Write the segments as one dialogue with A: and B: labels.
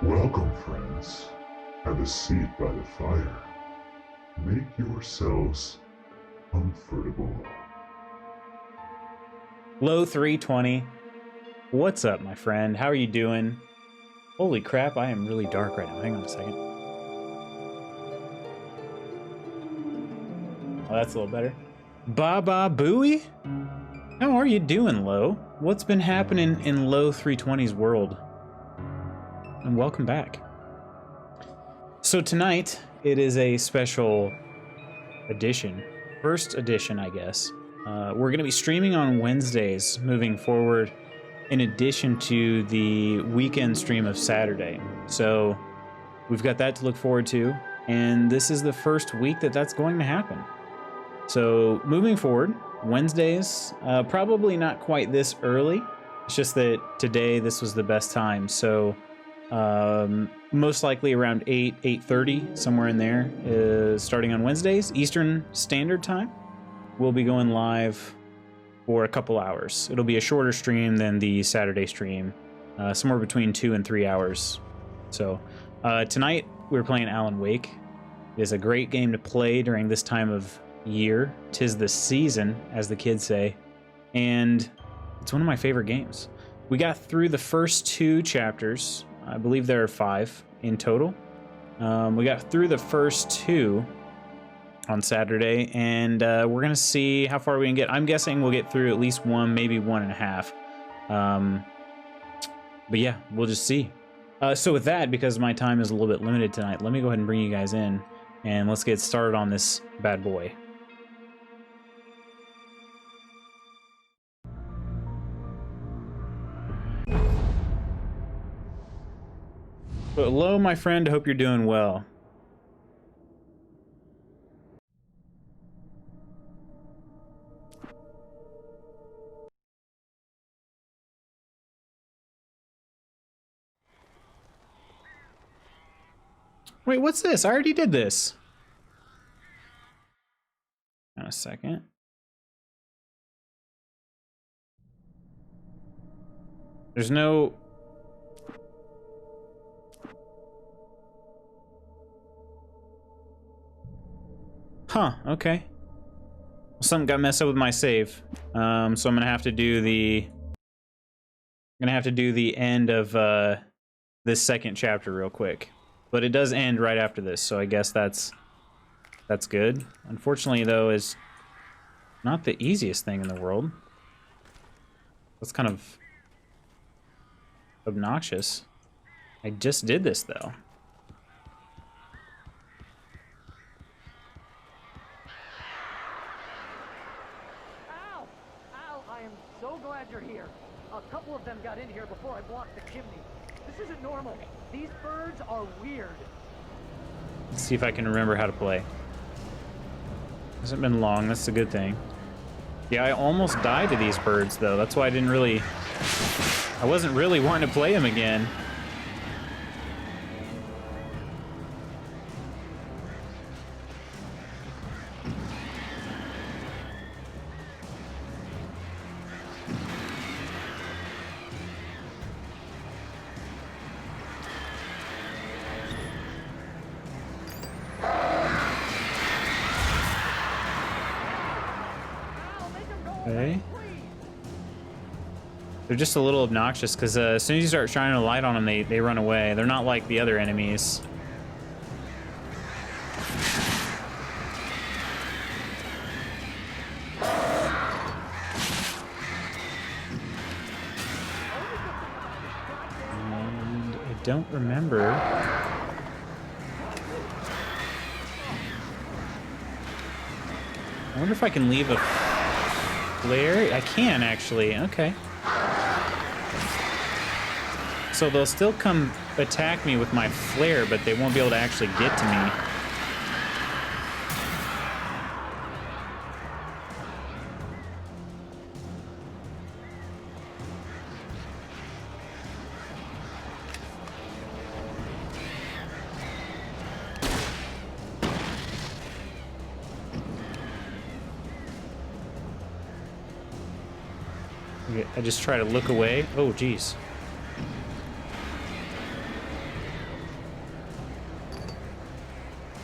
A: Welcome, friends. Have a seat by the fire. Make yourselves comfortable.
B: Low 320. What's up, my friend? How are you doing? Holy crap, I am really dark right now. Hang on a second. Oh, that's a little better. Baba Booey? How are you doing, Low? What's been happening in Low 320's world? And welcome back. So tonight, it is a special edition. First edition, I guess. We're going to be streaming on Wednesdays moving forward, in addition to the weekend stream of Saturday. So we've got that to look forward to, and this is the first week that that's going to happen. So moving forward, Wednesdays, probably not quite this early. It's just that today this was the best time. So most likely around 8:30, somewhere in there, starting on Wednesdays, Eastern Standard Time. We'll be going live for a couple hours. It'll be a shorter stream than the Saturday stream, somewhere between 2 and 3 hours. So tonight we're playing Alan Wake. It is a great game to play during this time of year. 'Tis the season, as the kids say, and it's one of my favorite games. We got through the first 2 chapters. I believe there are 5 in total. We got through the first 2 on Saturday, and we're gonna see how far we can get. I'm guessing we'll get through at least 1, maybe 1.5. But yeah, we'll just see. So with that, because my time is a little bit limited tonight, let me go ahead and bring you guys in, and let's get started on this bad boy. But hello, my friend. Hope you're doing well. Wait, what's this? I already did this. Hang on a second. There's no... Huh, okay. Something got messed up with my save. So I'm gonna have to do the... end of this second chapter real quick. But it does end right after this, so I guess that's good. Unfortunately, though, is not the easiest thing in the world. That's kind of obnoxious. I just did this, though.
C: Ow! Ow, I am so glad you're here. A couple of them got in here before I blocked the chimney. This isn't normal. These birds are weird.
B: Let's see if I can remember how to play. Hasn't been long, that's a good thing. Yeah, I almost died to these birds, though. That's why I wasn't really wanting to play them again. Okay. They're just a little obnoxious because as soon as you start shining a light on them, they run away. They're not like the other enemies. And I don't remember. I wonder if I can leave a flare? I can, actually. Okay. So they'll still come attack me with my flare, but they won't be able to actually get to me. I just try to look away. Oh, geez.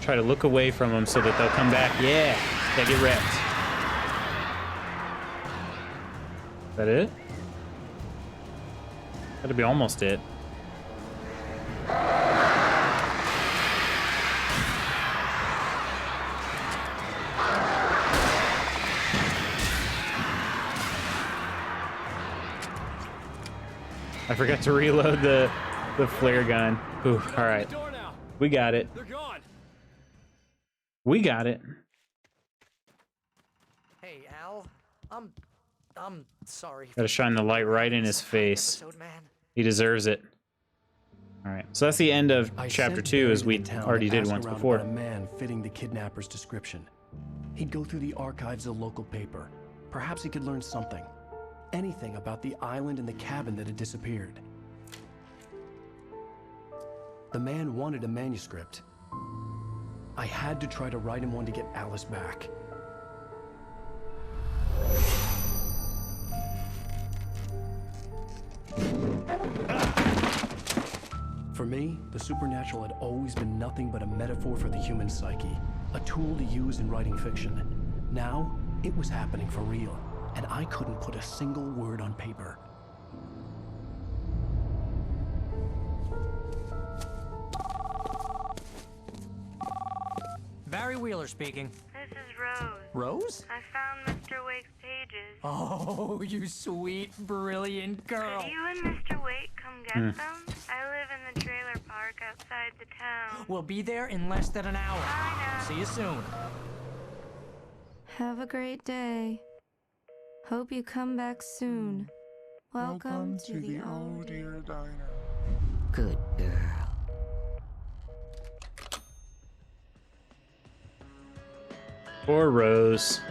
B: Try to look away from them so that they'll come back. Yeah, they get wrecked. Is that it? That'll be almost it. I forgot to reload the flare gun. Ooh, all right. We got it.
D: They're gone.
B: We got it.
C: Hey, Al. I'm sorry.
B: Gotta shine the light right in his face.
C: Episode, man.
B: He deserves it. All right, so that's the end of chapter 2, as we already did once before.
E: A man fitting the kidnapper's description. He'd go through the archives of the local paper. Perhaps he could learn something. Anything about the island and the cabin that had disappeared. The man wanted a manuscript. I had to try to write him one to get Alice back. For me, the supernatural had always been nothing but a metaphor for the human psyche, a tool to use in writing fiction. Now, it was happening for real, and I couldn't put a single word on paper.
C: Barry Wheeler speaking.
F: This is Rose.
C: Rose?
F: I found Mr. Wake's pages.
C: Oh, you sweet, brilliant girl.
F: Could you and Mr. Wake come get them? I live in the trailer park outside the town.
C: We'll be there in less than an hour.
F: I know.
C: See you soon.
G: Have a great day. Hope you come back soon. Welcome to the old dear diner.
C: Good girl.
B: Poor Rose.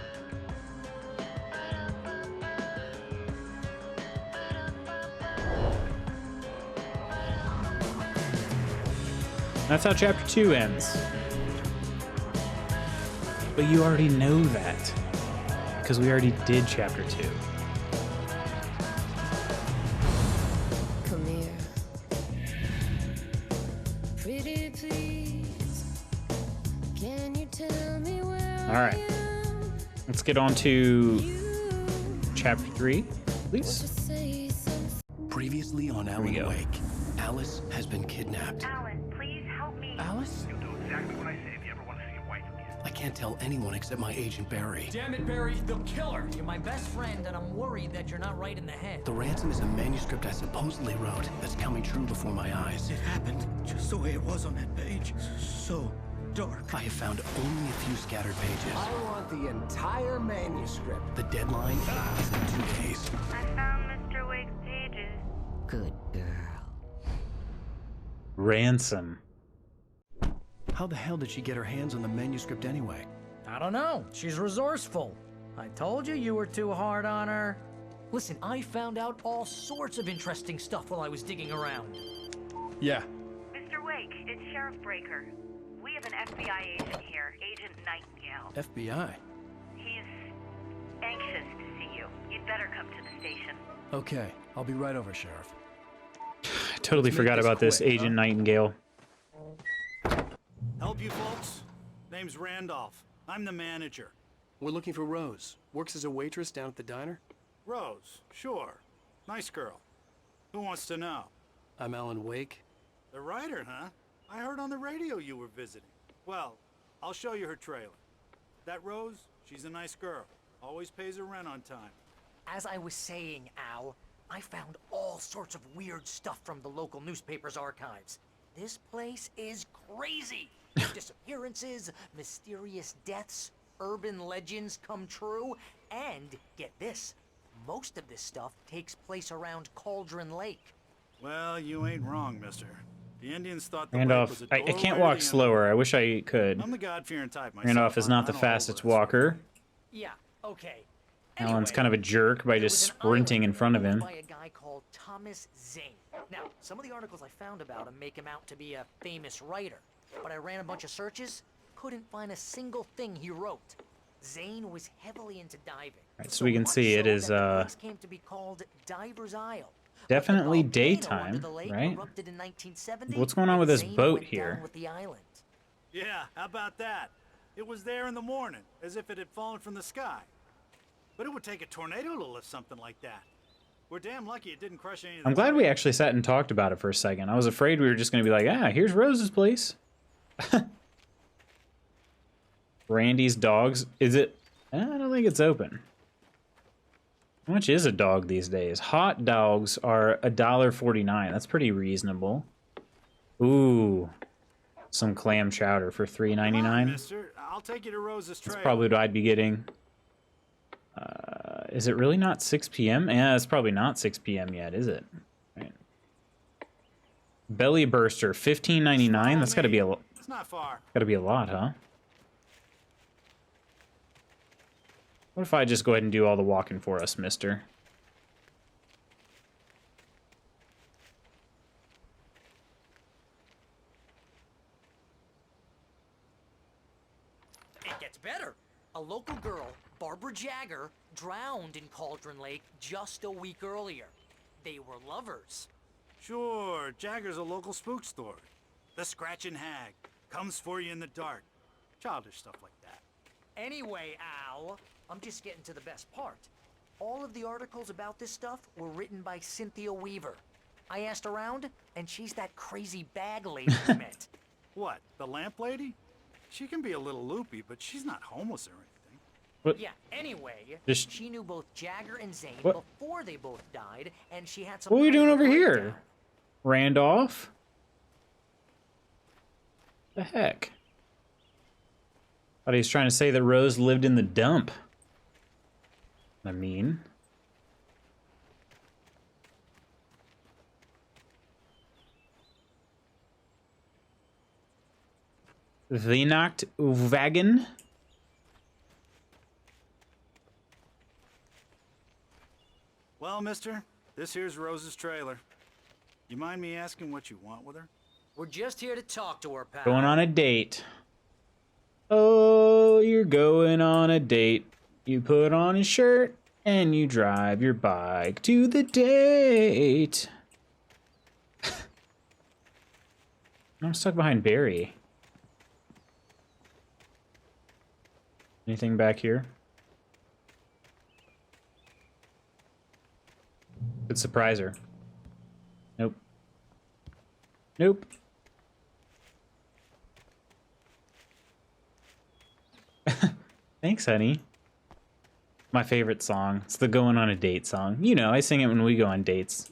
B: That's how chapter 2 ends. But you already know that, because we already did chapter 2.
G: Come here. Pretty please. Can you tell me where
B: All right, let's get on to chapter 3, please.
E: Previously on
B: we
E: Alan
B: go.
E: Wake, Alice has been kidnapped.
F: Alan, please help me.
E: Alice?
D: You'll do exactly what I say if you ever want to see your wife again.
E: I can't tell anyone except my agent Barry.
C: Damn it, Barry, they'll kill her. You're my best friend, and I'm worried that you're not right in the head.
E: The ransom is a manuscript I supposedly wrote that's coming true before my eyes.
H: It happened just the way it was on that page. So dark.
E: I have found only a few scattered pages.
H: I want the entire manuscript.
E: The deadline is in 2 days.
F: I found Mr. Wake's pages.
C: Good girl.
B: Ransom.
E: How the hell did she get her hands on the manuscript anyway?
C: I don't know. She's resourceful. I told you you were too hard on her. Listen, I found out all sorts of interesting stuff while I was digging around.
E: Yeah.
F: Mr. Wake, it's Sheriff Breaker. We have an FBI agent here, Agent Nightingale.
E: FBI.
F: He's anxious to see you. You'd better come to the station.
E: Okay, I'll be right over, Sheriff.
B: I totally
E: Let's make
B: forgot
E: this
B: about this
E: quick,
B: Agent
E: huh?
B: Nightingale.
H: Help you folks? Name's Randolph. I'm the manager.
E: We're looking for Rose. Works as a waitress down at the diner.
H: Rose, sure. Nice girl. Who wants to know?
E: I'm Alan Wake.
H: The writer, huh? I heard on the radio you were visiting. Well, I'll show you her trailer. That Rose, she's a nice girl. Always pays her rent on time.
C: As I was saying, Al, I found all sorts of weird stuff from the local newspaper's archives. This place is crazy. Disappearances, mysterious deaths, urban legends come true, and get this, most of this stuff takes place around Cauldron Lake.
H: Well, you ain't wrong, mister. The Indians thought the lake
B: Randolph,
H: was a
B: I
H: doorway
B: can't
H: to
B: walk
H: the
B: slower. I wish I could.
H: underworld. I'm the God-fearing type myself.
B: Randolph is not the
H: I'm all
B: fastest
H: over that sort of
B: walker.
H: thing.
C: Yeah, okay.
B: Alan's
C: Anyway,
B: kind of a jerk by
C: there
B: just
C: was an
B: sprinting in
C: island
B: front of
C: owned
B: him.
C: by a guy called Thomas Zane. Now, some of the articles I found about him make him out to be a famous writer, but I ran a bunch of searches, couldn't find a single thing he wrote. Zane was heavily into diving.
B: Right, so we can
C: much
B: see it
C: so
B: is,
C: that the place came to be called Diver's Isle. But the
B: definitely
C: volcano
B: daytime,
C: under the lake
B: right?
C: erupted in 1970,
B: What's going on
C: and
B: with this
C: Zane
B: boat
C: went down
B: here?
C: with the island.
H: Yeah, how about that? It was there in the morning, as if it had fallen from the sky. But it would take a tornado to lift something like that. We're damn lucky it didn't crush any of the
B: I'm glad we
H: trees.
B: actually sat and talked about it for a second. I was afraid we were just going to be like, ah, here's Rose's place. Randy's dogs. Is it? I don't think it's open. How much is a dog these days? Hot dogs are $1.49. That's pretty reasonable. Ooh. Some clam chowder for
H: Come on,
B: $3.99.
H: mister. I'll take you to Rose's trail.
B: That's probably what I'd be getting. Is it really not 6 p.m.? Yeah, it's probably not 6 p.m. yet, is it? Right. Belly burster, $15.99. That's got to be a.
H: It's not far.
B: Got to be a lot, huh? What if I just go ahead and do all the walking for us, mister?
C: It gets better. A local girl, Barbara Jagger, drowned in Cauldron Lake just a week earlier. They were lovers.
H: Sure, Jagger's a local spook story. The Scratching Hag comes for you in the dark. Childish stuff like that.
C: Anyway, Al, I'm just getting to the best part. All of the articles about this stuff were written by Cynthia Weaver. I asked around, and she's that crazy bag lady you met.
H: What, the lamp lady? She can be a little loopy, but she's not homeless or anything.
B: What?
C: Yeah, anyway,
B: Just-
C: she knew both Jagger and Zane
B: What?
C: before they both died, and she had some.
B: What are we
C: kind
B: doing
C: of a
B: over here?
C: breakdown.
B: Randolph? The heck? Thought he was trying to say that Rose lived in the dump. I mean... Weihnachtswagen?
H: Well, mister, this here's Rose's trailer. You mind me asking what you want with her?
C: We're just here to talk to her, pal.
B: Going on a date. Oh, you're going on a date. You put on a shirt and you drive your bike to the date. I'm stuck behind Barry. Anything back here? Could surprise her. Nope. Nope. Thanks, honey. My favorite song. It's the Going on a Date song. You know, I sing it when we go on dates.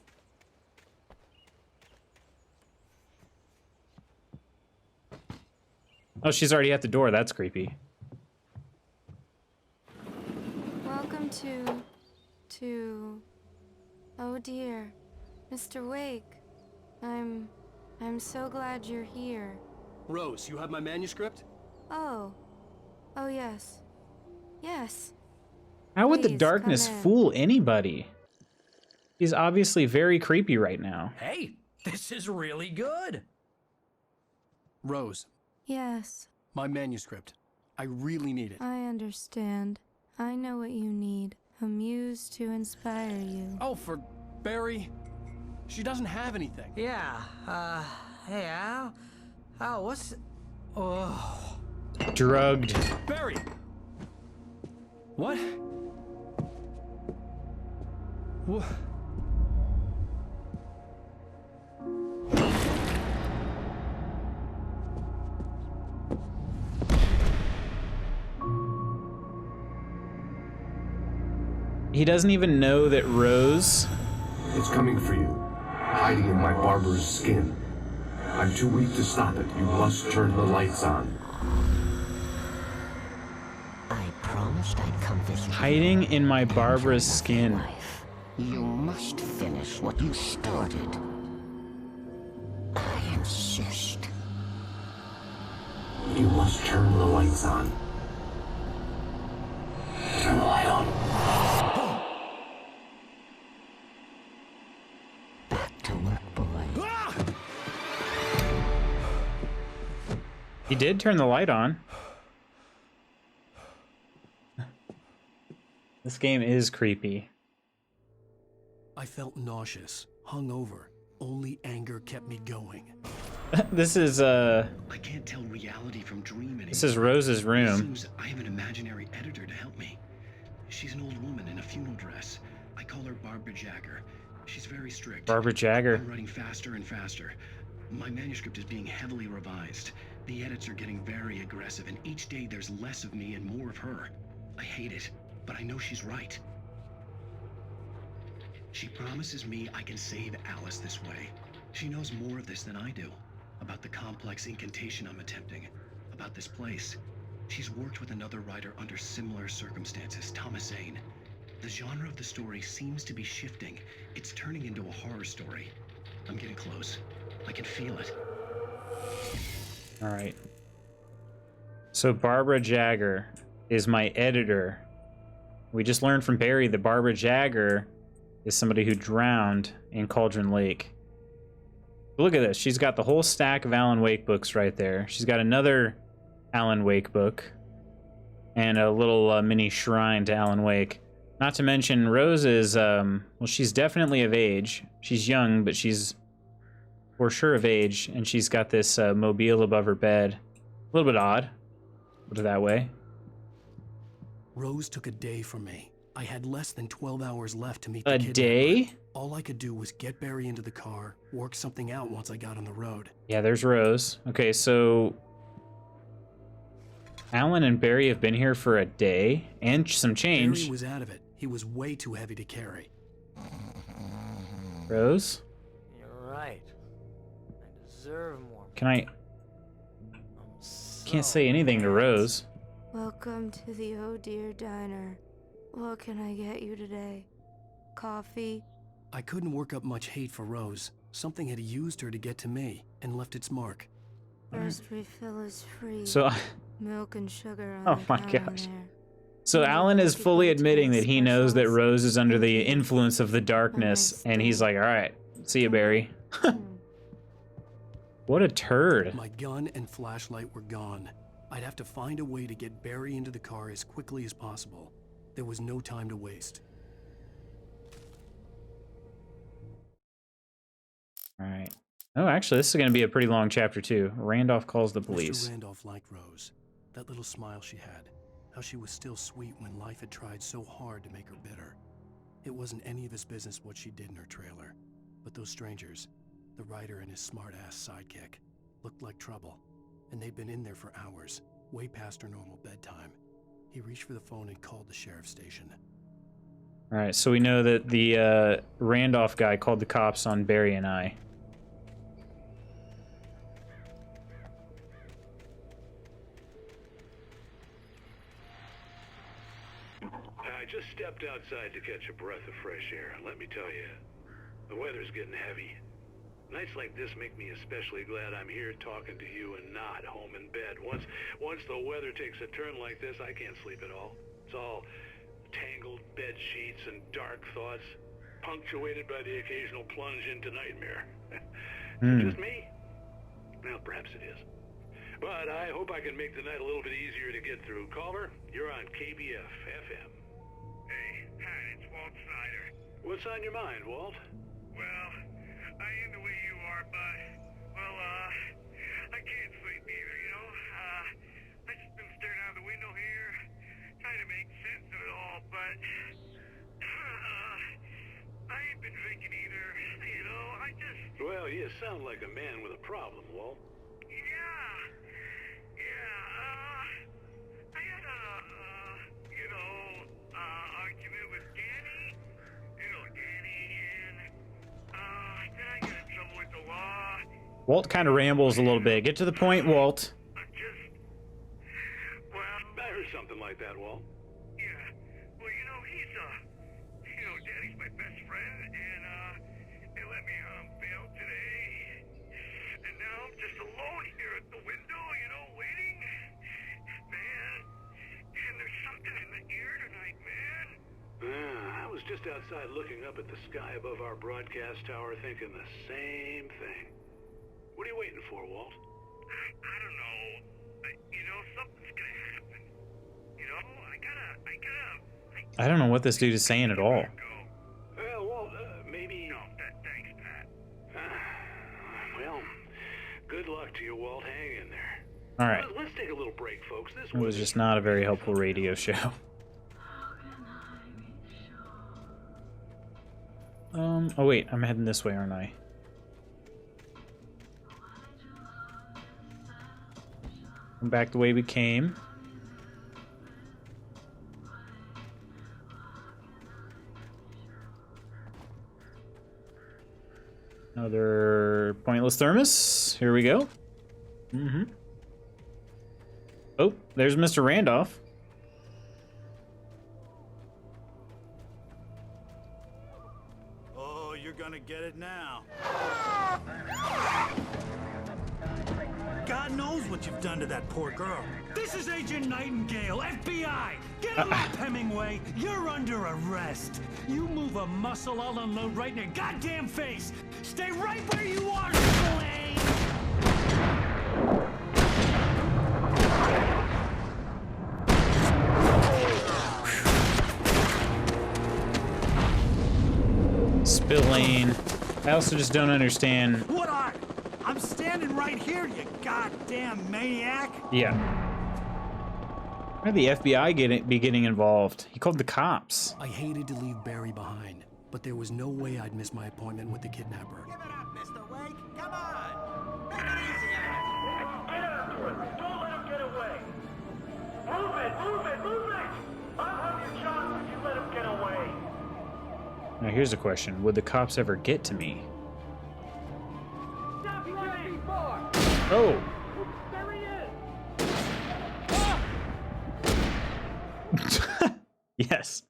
B: Oh, she's already at the door. That's creepy.
G: Welcome to... Oh dear, Mr. Wake. I'm so glad you're here.
E: Rose, you have my manuscript?
G: Oh. Oh yes. Yes.
B: How would the
G: Please,
B: darkness
G: come in.
B: fool anybody? He's obviously very creepy right now.
I: Hey, this is really good.
E: Rose,
G: Yes,
E: my manuscript. I really need it.
G: I understand. I know what you need. A muse to inspire you.
E: Oh, for Barry. She doesn't have anything.
I: Yeah, hey, Al? Al, what's... Oh...
B: Drugged.
E: Barry! What? What?
B: He doesn't even know that Rose...
J: It's coming for you, hiding in my barber's skin. I'm too weak to stop it. You must turn the lights on.
K: I promised I'd come visit.
B: Hiding in my Barbara's skin.
K: Wife, you must finish what you started. I insist.
J: You must turn the lights on. Turn the light on.
K: Back to work, boy.
B: He did turn the light on. This game is creepy.
E: I felt nauseous, hungover. Only anger kept me going.
B: This is
L: I can't tell reality from dream anymore.
B: This is Rose's
L: It
B: room.
L: seems I have an imaginary editor to help me. She's an old woman in a funeral dress. I call her Barbara Jagger. She's very strict.
B: Barbara Jagger.
L: I'm writing faster and faster. My manuscript is being heavily revised. The edits are getting very aggressive, and each day there's less of me and more of her. I hate it, but I know she's right. She promises me I can save Alice this way. She knows more of this than I do. About the complex incantation I'm attempting. About this place. She's worked with another writer under similar circumstances, Thomas Zane. The genre of the story seems to be shifting. It's turning into a horror story. I'm getting close. I can feel it.
B: All right. So Barbara Jagger is my editor. We just learned from Barry that Barbara Jagger is somebody who drowned in Cauldron Lake. But look at this. She's got the whole stack of Alan Wake books right there. She's got another Alan Wake book and a little mini shrine to Alan Wake. Not to mention Rose is, well, she's definitely of age. She's young, but she's for sure of age, and she's got this mobile above her bed. A little bit odd, put it that way.
E: Rose took a day from me. I had less than 12 hours left to meet
B: the
E: kidnapper.
B: Day?
E: All I could do was get Barry into the car, work something out once I got on the road.
B: Yeah, there's Rose. Okay, so Alan and Barry have been here for a day and some change.
E: Barry was out of it. He was way too heavy to carry.
B: Rose?
C: You're right. I deserve more.
B: Can I... Can't say anything to Rose.
G: Welcome to the Oh Dear Diner. What can I get you today? Coffee?
E: I couldn't work up much hate for Rose. Something had used her to get to me and left its mark.
G: First refill is free.
B: So...
G: Milk and sugar on
B: Oh
G: the
B: my
G: counter
B: gosh.
G: there.
B: So Alan is fully admitting that he knows that Rose is under the influence of the darkness, and he's like, all right, see you, Barry. What a turd.
E: My gun and flashlight were gone. I'd have to find a way to get Barry into the car as quickly as possible. There was no time to waste.
B: All right. Oh, actually, this is going to be a pretty long chapter, too. Randolph calls the police.
E: Mr. Randolph liked Rose. That little smile she had. How she was still sweet when life had tried so hard to make her bitter. It wasn't any of his business what she did in her trailer. But those strangers, the writer and his smart-ass sidekick, looked like trouble. And they'd been in there for hours, way past her normal bedtime. He reached for the phone and called the sheriff's station.
B: All right, so we know that the Randolph guy called the cops on Barry and I.
M: I just stepped outside to catch a breath of fresh air, and let me tell you, the weather's getting heavy. Nights like this make me especially glad I'm here talking to you and not home in bed. Once the weather takes a turn like this, I can't sleep at all. It's all tangled bed sheets and dark thoughts, punctuated by the occasional plunge into nightmare. Is it just me? Well, perhaps it is. But I hope I can make the night a little bit easier to get through. Caller, you're on KBF FM.
D: Hey, Pat, it's Walt Snyder.
M: What's on your mind, Walt?
D: Well, I am the way you are, but, well, I can't sleep either, you know? I just been staring out the window here, trying to make sense of it all, but, I ain't been drinking either, you know? I just...
M: Well, you sound like a man with a problem, Walt.
D: I had argument with Danny. You know Danny, and, then I got in trouble with the law.
B: Walt kind of rambles a little bit. Get to the point, Walt.
M: I heard something like that, Walt.
D: Yeah. Well, you know, Danny's my best friend, and, they let me, bail today. And now I'm just alone here at the window, you know, waiting. Man, and there's something in the air tonight, man.
M: I was just outside looking up at the sky above our broadcast tower thinking the same thing. What are you waiting for, Walt?
D: I don't know. You know, something's gonna happen. You know,
B: I don't know what this dude is saying at all.
M: Well, Walt, maybe...
D: No, thanks, Pat.
M: Well, good fault. Hang in there.
B: All right.
M: Let's take a little break, folks. This
B: It was just not a very helpful radio show. Oh wait, I'm heading this way, aren't I? Come back the way we came. Another pointless thermos. Here we go. Oh, there's Mr. Randolph.
H: Oh, you're gonna get it now. God knows what you've done to that poor girl.
N: This is Agent Nightingale, FBI! Get him up, Hemingway! You're under arrest! You move a muscle, I'll unload right in your goddamn face! Stay right where you are, Spillane!
B: Spillane. I also just don't understand.
H: What are? I'm standing right here, you goddamn maniac!
B: Yeah. Why did the FBI be getting involved? He called the cops.
E: I hated to leave Barry behind, but there was no way I'd miss my appointment with the kidnapper.
D: Give it up, Mr. Wake. Come on. Make it easy on him. Get after him. Don't let him get away. Move it, move it, move it. I'll have your shot if you let him get away.
B: Now here's a question. Would the cops ever get to me?
D: Stop running. More.
B: Oh!
D: There he is.
B: Yes.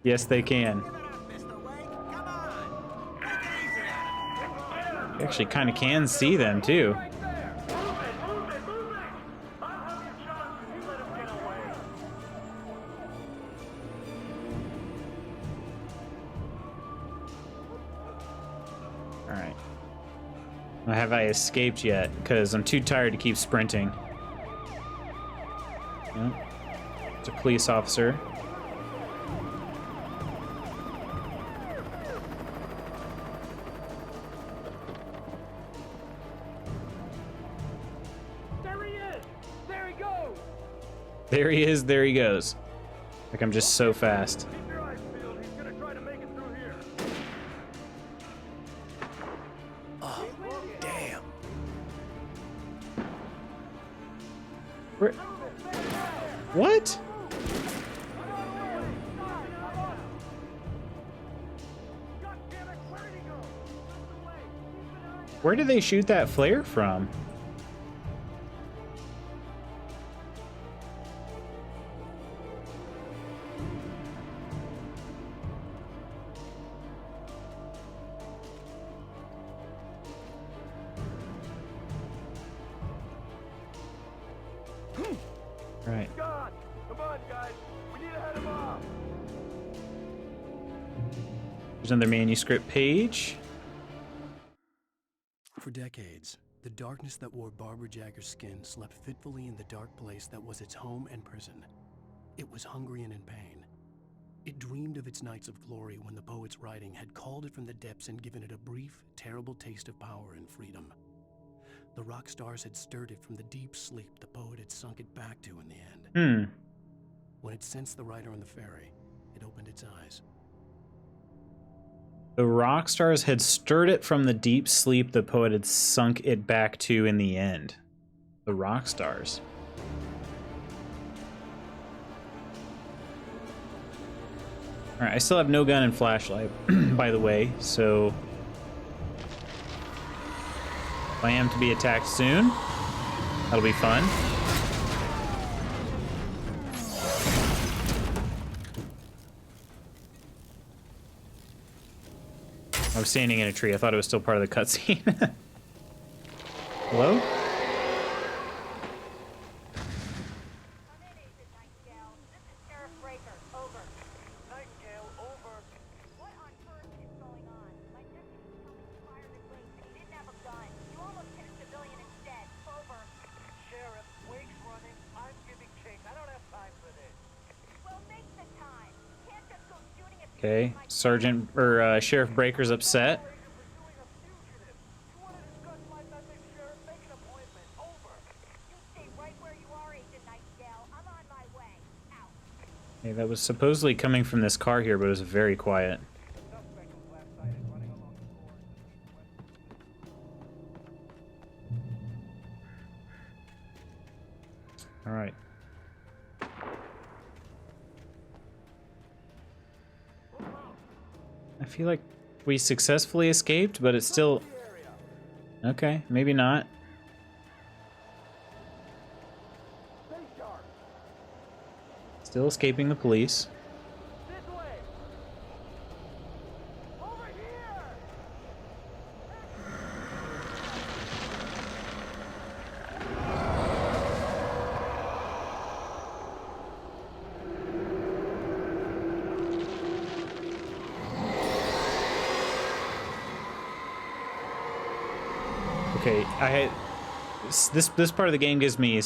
B: Yes, they can. You actually kind of can see them, too. Alright. Have I escaped yet? Because I'm too tired to keep sprinting. Yep. It's a police officer.
D: There he is. There he goes.
B: There he is, there he goes. Like I'm just so fast.
D: Keep your eyes peeled. He's gonna try to make it through here.
E: Oh, damn.
B: What? Where did they shoot that flare from? Right.
D: God, come on, guys. We need to head him off.
B: There's another manuscript page.
E: For decades, the darkness that wore Barbara Jagger's skin slept fitfully in the dark place that was its home and prison. It was hungry and in pain. It dreamed of its nights of glory when the poet's writing had called it from the depths and given it a brief, terrible taste of power and freedom. The rock stars had stirred it from the deep sleep the poet had sunk it back to in the end. When it sensed the writer on the ferry, it opened its eyes.
B: The rock stars had stirred it from the deep sleep the poet had sunk it back to in the end. The rock stars. Alright, I still have no gun and flashlight, by the way, so if I am to be attacked soon, that'll be fun. I was standing in a tree. I thought it was still part of the cutscene. Hello?
D: Nightingale, over.
F: What on earth is going on? My deputy told me he fired at Wake, but he didn't have a gun. You almost hit a civilian instead. Over.
D: Sheriff, Wake's running. I'm giving chase. I don't have time for this.
F: Well, make the time. Can't just go shooting at
B: Okay, Sergeant or Sheriff Breaker's upset. Hey, that was supposedly coming from this car here, but it was very quiet. All right. I feel like we successfully escaped, but it's still... Okay, maybe not. Still escaping the police. Okay, this part of the game gives me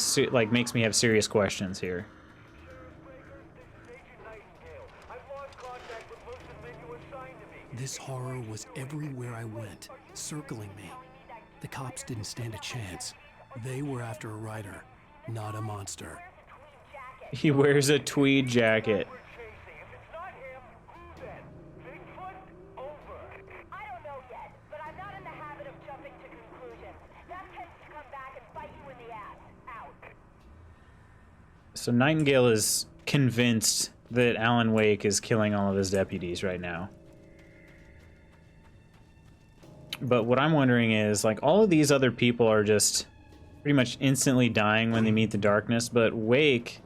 B: makes me have serious questions here.
E: This horror was everywhere I went, circling me. The cops didn't stand a chance. They were after a writer, not a monster.
B: He wears a tweed jacket. So Nightingale is convinced that Alan Wake is killing all of his deputies right now. But what I'm wondering is, like, all of these other people are just pretty much instantly dying when they meet the darkness, but Wake,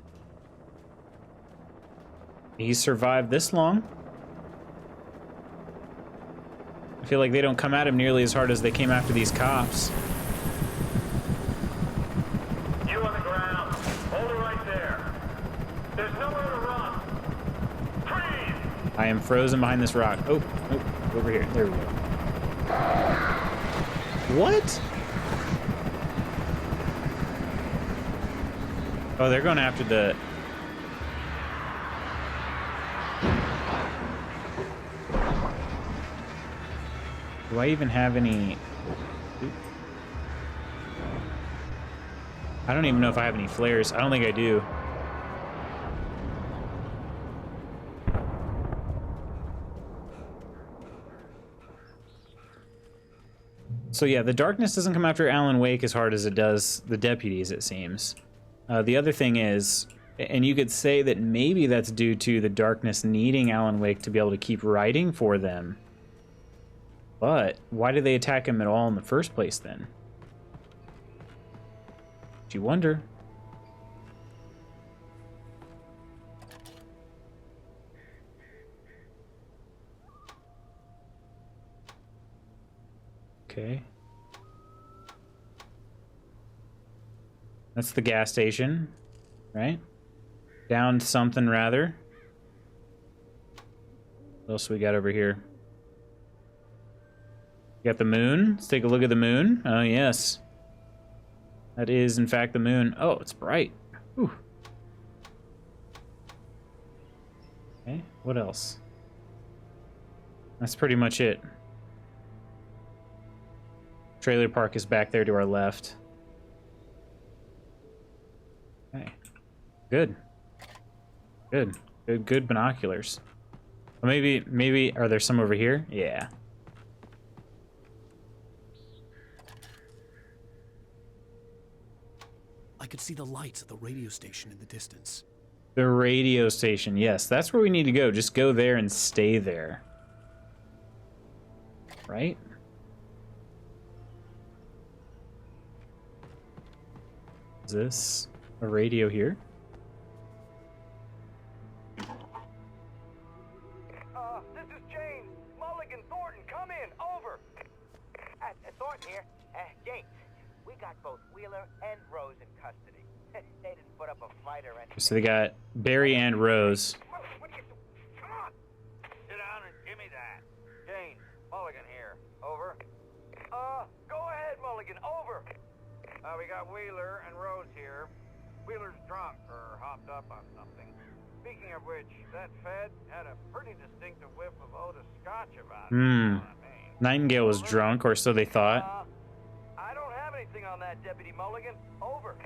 B: he survived this long. I feel like they don't come at him nearly as hard as they came after these cops.
D: You on the ground. Hold it right there. There's nowhere to run. Freeze!
B: I am frozen behind this rock. Oh, over here. There we go. What? Oh, they're going after the... Do I even have any... I don't even know if I have any flares. I don't think I do. So yeah, the darkness doesn't come after Alan Wake as hard as it does the deputies, it seems. The other thing is, and you could say that maybe that's due to the darkness needing Alan Wake to be able to keep writing for them. But why did they attack him at all in the first place then? Do you wonder? Okay. That's the gas station, right? Down something, rather. What else we got over here? We got the moon. Let's take a look at the moon. Oh, yes. That is, in fact, the moon. Oh, it's bright. Whew. Okay, what else? That's pretty much it. Trailer park is back there to our left. Okay. Good. Good binoculars. Well, maybe, are there some over here? Yeah.
E: I could see the lights of the radio station in the distance.
B: The radio station, yes. That's where we need to go. Just go there and stay there. Right? Is this a radio here?
O: This is James. Mulligan Thornton, come in. Over. Thornton here. James, we got both Wheeler and Rose in custody. They didn't put up a fight or anything.
B: So they got Barry and Rose.
O: Come on. Sit down and give me that. James, Mulligan here. Over. Go ahead, Mulligan. Over. We got Wheeler and Rose here. Wheeler's drunk or hopped up on something. Speaking of which, that Fed had a pretty distinctive whiff of Otis Scotch about it.
B: Nightingale was drunk, or so they thought.
O: I don't have anything on that, Deputy Mulligan. Over.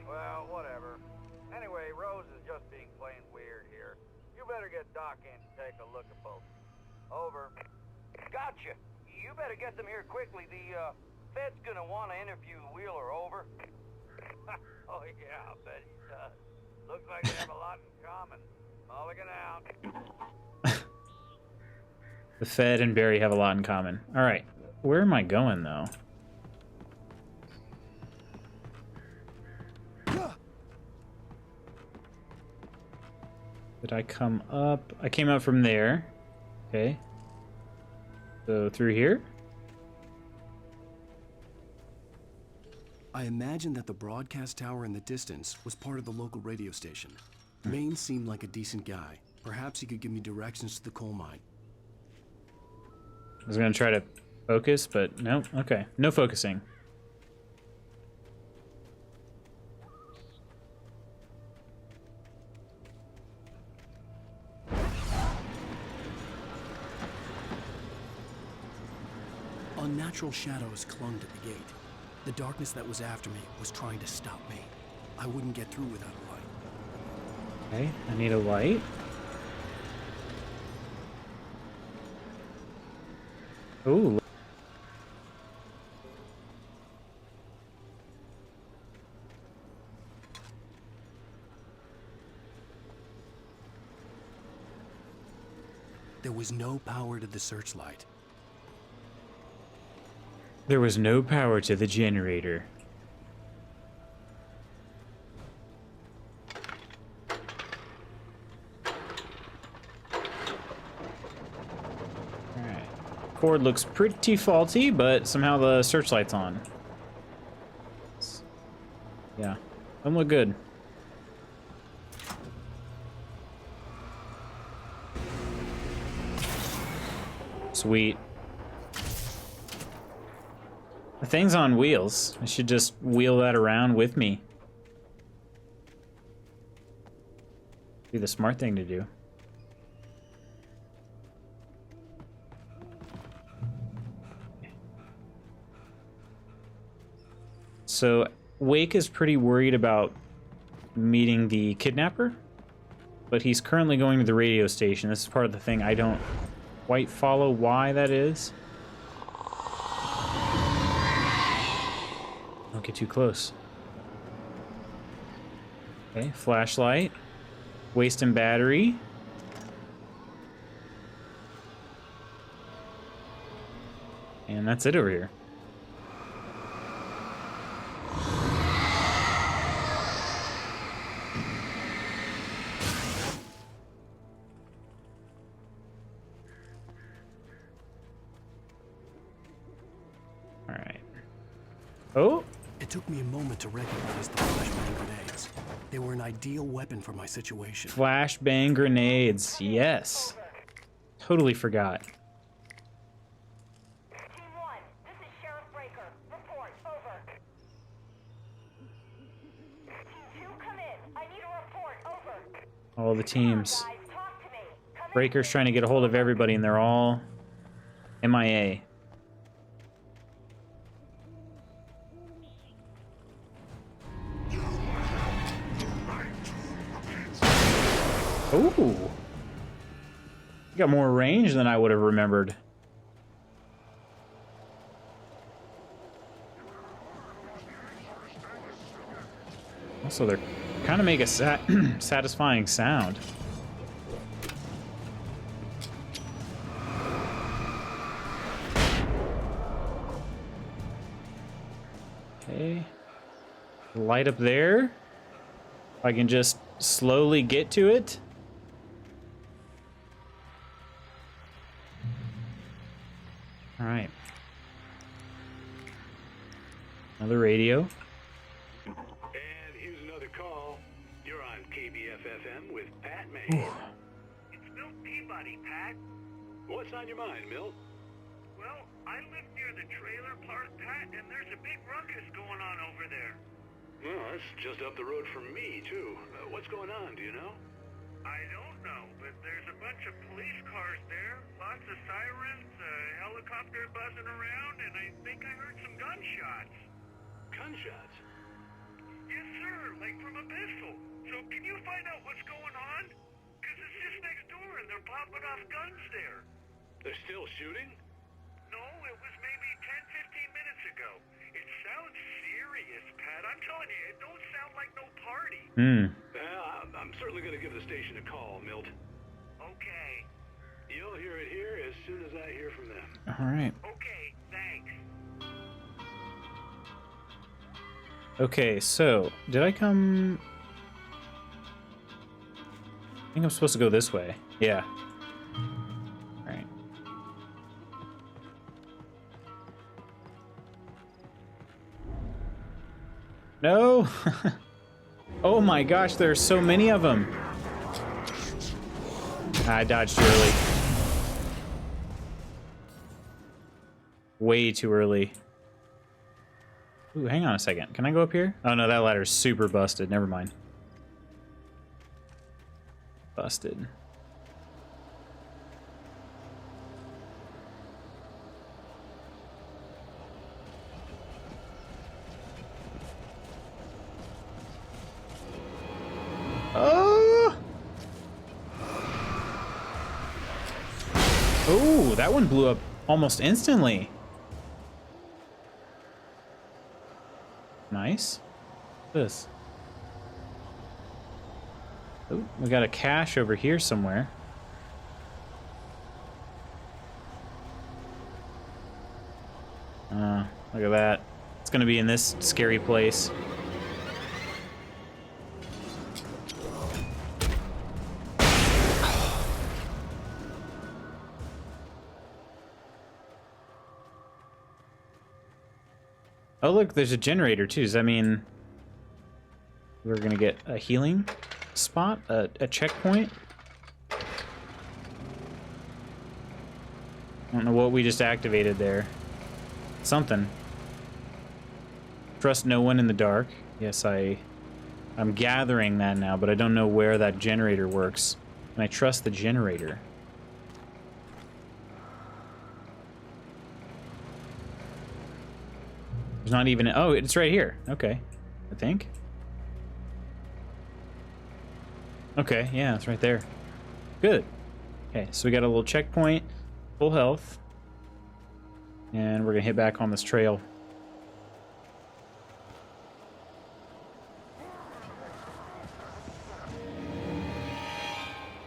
O: Well, whatever. Anyway, Rose is just being plain weird here. You better get Doc in to take a look at both. Over. Gotcha. You better get them here quickly. The Fed's gonna want to interview Wheeler. Over. Oh yeah, I bet he does. Looks like they have a lot in common. Mulligan out.
B: The Fed and Barry have a lot in common. All right, where am I going though? Did I come up? I came up from there. Okay. So through here?
E: I imagined that the broadcast tower in the distance was part of the local radio station. Maine seemed like a decent guy. Perhaps he could give me directions to the coal mine.
B: I was gonna try to focus, but no. Okay, no focusing.
E: Unnatural shadows clung to the gate. The darkness that was after me was trying to stop me. I wouldn't get through without a light.
B: Okay, I need a light. Ooh.
E: There was no power to the searchlight.
B: There was no power to the generator. Alright. Cord looks pretty faulty, but somehow the searchlight's on. Yeah, doesn't look good. Sweet. The thing's on wheels. I should just wheel that around with me. Be the smart thing to do. So, Wake is pretty worried about meeting the kidnapper, but he's currently going to the radio station. This is part of the thing I don't quite follow why that is. Don't get too close. Okay, flashlight. Wasting battery. And that's it over here. Alright. Oh!
E: It took me a moment to recognize the flashbang grenades. They were an ideal weapon for my situation.
B: Flashbang grenades, yes. Totally forgot.
F: Team 1, this is Sheriff Breaker. Report, over. Team 2, come in. I need a report, over.
B: All the teams.
F: Guys, talk to me. Come
B: Breaker's trying to get a hold of everybody, and they're all MIA. Ooh. You got more range than I would have remembered. Also, they're kind of make a satisfying sound. Okay. Light up there. If I can just slowly get to it. All right. Another radio.
M: And here's another call. You're on KBF-FM with Pat May.
D: It's Milt Peabody, Pat.
M: What's on your mind, Milt?
D: Well, I live near the trailer park, Pat, and there's a big ruckus going on over there.
M: Well, that's just up the road from me, too. What's going on, do you know?
D: I don't know, but there's a bunch of police cars there, lots of sirens, a helicopter buzzing around, and I think I heard some gunshots.
M: Gunshots?
D: Yes, sir, like from a pistol. So Can you find out what's going on? Because it's just next door and they're popping off guns there.
M: They're still shooting?
D: No, it was maybe 10, 15 minutes ago. It sounds serious, Pat. I'm telling you, it don't sound like no party.
M: Well, I'm certainly going to give the station a call, Milt.
D: Okay.
M: You'll hear it here as soon as I hear from them.
B: All right.
D: Okay, thanks.
B: Okay, so did I come? I think I'm supposed to go this way. Yeah. All right. No. Oh my gosh, there are so many of them. I dodged too early. Way too early. Ooh, hang on a second. Can I go up here? Oh no, that ladder's super busted. Never mind. Busted. Oh! Oh, that one blew up almost instantly. Nice. What's this? Oh, we got a cache over here somewhere. Look at that. It's gonna be in this scary place. Oh look, there's a generator too. Does that mean we're gonna get a healing spot? A checkpoint? I don't know what we just activated there. Something. Trust no one in the dark. Yes, I'm gathering that now, but I don't know where that generator works. And I trust the generator. There's not even... Oh, it's right here. Okay. I think. Okay, yeah, it's right there. Good. Okay, so we got a little checkpoint. Full health. And we're gonna hit back on this trail.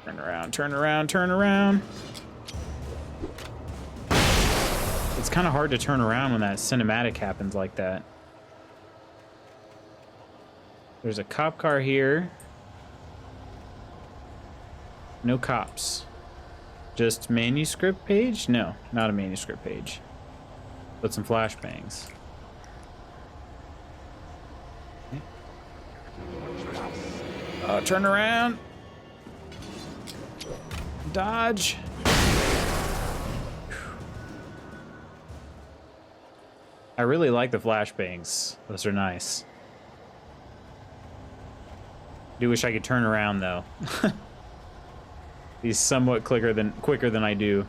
B: Turn around, turn around, turn around. It's kind of hard to turn around when that cinematic happens like that. There's a cop car here. No cops. Just manuscript page? No, not a manuscript page. But some flashbangs. Okay. Turn around. Dodge. I really like the flashbangs. Those are nice. Do wish I could turn around though. He's somewhat quicker than I do.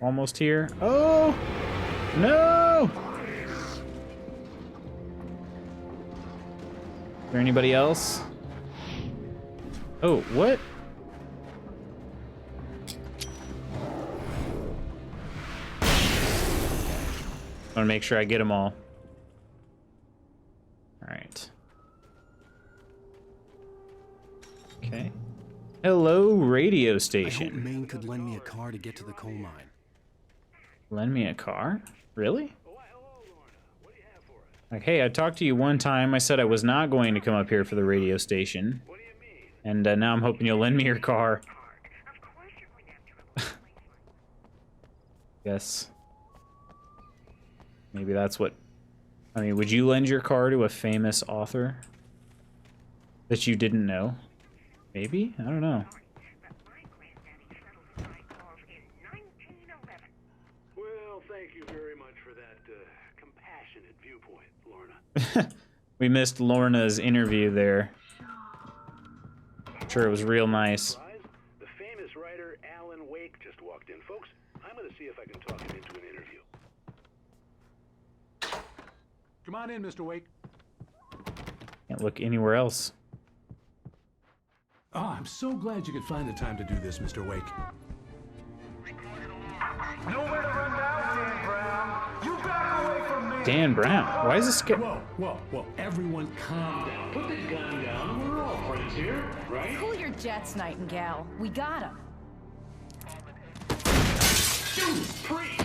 B: Almost here. Oh no! Is there anybody else? Oh, what? I want to make sure I get them all. All right. Okay. Hello, radio station.
E: I hope Maine could lend me a car to get to the coal mine.
B: Lend me a car? Really? Like, hey, I talked to you one time. I said I was not going to come up here for the radio station. And now I'm hoping you'll lend me your car. Yes. Maybe that's what... I mean, would you lend your car to a famous author that you didn't know? Maybe? I don't know.
M: Well, thank you very much for that compassionate viewpoint, Lorna.
B: We missed Lorna's interview there. I'm sure it was real nice.
M: The famous writer Alan Wake just walked in, folks. I I'm gonna see if I can talk him into an interview.
P: Come on in, Mr. Wake.
B: Can't look anywhere else.
P: Oh, I'm so glad you could find the time to do this, Mr. Wake.
N: Nowhere to run now, Dan Brown. You back away from me.
B: Dan Brown? Why is this scary?
P: Whoa. Everyone calm down. Put the gun down. We're all friends here, right?
Q: Cool your jets, Nightingale. We got him.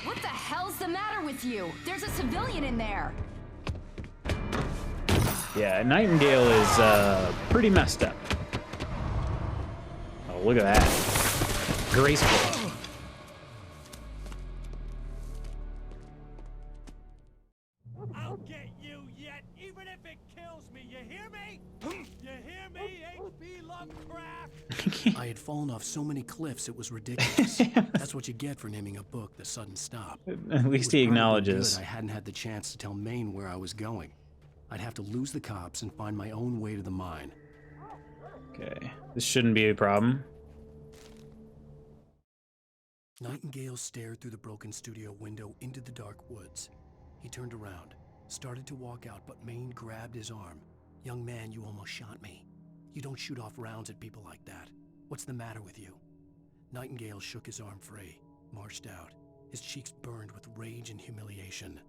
Q: What the hell's the matter with you? There's a civilian in there.
B: Yeah, Nightingale is pretty messed up. Oh, look at that. Graceful.
N: I'll get you yet, even if it kills me. You hear me? You hear me, H.P. Lovecraft?
E: I had fallen off so many cliffs it was ridiculous. That's what you get for naming a book The Sudden Stop.
B: At least he acknowledges.
E: I hadn't had the chance to tell Maine where I was going. I'd have to lose the cops and find my own way to the mine.
B: Okay, this shouldn't be a problem.
E: Nightingale stared through the broken studio window into the dark woods. He turned around, started to walk out, but Maine grabbed his arm. "Young man, you almost shot me. You don't shoot off rounds at people like that. What's the matter with you?" Nightingale shook his arm free, marched out. His cheeks burned with rage and humiliation.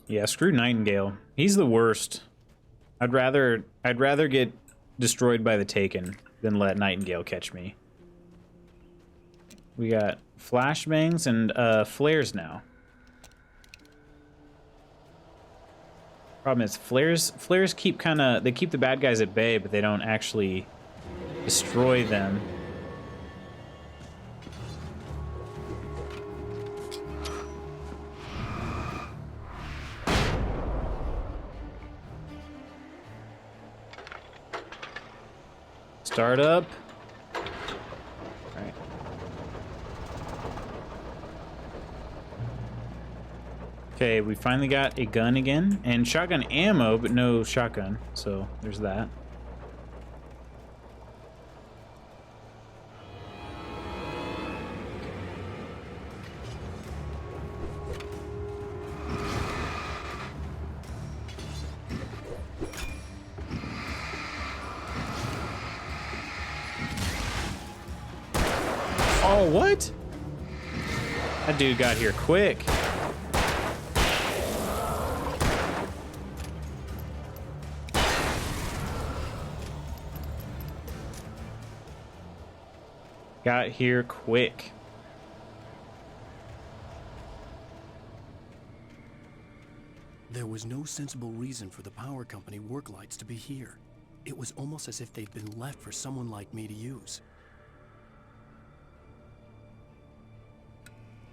B: Yeah, screw Nightingale. He's the worst. I'd rather get destroyed by the Taken than let Nightingale catch me. We got flashbangs and flares now. Problem is, flares keep they keep the bad guys at bay, but they don't actually destroy them. Start up. All right. Okay, we finally got a gun again, and shotgun ammo, but no shotgun, so there's that. Oh, what? That dude got here quick. Got here quick.
E: There was no sensible reason for the power company work lights to be here. It was almost as if they'd been left for someone like me to use.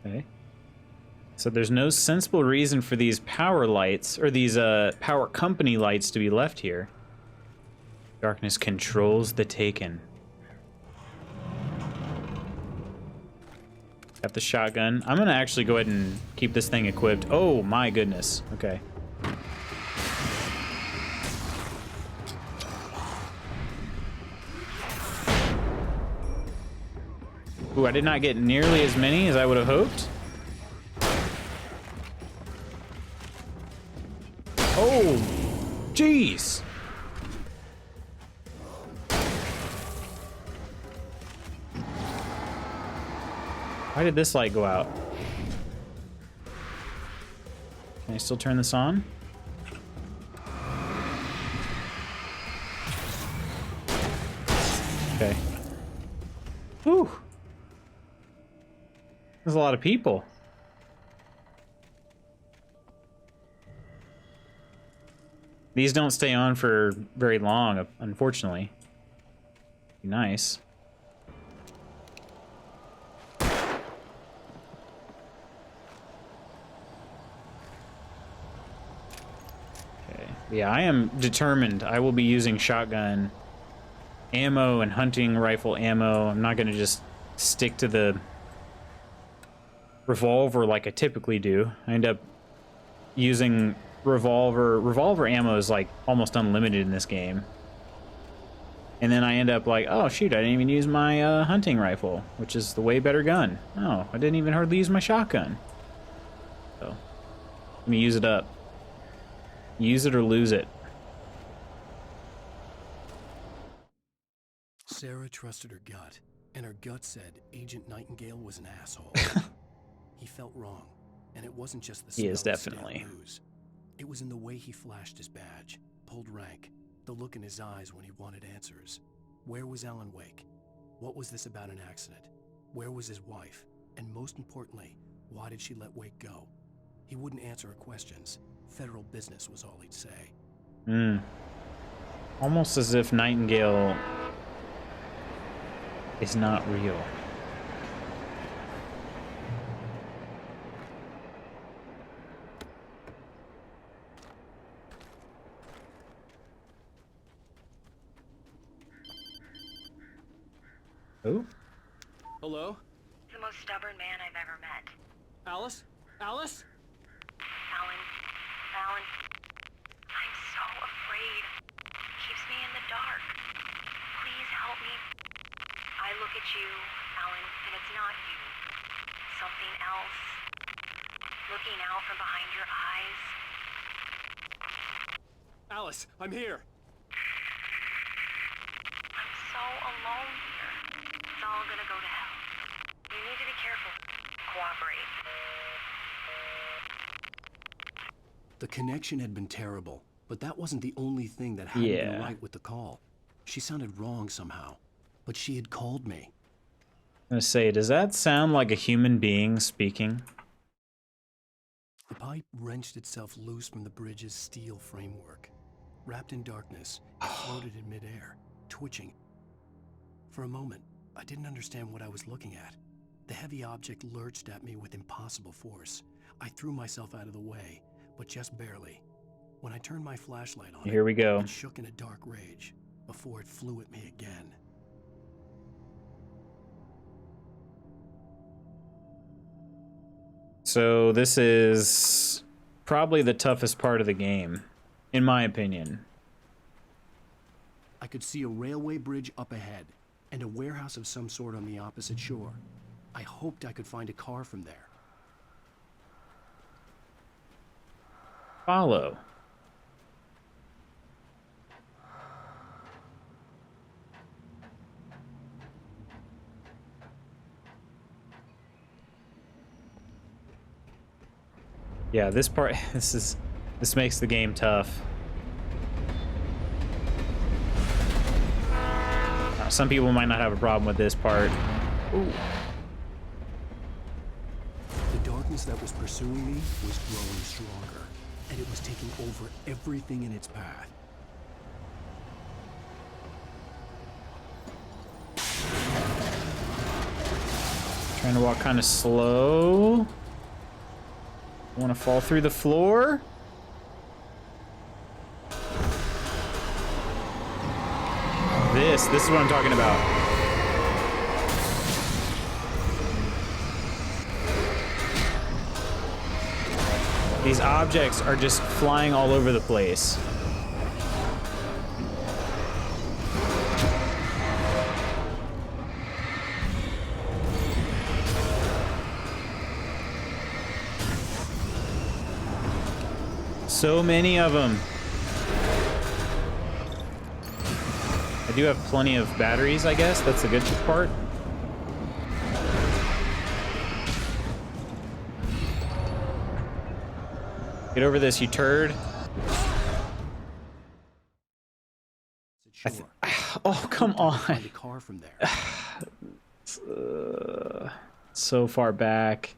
B: Okay. So there's no sensible reason for these power lights, or these power company lights to be left here. Darkness controls the Taken. Got the shotgun. I'm gonna actually go ahead and keep this thing equipped. Oh my goodness. Okay. Ooh, I did not get nearly as many as I would have hoped. Oh, jeez. Why did this light go out? Can I still turn this on? Okay. Whew. There's a lot of people. These don't stay on for very long, unfortunately. Be nice. Okay. Yeah, I am determined. I will be using shotgun ammo and hunting rifle ammo. I'm not going to just stick to the revolver like I typically do. I end up using revolver ammo is like almost unlimited in this game. And then I end up like, oh shoot, I didn't even use my hunting rifle, which is the way better gun. Oh, I didn't even hardly use my shotgun. So, let me use it up. Use it or lose it.
E: Sarah trusted her gut, and her gut said Agent Nightingale was an asshole. He felt wrong, and it wasn't just the
B: He is
E: smell of stale
B: definitely.
E: booze. It was in the way he flashed his badge, pulled rank, the look in his eyes when he wanted answers. Where was Alan Wake? What was this about an accident? Where was his wife? And most importantly, why did she let Wake go? He wouldn't answer her questions. Federal business was all he'd say.
B: Almost as if Nightingale is not real. Oh?
R: Hello?
F: The most stubborn man I've ever met.
R: Alice? Alice?
F: Alan, I'm so afraid. It keeps me in the dark. Please help me. I look at you, Alan, and it's not you. Something else. Looking out from behind your eyes.
R: Alice, I'm here.
F: I'm so alone here. It's all gonna go to hell. You need to be careful. Cooperate.
E: The connection had been terrible, but that wasn't the only thing that hadn't been right with the call. She sounded wrong somehow, but she had called me.
B: I'm gonna say, does that sound like a human being speaking?
E: The pipe wrenched itself loose from the bridge's steel framework. Wrapped in darkness, it floated in midair, twitching. For a moment, I didn't understand what I was looking at. The heavy object lurched at me with impossible force. I threw myself out of the way, but just barely. When I turned my flashlight on,
B: Here we go.
E: it shook in a dark rage before it flew at me again.
B: So this is probably the toughest part of the game, in my opinion.
E: I could see a railway bridge up ahead and a warehouse of some sort on the opposite shore. I hoped I could find a car from there.
B: Follow. Yeah, this part, this makes the game tough. Some people might not have a problem with this part. Ooh.
E: The darkness that was pursuing me was growing stronger, and it was taking over everything in its path.
B: Trying to walk kind of slow. Want to fall through the floor? This is what I'm talking about. These objects are just flying all over the place. So many of them. I do have plenty of batteries, I guess. That's the good part. Get over this, you turd. Oh, come on. So far back.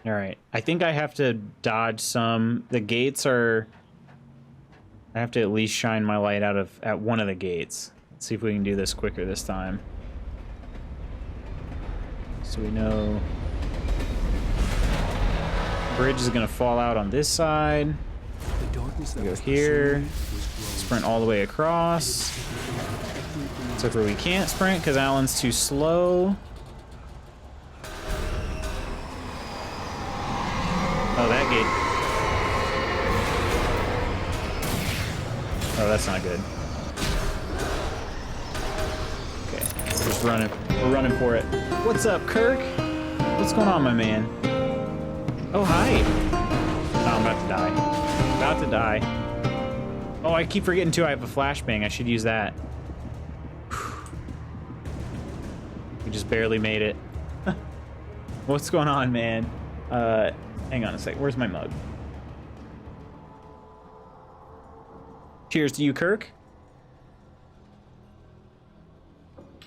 B: All right. I think I have to dodge some. The gates are... I have to at least shine my light out at one of the gates. Let's see if we can do this quicker this time. So we know... Bridge is gonna fall out on this side. We go here. Sprint all the way across. Except for we can't sprint because Alan's too slow. Oh, that gate. that's not good. Okay, we're just running. We're running for it. What's up, Kirk? What's going on, my man? Oh, hi. Oh, I'm about to die. About to die. Oh, I keep forgetting too. I have a flashbang. I should use that. We just barely made it. What's going on, man? Hang on a sec. Where's my mug? Cheers to you, Kirk.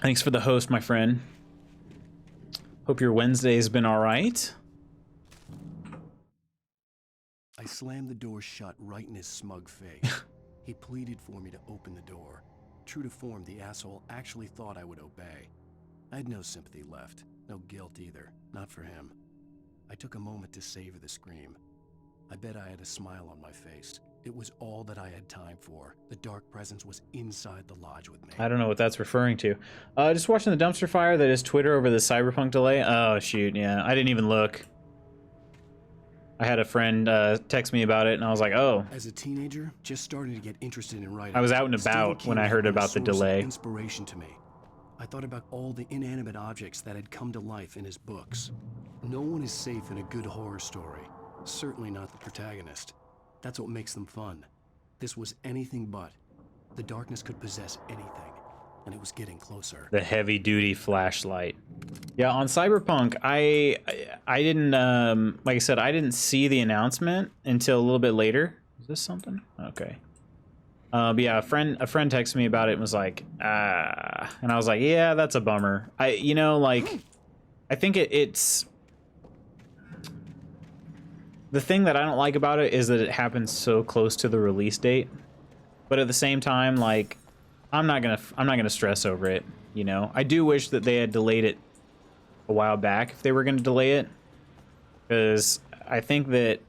B: Thanks for the host, my friend. Hope your Wednesday's been all right.
E: I slammed the door shut right in his smug face. He pleaded for me to open the door. True to form, the asshole actually thought I would obey. I had no sympathy left, no guilt either, not for him. I took a moment to savor the scream. I bet I had a smile on my face. It was all that I had time for. The dark presence was inside the lodge with me.
B: I don't know what that's referring to. Just watching the dumpster fire that is Twitter over the Cyberpunk delay. Oh, shoot, yeah. I didn't even look. I had a friend text me about it, and I was like, oh.
E: As a teenager, just starting to get interested in writing.
B: I was out and about when I heard about the delay.
E: Inspiration to me. I thought about all the inanimate objects that had come to life in his books. No one is safe in a good horror story. Certainly not the protagonist. That's what makes them fun. This was anything but. The darkness could possess anything, and it was getting closer.
B: The heavy-duty flashlight. Yeah, on Cyberpunk, I didn't, like I said, I didn't see the announcement until a little bit later. Is this something? Okay. But yeah, a friend texted me about it and was like, and I was like, yeah, that's a bummer. You know, like, I think it's the thing that I don't like about it is that it happens so close to the release date. But at the same time, like, I'm not gonna stress over it. You know, I do wish that they had delayed it a while back if they were gonna delay it, because I think that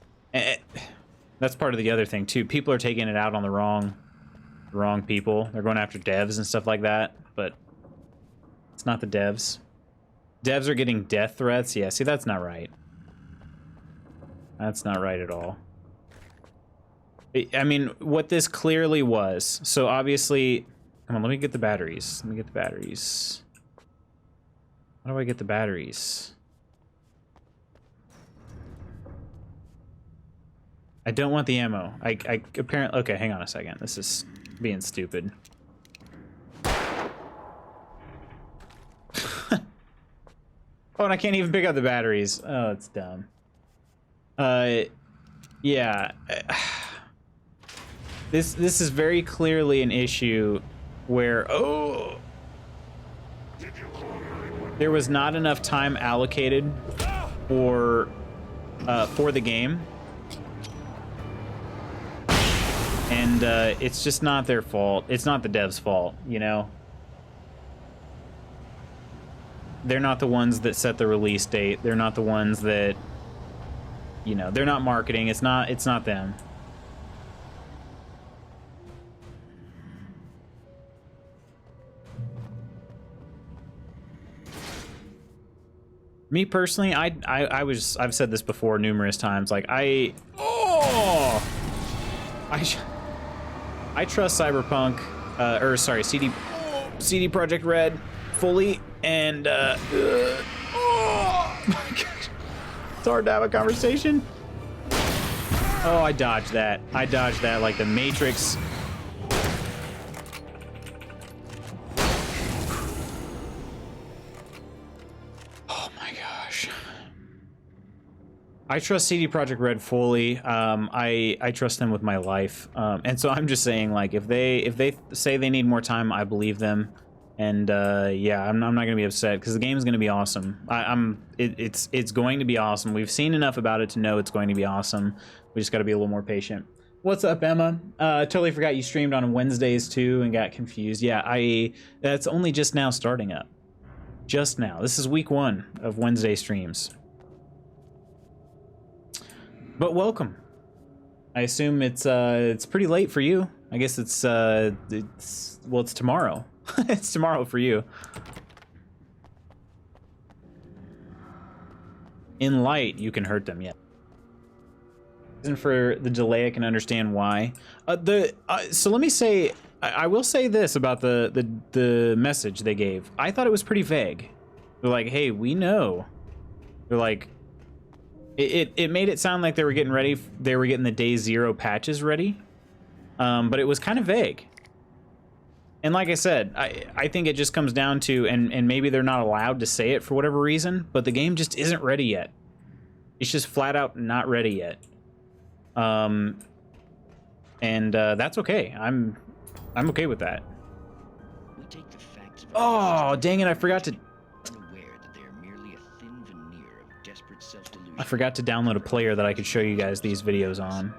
B: that's part of the other thing too. People are taking it out on the wrong people. They're going after devs and stuff like that, but it's not the devs. Devs are getting death threats. Yeah, see, that's not right. That's not right at all. I mean, what this clearly was, so obviously, come on, let me get the batteries. Let me get the batteries. How do I get the batteries? I don't want the ammo. I apparently, okay, hang on a second. This is being stupid. Oh, and I can't even pick up the batteries. Oh, it's dumb. Yeah. This is very clearly an issue where, oh, there was not enough time allocated for the game. And it's just not their fault. It's not the devs' fault, you know? They're not the ones that set the release date. They're not the ones that, you know, they're not marketing. It's not them. Me personally, I've said this before numerous times. Like I trust Cyberpunk, or sorry, CD Projekt Red fully, and oh my gosh, it's hard to have a conversation. Oh, I dodged that. I dodged that like the Matrix. I trust CD Projekt Red fully. I trust them with my life, and so I'm just saying, like, if they say they need more time, I believe them, and yeah, I'm not gonna be upset because the game is gonna be awesome. It's going to be awesome. We've seen enough about it to know it's going to be awesome. We just got to be a little more patient. What's up, Emma? Totally forgot you streamed on Wednesdays too and got confused. Yeah, that's only just now starting up. Just now. This is week 1 of Wednesday streams. But welcome. I assume it's pretty late for you. I guess it's tomorrow. It's tomorrow for you. In light, you can hurt them, yeah. Isn't for the delay, I can understand why. So let me say, I will say this about the message they gave. I thought it was pretty vague. They're like, hey, we know. They're like, it made it sound like they were getting ready. They were getting the day 0 patches ready. But it was kind of vague. And like I said, I think it just comes down to, and maybe they're not allowed to say it for whatever reason, but the game just isn't ready yet. It's just flat out not ready yet. That's okay. I'm okay with that. Oh, dang it, I forgot to download a player that I could show you guys these videos on.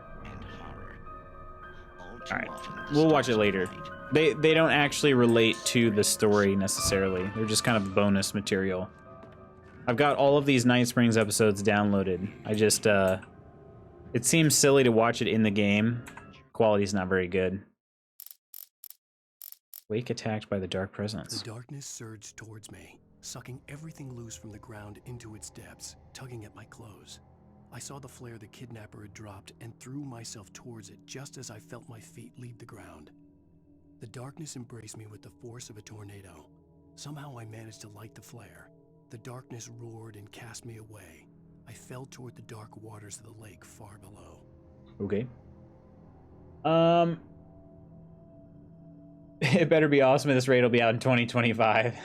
B: Alright, we'll watch it later. They don't actually relate to the story necessarily. They're just kind of bonus material. I've got all of these Night Springs episodes downloaded. I just, it seems silly to watch it in the game. Quality's not very good. Wake attacked by the dark presence.
E: The darkness surged towards me, sucking everything loose from the ground into its depths, tugging at my clothes. I saw the flare the kidnapper had dropped and threw myself towards it just as I felt my feet leave the ground. The darkness embraced me with the force of a tornado. Somehow I managed to light the flare. The darkness roared and cast me away. I fell toward the dark waters of the lake far below.
B: Okay. It better be awesome if this raid will be out in 2025.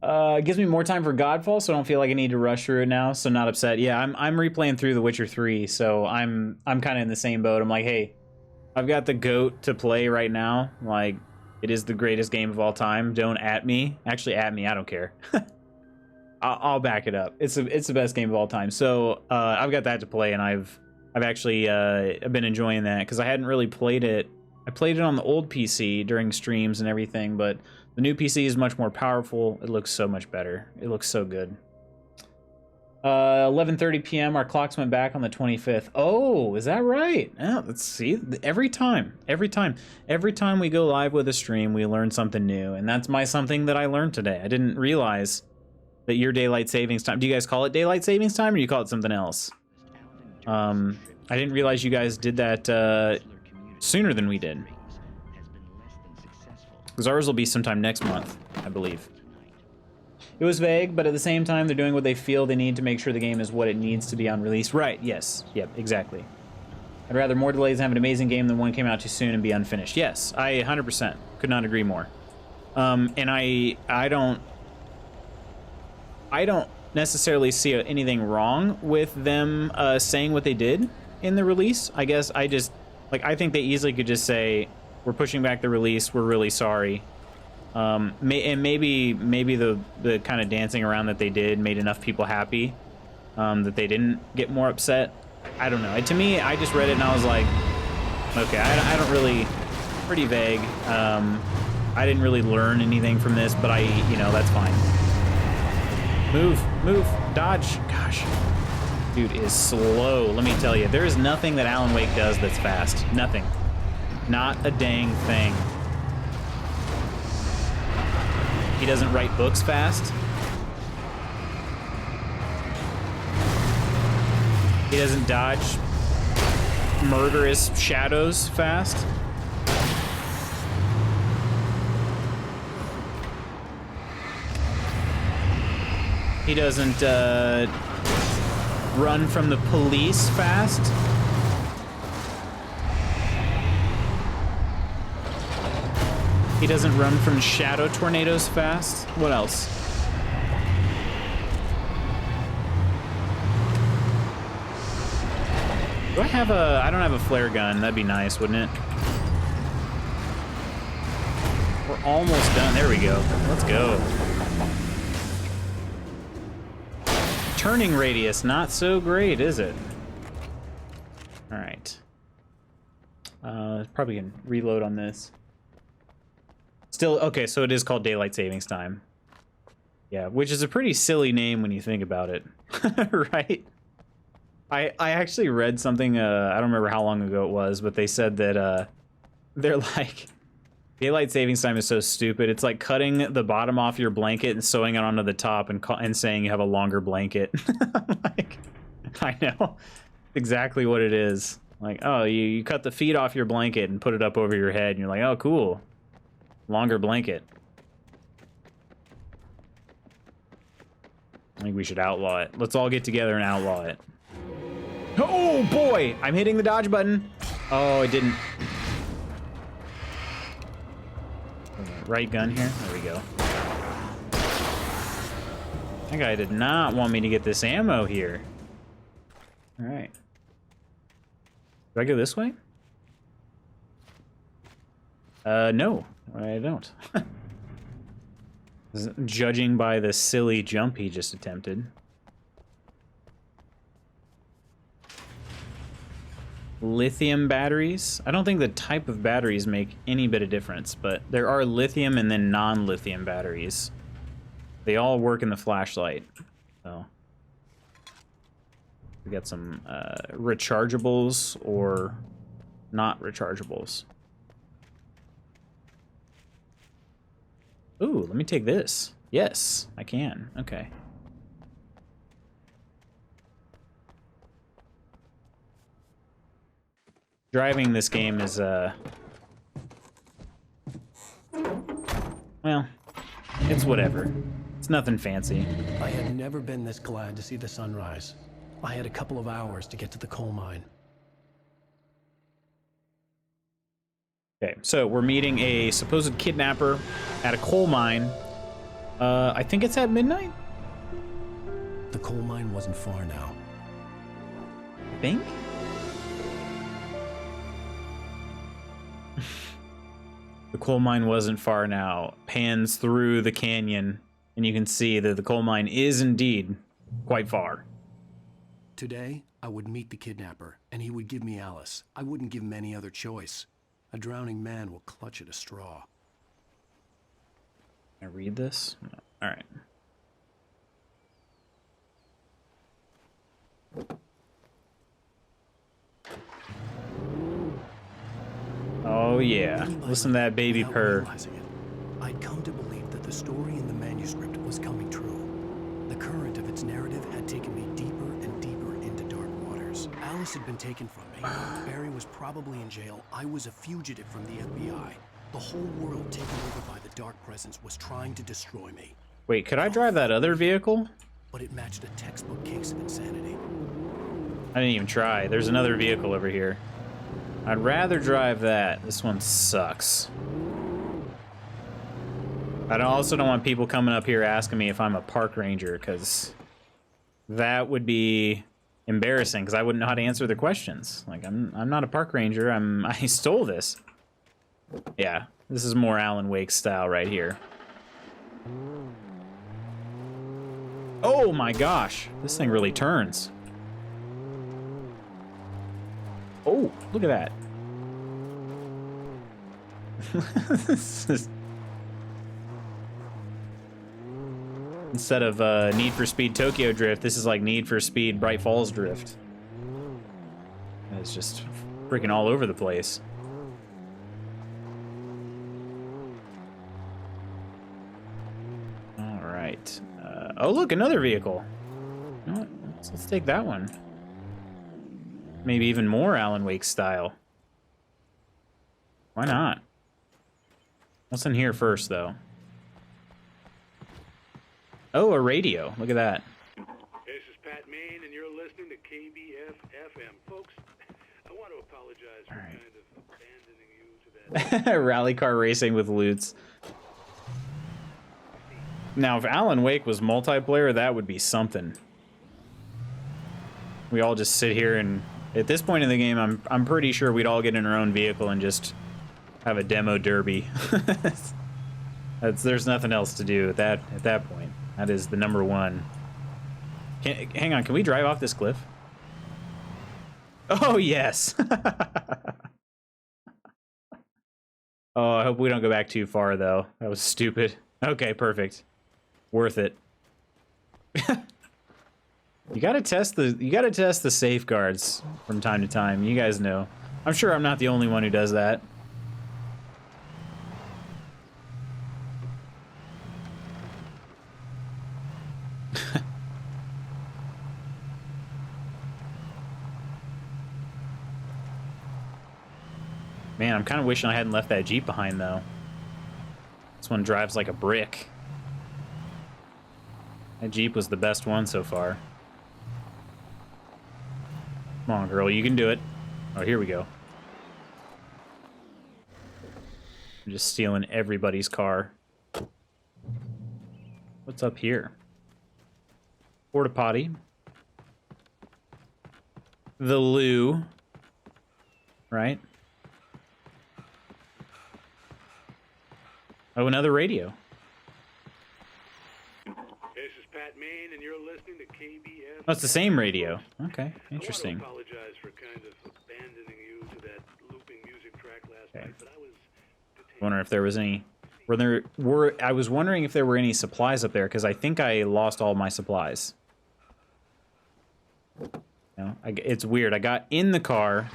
B: It gives me more time for Godfall, so I don't feel like I need to rush through it now, so not upset. Yeah, I'm replaying through The Witcher 3, so I'm kind of in the same boat. I'm like, hey, I've got the GOAT to play right now. Like, it is the greatest game of all time. Don't at me. Actually, at me. I don't care. I'll back it up. It's the best game of all time. So I've got that to play, and I've actually been enjoying that because I hadn't really played it. I played it on the old PC during streams and everything, but the new PC is much more powerful. It looks so much better. It looks so good. 11:30 p.m. Our clocks went back on the 25th. Oh, is that right? Yeah, let's see. Every time we go live with a stream, we learn something new, and that's something that I learned today. I didn't realize that your daylight savings time. Do you guys call it daylight savings time, or do you call it something else? I didn't realize you guys did that sooner than we did. Because ours will be sometime next month, I believe. It was vague, but at the same time, they're doing what they feel they need to make sure the game is what it needs to be on release. Right, yes. Yep, exactly. I'd rather more delays and have an amazing game than one came out too soon and be unfinished. Yes, I 100% could not agree more. And I don't necessarily see anything wrong with them saying what they did in the release. I guess I think they easily could just say, we're pushing back the release, we're really sorry. And maybe the kind of dancing around that they did made enough people happy that they didn't get more upset. I don't know. To me, I just read it and I was like, okay, I don't really, pretty vague. I didn't really learn anything from this, but that's fine. Move, dodge. Gosh, dude is slow. Let me tell you, there is nothing that Alan Wake does that's fast. Nothing. Not a dang thing. He doesn't write books fast. He doesn't dodge murderous shadows fast. He doesn't run from the police fast. He doesn't run from shadow tornadoes fast. What else? I don't have a flare gun. That'd be nice, wouldn't it? We're almost done. There we go. Let's go. Turning radius, not so great, is it? All right. Probably can reload on this. Still, okay, so it is called Daylight Savings Time. Yeah, which is a pretty silly name when you think about it, right? I actually read something, I don't remember how long ago it was, but they said that they're like, Daylight Savings Time is so stupid. It's like cutting the bottom off your blanket and sewing it onto the top and saying you have a longer blanket. Like, I know. exactly what it is. Like, oh, you cut the feet off your blanket and put it up over your head, and you're like, oh, cool. Longer blanket. I think we should outlaw it. Let's all get together and outlaw it. Oh, boy! I'm hitting the dodge button. Oh, it didn't. Right gun here. There we go. That guy did not want me to get this ammo here. All right. Do I go this way? No, I don't. Judging by the silly jump he just attempted. Lithium batteries. I don't think the type of batteries make any bit of difference, but there are lithium and then non-lithium batteries. They all work in the flashlight. So we got some rechargeables or not rechargeables. Ooh, let me take this. Yes, I can. Okay. Driving this game is, well, it's whatever. It's nothing fancy.
E: I had never been this glad to see the sunrise. I had a couple of hours to get to the coal mine.
B: Okay, so we're meeting a supposed kidnapper at a coal mine. I think it's at midnight?
E: The coal mine wasn't far now.
B: I think? The coal mine wasn't far now. Pans through the canyon, and you can see that the coal mine is indeed quite far.
E: Today, I would meet the kidnapper, and he would give me Alice. I wouldn't give him any other choice. A drowning man will clutch at a straw.
B: Can I read this? No. All right. Oh yeah, listen to that baby purr.
E: I'd come to believe that the story in the manuscript was coming true. The current of its narrative had taken me deeper and deeper into dark waters. Alice had been taken from me. Barry was probably in jail. I was a fugitive from the FBI. The whole world taken over by the dark presence was trying to destroy me.
B: Wait, could I drive that other vehicle?
E: But it matched a textbook case of insanity.
B: I didn't even try. There's another vehicle over here. I'd rather drive that. This one sucks. I also don't want people coming up here asking me if I'm a park ranger, because that would be embarrassing, because I wouldn't know how to answer the questions. Like, I'm not a park ranger. I stole this. Yeah, this is more Alan Wake style right here. Oh my gosh, this thing really turns. Oh, look at that. This is... Instead of Need for Speed Tokyo Drift, this is like Need for Speed Bright Falls Drift. It's just freaking all over the place. All right. Oh, look, another vehicle. You know what? Let's take that one. Maybe even more Alan Wake style. Why not? What's in here first, though? Oh, a radio. Look at that.
M: This is Pat Main, and you're listening to KBF-FM. Folks, I want to apologize for kind of abandoning you to that...
B: Rally car racing with loots. Now, if Alan Wake was multiplayer, that would be something. We all just sit here and... At this point in the game, I'm pretty sure we'd all get in our own vehicle and just have a demo derby. There's nothing else to do at that point. That is the number one. Hang on, can we drive off this cliff? Oh yes. Oh, I hope we don't go back too far though. That was stupid. Okay, perfect. Worth it. You gotta test the safeguards from time to time. You guys know. I'm sure I'm not the only one who does that. Man, I'm kind of wishing I hadn't left that Jeep behind, though. This one drives like a brick. That Jeep was the best one so far. Come on, girl, you can do it. Oh, here we go. I'm just stealing everybody's car. What's up here? Porta potty. The loo. Right? Oh, another radio.
M: This is Pat Main, and you're listening to KBF.
B: Oh, it's the same radio. Okay, interesting.
M: I want to apologize for kind of abandoning you to that looping music track last night, but I was
B: Wondering if there was any. I was wondering if there were any supplies up there because I think I lost all my supplies. No, it's weird. I got in the car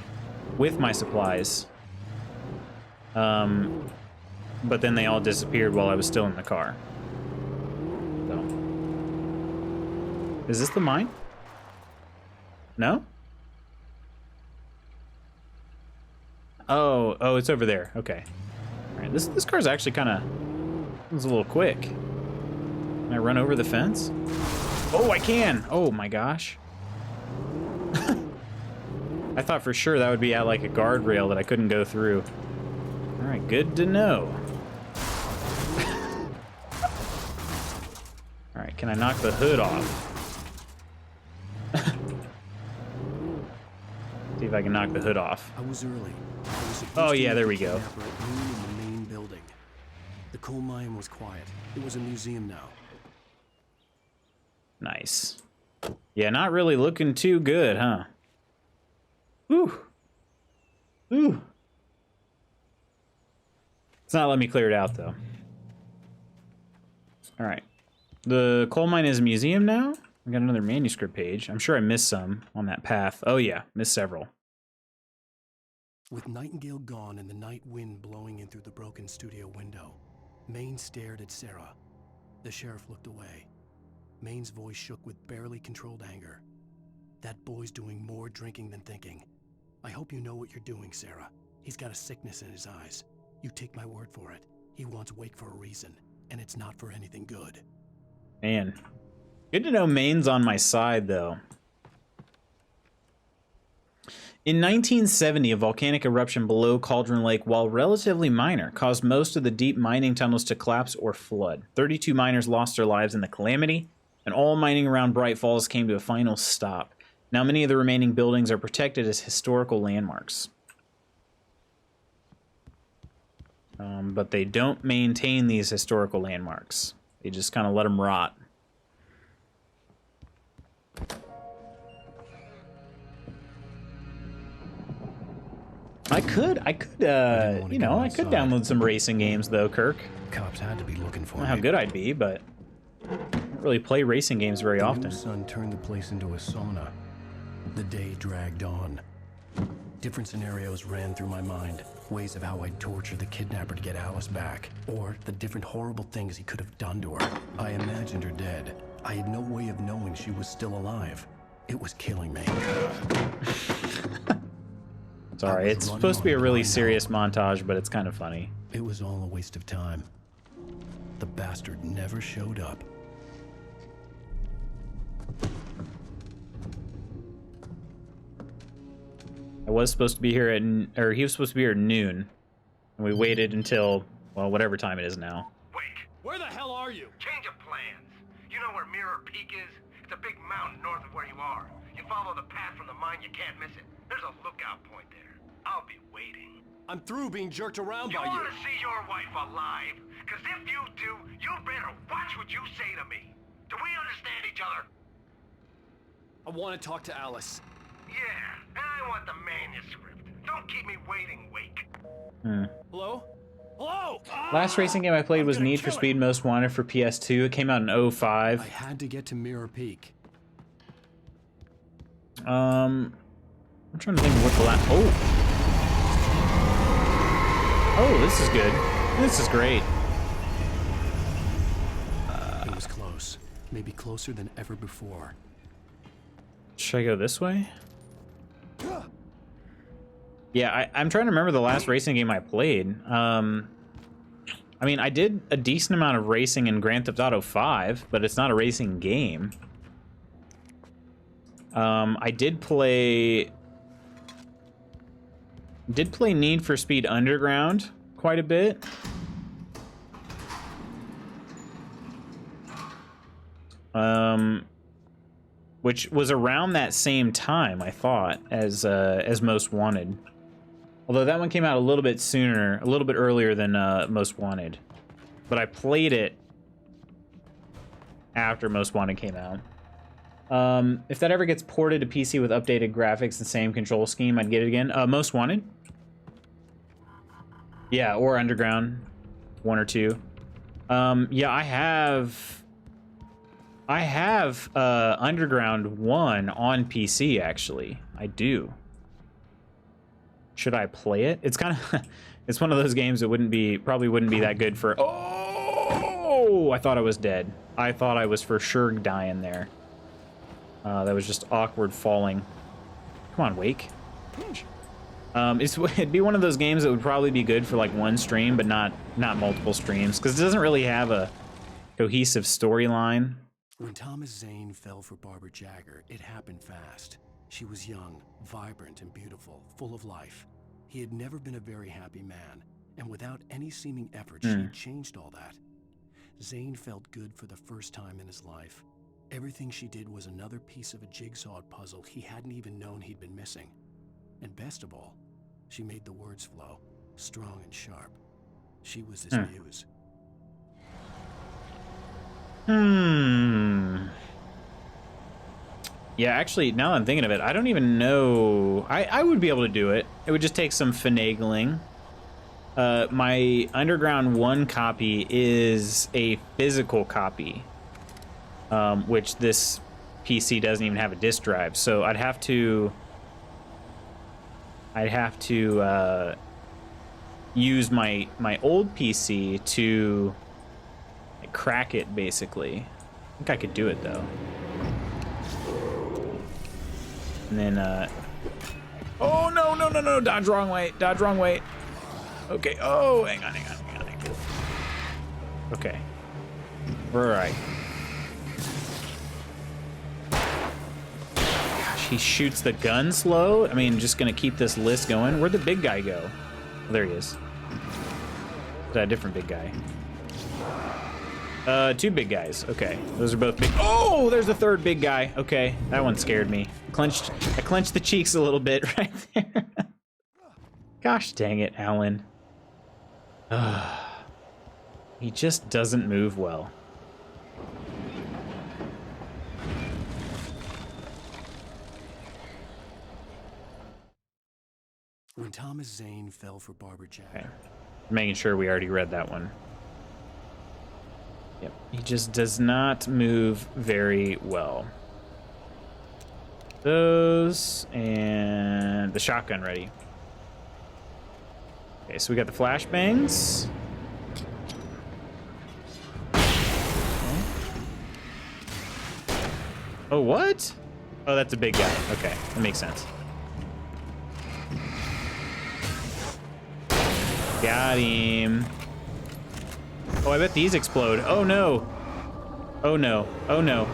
B: with my supplies, but then they all disappeared while I was still in the car. So, is this the mine? No? Oh, it's over there. Okay. All right. This car's actually kind of was a little quick. Can I run over the fence? Oh, I can. Oh my gosh. I thought for sure that would be at like a guardrail that I couldn't go through. All right, good to know. All right, can I knock the hood off? See if I can knock the hood off.
E: I was early.
B: Oh yeah, there we go.
E: In the main building. The coal mine was quiet. It was a museum now.
B: Nice. Yeah, not really looking too good, huh? Whew. Whew. It's not letting me clear it out, though. All right. The coal mine is a museum now. I got another manuscript page. I'm sure I missed some on that path. Oh, yeah. Missed several.
E: With Nightingale gone and the night wind blowing in through the broken studio window, Maine stared at Sarah. The sheriff looked away. Maine's voice shook with barely controlled anger. That boy's doing more drinking than thinking. I hope you know what you're doing, Sarah. He's got a sickness in his eyes. You take my word for it. He wants Wake for a reason, and it's not for anything good.
B: Man. Good to know Maine's on my side, though. In 1970, a volcanic eruption below Cauldron Lake, while relatively minor, caused most of the deep mining tunnels to collapse or flood. 32 miners lost their lives in the calamity, and all mining around Bright Falls came to a final stop. Now, many of the remaining buildings are protected as historical landmarks. But they don't maintain these historical landmarks. They just kind of let them rot. I could download some racing games, though, Kirk.
E: Cops had to be looking for
B: I don't know how good I'd be, but I don't really play racing games very often.
E: The sun turned the place into a sauna. The day dragged on. Different scenarios ran through my mind. Ways of how I'd torture the kidnapper to get Alice back. Or the different horrible things he could have done to her. I imagined her dead. I had no way of knowing she was still alive. It was killing me.
B: Sorry, it's supposed to be a really serious montage, but it's kind of funny.
E: It was all a waste of time. The bastard never showed up.
B: I was supposed to be here at, or he was supposed to be here at noon, and we waited until, well, whatever time it is now.
R: Where the hell are you?
O: Change of plans. You know where Mirror Peak is? It's a big mountain north of where you are. You follow the path from the mine, you can't miss it. There's a lookout point there. I'll be waiting.
R: I'm through being jerked around by you.
O: You want to see your wife alive? Because if you do, you better watch what you say to me. Do we understand each other?
R: I want to talk to Alice.
O: Yeah, and I want the manuscript. Don't keep me waiting, Wake.
R: Hello? Hello?
B: Last racing game I played was Need for Speed Most Wanted for PS2. It came out in 05.
E: I had to get to Mirror Peak.
B: I'm trying to think of what the last... Oh, this is good. This is great.
E: It was close. Maybe closer than ever before.
B: Should I go this way? Yeah, I'm trying to remember the last racing game I played. I mean, I did a decent amount of racing in Grand Theft Auto 5, but it's not a racing game. I did play Need for Speed Underground quite a bit. Which was around that same time, I thought, as Most Wanted. Although that one came out a little bit sooner, a little bit earlier than Most Wanted. But I played it after Most Wanted came out. If that ever gets ported to PC with updated graphics and same control scheme, I'd get it again. Most Wanted? Yeah, or Underground. 1 or 2. Yeah, I have Underground 1 on PC, actually. I do. Should I play it? It's kind of... it's one of those games that probably wouldn't be that good for... Oh! I thought I was dead. I thought I was for sure dying there. That was just awkward falling. Come on, Wake. It'd be one of those games that would probably be good for like one stream, but not multiple streams, because it doesn't really have a cohesive storyline.
E: When Thomas Zane fell for Barbara Jagger, it happened fast. She was young, vibrant, and beautiful, full of life. He had never been a very happy man, and without any seeming effort, she changed all that. Zane felt good for the first time in his life. Everything she did was another piece of a jigsaw puzzle he hadn't even known he'd been missing. And best of all, she made the words flow, strong and sharp. She was his muse.
B: Yeah, actually, now that I'm thinking of it, I don't even know. I would be able to do it. It would just take some finagling. My Underground 1 copy is a physical copy, which this PC doesn't even have a disk drive. So I'd have to use my old PC to crack it, basically. I think I could do it, though. And then, oh, no, dodge wrong way, Okay, oh, hang on. Okay. We're all right. Gosh, he shoots the gun slow? I mean, just gonna keep this list going. Where'd the big guy go? Oh, there he is. Is that a different big guy? 2 big guys. Okay, those are both big. Oh, there's a third big guy. Okay, that one scared me. I clenched the cheeks a little bit right there. Gosh dang it, Alan. He just doesn't move well.
E: When Thomas Zane fell for Barbara Jagger.
B: Okay. Making sure we already read that one. Yep, he just does not move very well. Those, and the shotgun ready. Okay, so we got the flashbangs. Okay. Oh, what? Oh, that's a big guy. Okay, that makes sense. Got him. Oh, I bet these explode. Oh, no. Oh, no. Oh, no.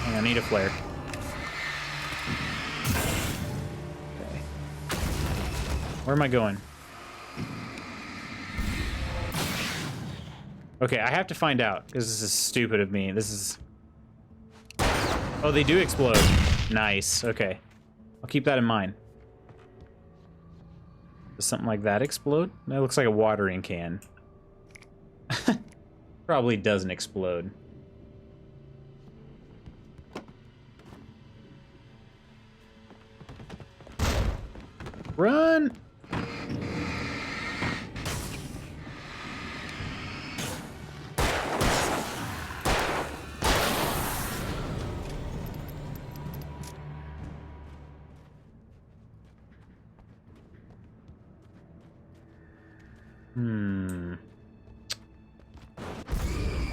B: Hang on, I need a flare. Okay. Where am I going? Okay, I have to find out, because this is stupid of me. This is... Oh, they do explode. Nice. Okay. I'll keep that in mind. Does something like that explode? That looks like a watering can. Probably doesn't explode. Run!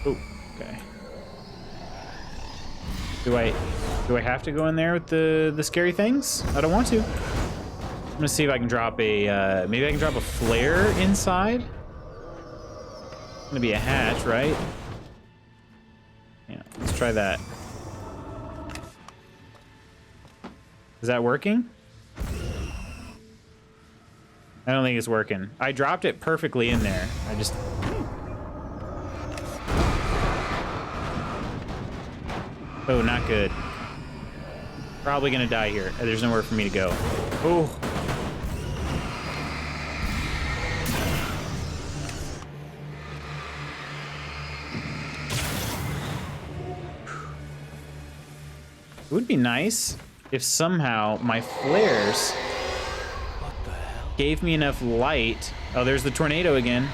B: Oh, okay. Do I... Do I have to go in there with the scary things? I don't want to. I'm gonna see if I can drop a, maybe I can drop a flare inside. It's gonna be a hatch, right? Yeah, let's try that. Is that working? I don't think it's working. I dropped it perfectly in there. I just... Oh, not good. Probably gonna die here. There's nowhere for me to go. Oh. It would be nice if somehow my flares gave me enough light. Oh, there's the tornado again.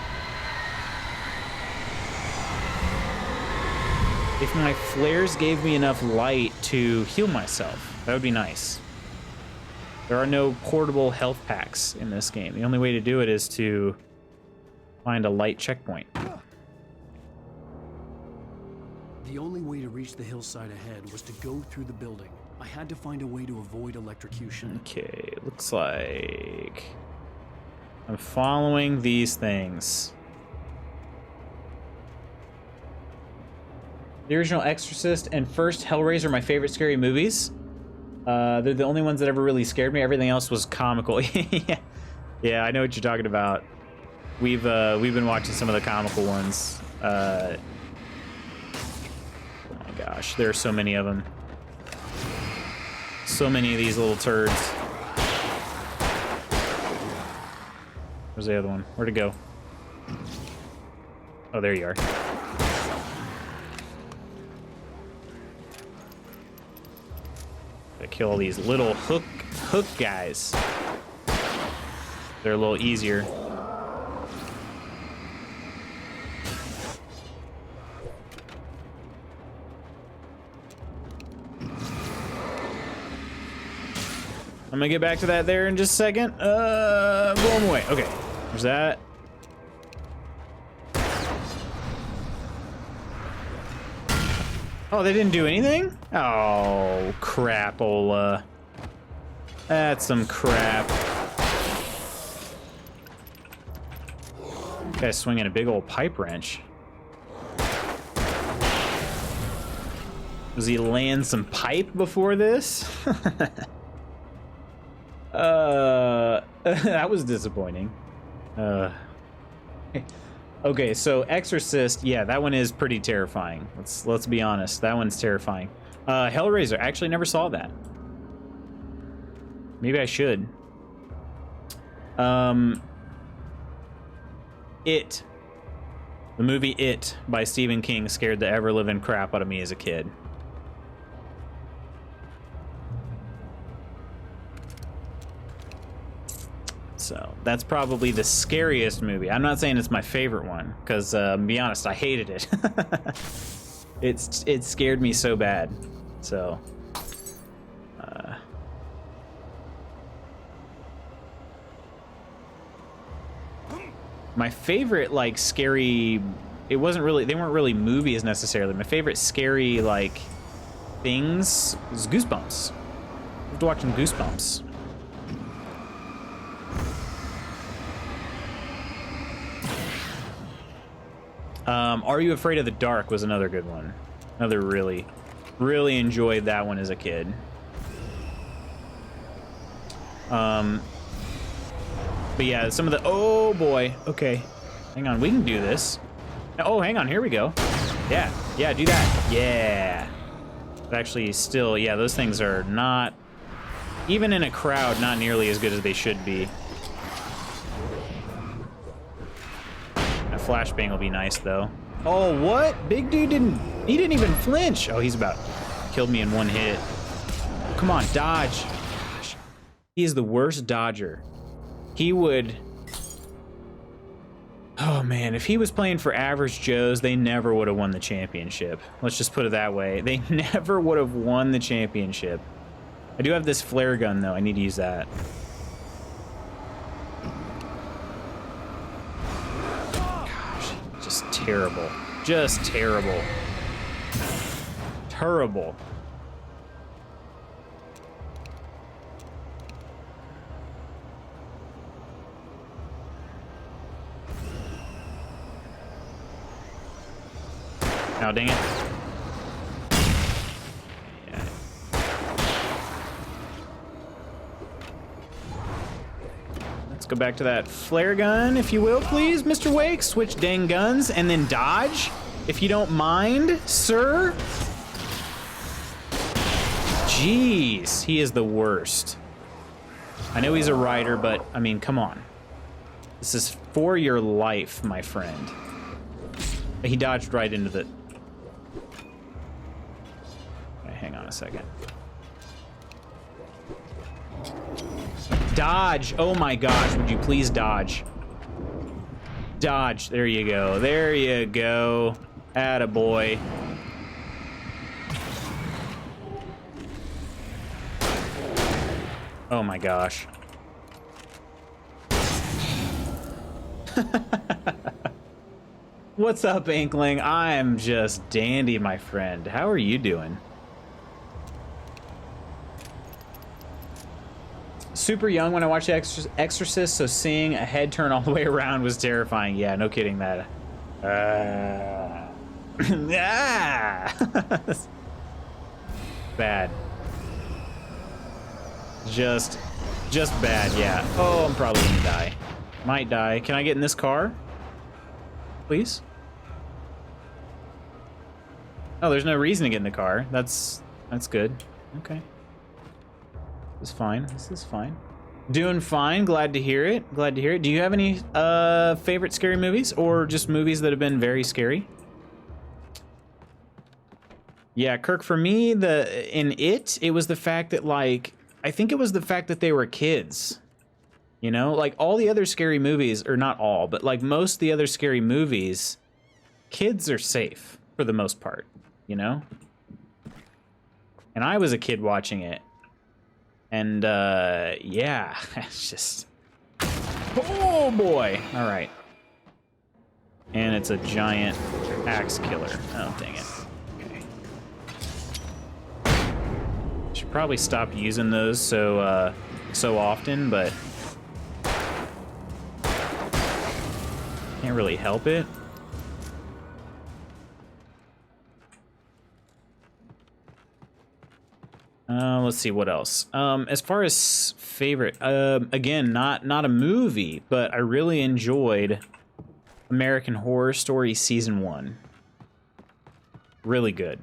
B: If my flares gave me enough light to heal myself, that would be nice. There are no portable health packs in this game. The only way to do it is to find a light checkpoint.
E: The only way to reach the hillside ahead was to go through the building. I had to find a way to avoid electrocution.
B: Okay, looks like I'm following these things. The original Exorcist and first Hellraiser are my favorite scary movies. They're the only ones that ever really scared me. Everything else was comical. Yeah, I know what you're talking about. We've been watching some of the comical ones. Oh my gosh, there are so many of them. So many of these little turds. Where's the other one? Where'd it go? Oh, there you are. Gotta kill all these little hook guys. They're a little easier. I'm gonna get back to that there in just a second. Blow them away. Okay, there's that. Oh, they didn't do anything? Oh, crapola. That's some crap. Guy's swinging a big old pipe wrench. Does he land some pipe before this? That was disappointing. Okay, so Exorcist, yeah, that one is pretty terrifying. Let's be honest, that one's terrifying. Hellraiser, I actually never saw that. Maybe I should. It. The movie It by Stephen King scared the ever-living crap out of me as a kid. So that's probably the scariest movie. I'm not saying it's my favorite one, because to be honest, I hated it. It scared me so bad. So my favorite like scary, they weren't really movies necessarily. My favorite scary like things was Goosebumps. I loved watching Goosebumps. Are You Afraid of the Dark was another good one. Another really enjoyed that one as a kid. But yeah, some of the, oh boy, okay. Hang on, we can do this. Oh, hang on, here we go. Yeah, do that. Yeah. But actually still, yeah, those things are not, even in a crowd, not nearly as good as they should be. A flashbang will be nice though. Oh, what? Big dude didn't even flinch. Oh, he's about killed me in one hit. Come on, dodge. Gosh. He is the worst dodger. He would, oh man, if he was playing for average Joes, they never would have won the championship. Let's just put it that way. They never would have won the championship. I do have this flare gun though. I need to use that. Terrible. Just terrible. Terrible. Oh, dang it. Yeah. Let's go back to that flare gun, if you will, please, Mr. Wake. Switch dang guns and then dodge, if you don't mind, sir. Jeez, he is the worst. I know he's a rider, but, I mean, come on. This is for your life, my friend. He dodged right into the... Okay, hang on a second. Dodge! Oh my gosh, would you please dodge? Dodge, there you go. There you go. Attaboy. Oh my gosh. What's up, Inkling? I'm just dandy, my friend. How are you doing? Super young when I watched Exorcist, so seeing a head turn all the way around was terrifying. Yeah, no kidding that. Bad. Just bad, yeah. Oh, I'm probably gonna die. Might die. Can I get in this car? Please? Oh, there's no reason to get in the car. That's good. Okay. This is fine. This is fine. Doing fine. Glad to hear it. Glad to hear it. Do you have any favorite scary movies or just movies that have been very scary? Yeah, Kirk, for me, in it was the fact that, like, I think it was the fact that they were kids. You know, like all the other scary movies, or not all, but like most of the other scary movies, kids are safe for the most part, you know? And I was a kid watching it. And, yeah, it's just... Oh, boy! All right. And it's a giant axe killer. Oh, dang it. Okay. Should probably stop using those so often, but... Can't really help it. Let's see what else. As far as favorite, again, not a movie, but I really enjoyed American Horror Story Season 1. Really good.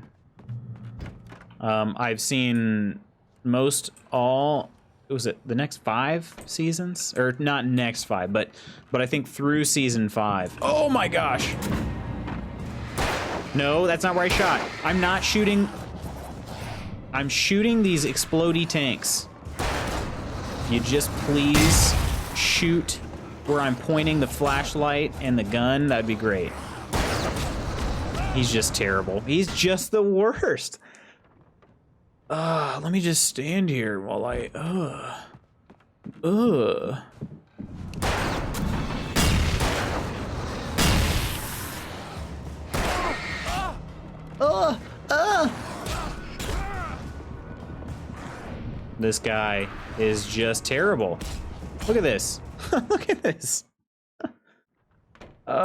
B: I've seen was it the next 5 seasons? Or not next 5, but I think through season 5. Oh my gosh! No, that's not where I shot. I'm not shooting. I'm shooting these explodey tanks. You just please shoot where I'm pointing the flashlight and the gun. That'd be great. He's just terrible. He's just the worst. Let me just stand here while I, This guy is just terrible. Look at this. Look at this. I'm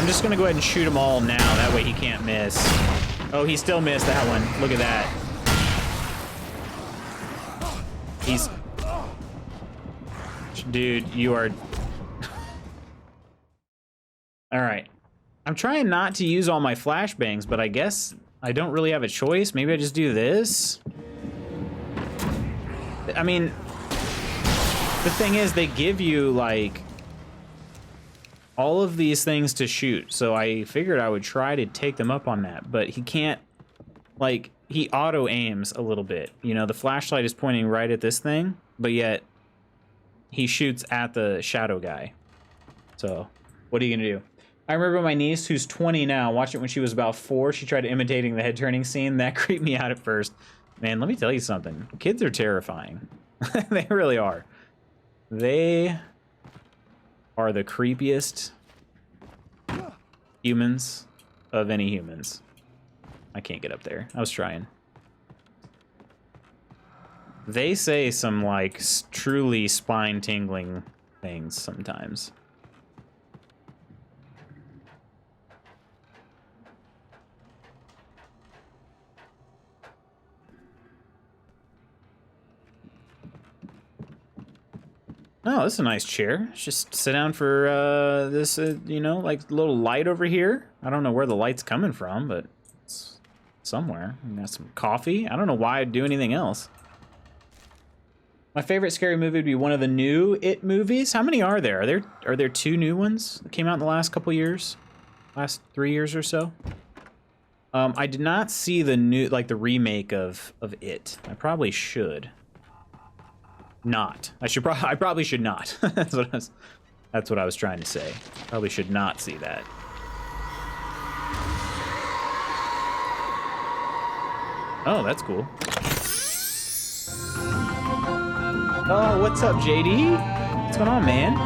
B: just gonna go ahead and shoot them all now. That way he can't miss. Oh, he still missed that one. Look at that. He's... Dude, you are... Alright. I'm trying not to use all my flashbangs, but I guess I don't really have a choice. Maybe I just do this? I mean... The thing is, they give you, like... all of these things to shoot, so I figured I would try to take them up on that, but he can't, like, he auto-aims a little bit. You know, the flashlight is pointing right at this thing, but yet he shoots at the shadow guy. So, what are you gonna do? I remember my niece, who's 20 now, watched it when she was about 4. She tried imitating the head-turning scene. That creeped me out at first. Man, let me tell you something. Kids are terrifying. They really are. They... are the creepiest humans of any humans. I can't get up there. I was trying. They say some, like, truly spine-tingling things sometimes. Oh, this is a nice chair. Just sit down for this, you know, like little light over here. I don't know where the light's coming from, but it's somewhere. We got some coffee. I don't know why I'd do anything else. My favorite scary movie would be one of the new It movies. How many are there? Are there 2 new ones that came out in the last couple years? Last 3 years or so? I did not see the new, like the remake of It. I probably should. Not. I probably should not. That's what I was trying to say. Probably should not see that. Oh, that's cool. Oh, what's up, JD? What's going on, man?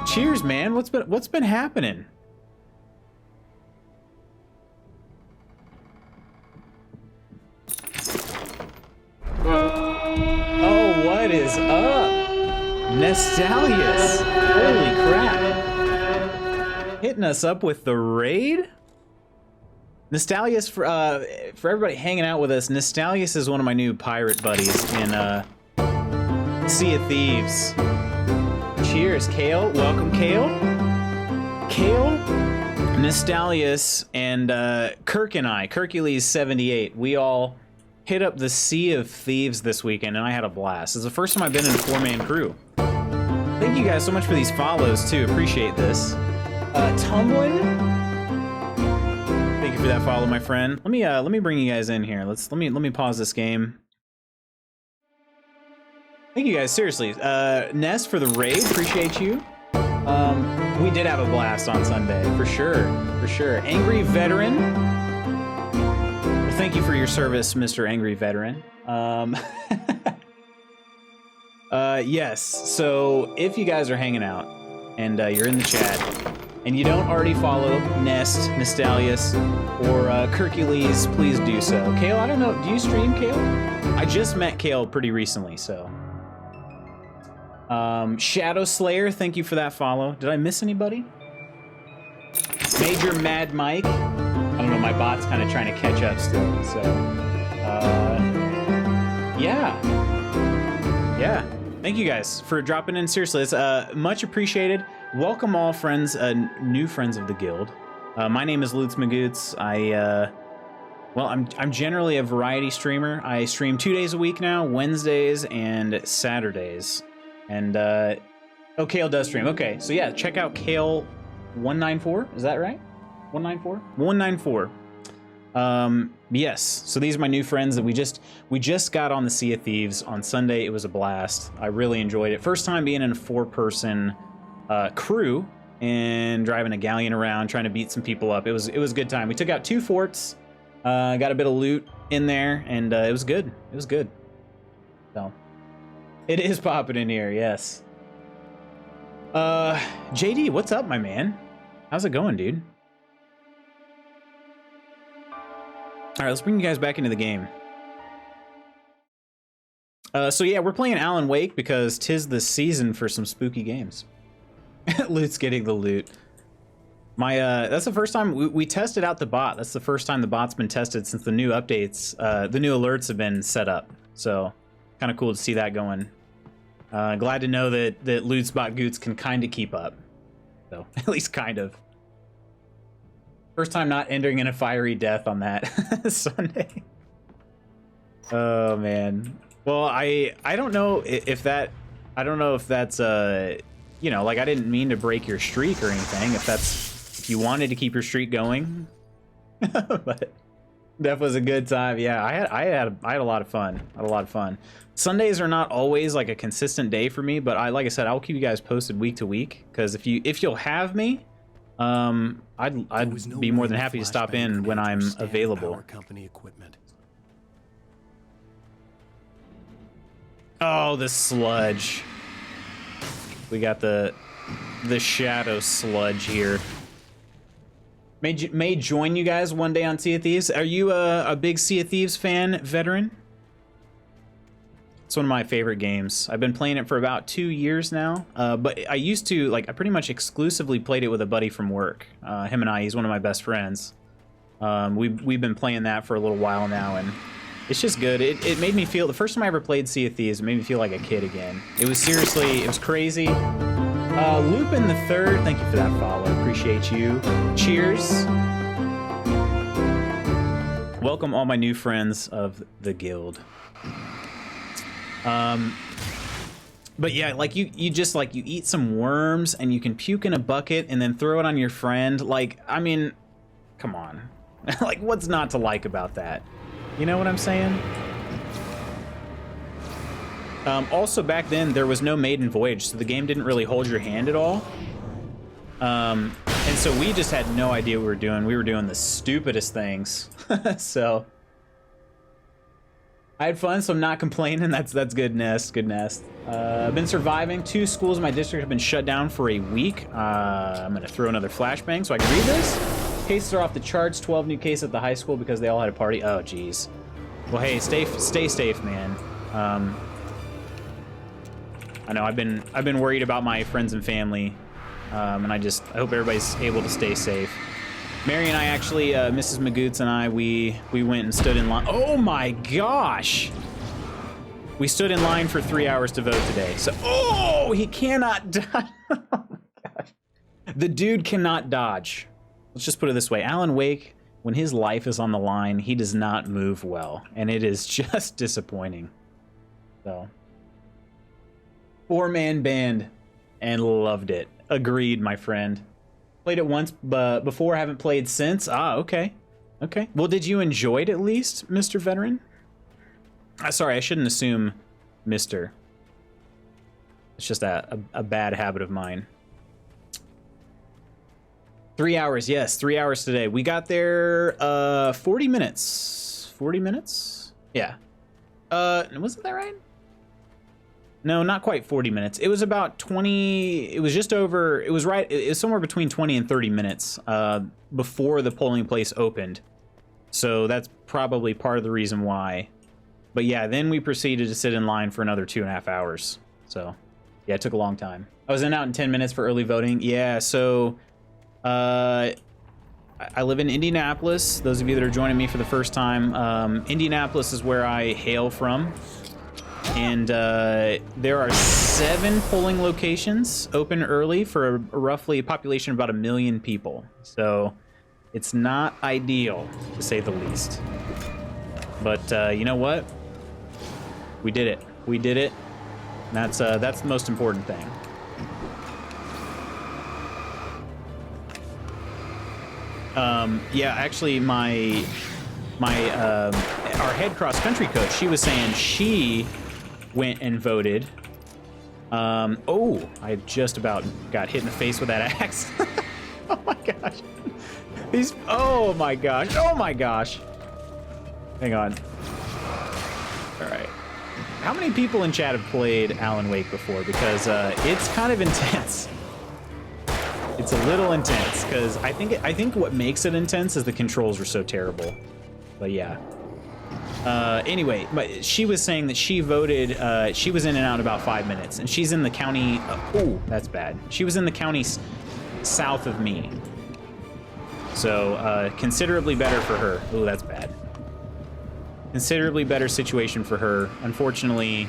B: Cheers, man. What's been happening? Oh, what is up? Nestalius. Holy crap. Hitting us up with the raid? Nestalius, for everybody hanging out with us, Nestalius is one of my new pirate buddies in Sea of Thieves. Cheers, Kale. Welcome, Kale. Kale, Nestalius, and Kirk and I, Kirkules78, we all hit up the Sea of Thieves this weekend, and I had a blast. It's the first time I've been in a 4-man crew. Thank you guys so much for these follows, too. Appreciate this. Tumblin', thank you for that follow, my friend. Let me bring you guys in here. Let me pause this game. Thank you guys, seriously. Nest for the raid, appreciate you. We did have a blast on Sunday, for sure, for sure. Angry Veteran. Well, thank you for your service, Mr. Angry Veteran. Yes, so if you guys are hanging out and you're in the chat and you don't already follow Nest, Nestalius, or Kirkules, please do so. Kale, I don't know, do you stream, Kale? I just met Kale pretty recently, so. Shadow Slayer, thank you for that follow. Did I miss anybody? Major Mad Mike. I don't know, my bot's kind of trying to catch up still, so. Yeah. Thank you guys for dropping in. Seriously, it's much appreciated. Welcome all friends, new friends of the guild. My name is Lutz Magoots. I'm generally a variety streamer. I stream 2 days a week now, Wednesdays and Saturdays. And, oh, Kale does stream. Okay, so yeah, check out Kale194. Is that right? 194? 194. Yes, so these are my new friends that we just got on the Sea of Thieves on Sunday. It was a blast. I really enjoyed it. First time being in a 4-person crew and driving a galleon around, trying to beat some people up. It was a good time. We took out 2 forts, got a bit of loot in there, and it was good. It was good. So, it is popping in here, yes. JD, what's up, my man? How's it going, dude? All right, let's bring you guys back into the game. So yeah, we're playing Alan Wake because 'tis the season for some spooky games. Loot's getting the loot. That's the first time we tested out the bot. That's the first time the bot's been tested since the new updates, the new alerts have been set up. So kind of cool to see that going. Glad to know that Loot's bot Goots can kind of keep up. So at least kind of. First time not ending in a fiery death on that Sunday. Oh man. Well, I don't know if that's you know, like I didn't mean to break your streak or anything. If you wanted to keep your streak going, but that was a good time. Yeah, I had a lot of fun. I had a lot of fun. Sundays are not always like a consistent day for me, but like I said, I'll keep you guys posted week to week because if you'll have me. I'd be more than happy to stop in when I'm available.
E: Company equipment.
B: Oh, the sludge. We got the shadow sludge here. May join you guys one day on Sea of Thieves. Are you a big Sea of Thieves fan, Veteran? It's one of my favorite games. I've been playing it for about 2 years now, but I used to, I pretty much exclusively played it with a buddy from work. Him and he's one of my best friends. We've been playing that for a little while now, and It's just good. It made me feel, the first time I ever played Sea of Thieves, it made me feel like a kid again. It was seriously, it was crazy. Lupin the Third, thank you for that follow. Appreciate you. Cheers. Welcome all my new friends of the guild. But yeah, like you just like, you eat some worms and you can puke in a bucket and then throw it on your friend. Like, I mean, come on. Like, what's not to like about that? You know what I'm saying? Also, back then, there was no maiden voyage, so the game didn't really hold your hand at all. And so we just had no idea what we were doing. We were doing the stupidest things. So I had fun, so I'm not complaining. That's good nest, good nest. I've been surviving. 2 schools in my district have been shut down for a week. I'm gonna throw another flashbang so I can read this. Cases are off the charts. 12 new cases at the high school because they all had a party. Oh, geez. Well, hey, stay safe, man. I know I've been worried about my friends and family, and I hope everybody's able to stay safe. Mary and I actually, Mrs. Magoots and I, we went and stood in line. Oh my gosh! We stood in line for 3 hours to vote today. So, oh, he cannot dodge. Oh my gosh. The dude cannot dodge. Let's just put it this way. Alan Wake, when his life is on the line, he does not move well, and it is just disappointing. So, 4-man band, and loved it. Agreed, my friend. Played it once, but before, haven't played since. Ah, okay. Okay. Well, did you enjoy it at least, Mr. Veteran? Sorry, I shouldn't assume Mr. It's just a bad habit of mine. 3 hours, yes, 3 hours today. We got there 40 minutes. 40 minutes? Yeah. Wasn't that right? No, not quite 40 minutes. It was about 20, it was just over, it was somewhere between 20 and 30 minutes before the polling place opened. So that's probably part of the reason why. But yeah, then we proceeded to sit in line for another 2.5 hours. So yeah, it took a long time. I was out in 10 minutes for early voting. Yeah, so I live in Indianapolis. Those of you that are joining me for the first time, Indianapolis is where I hail from. And there are 7 polling locations open early for a roughly population of about 1 million people. So it's not ideal, to say the least. But you know what? We did it. We did it. And that's the most important thing. Yeah, actually, our head cross country coach, she was saying she went and voted. Oh, I just about got hit in the face with that axe. Oh my gosh. Oh my gosh. Oh my gosh. Hang on. All right. How many people in chat have played Alan Wake before? Because it's kind of intense. It's a little intense because I think what makes it intense is the controls are so terrible. But yeah. Anyway, but she was saying that she voted. She was in and out in about 5 minutes, and she's in the county. Oh, that's bad. She was in the county south of me. So considerably better for her. Oh, that's bad. Considerably better situation for her. Unfortunately,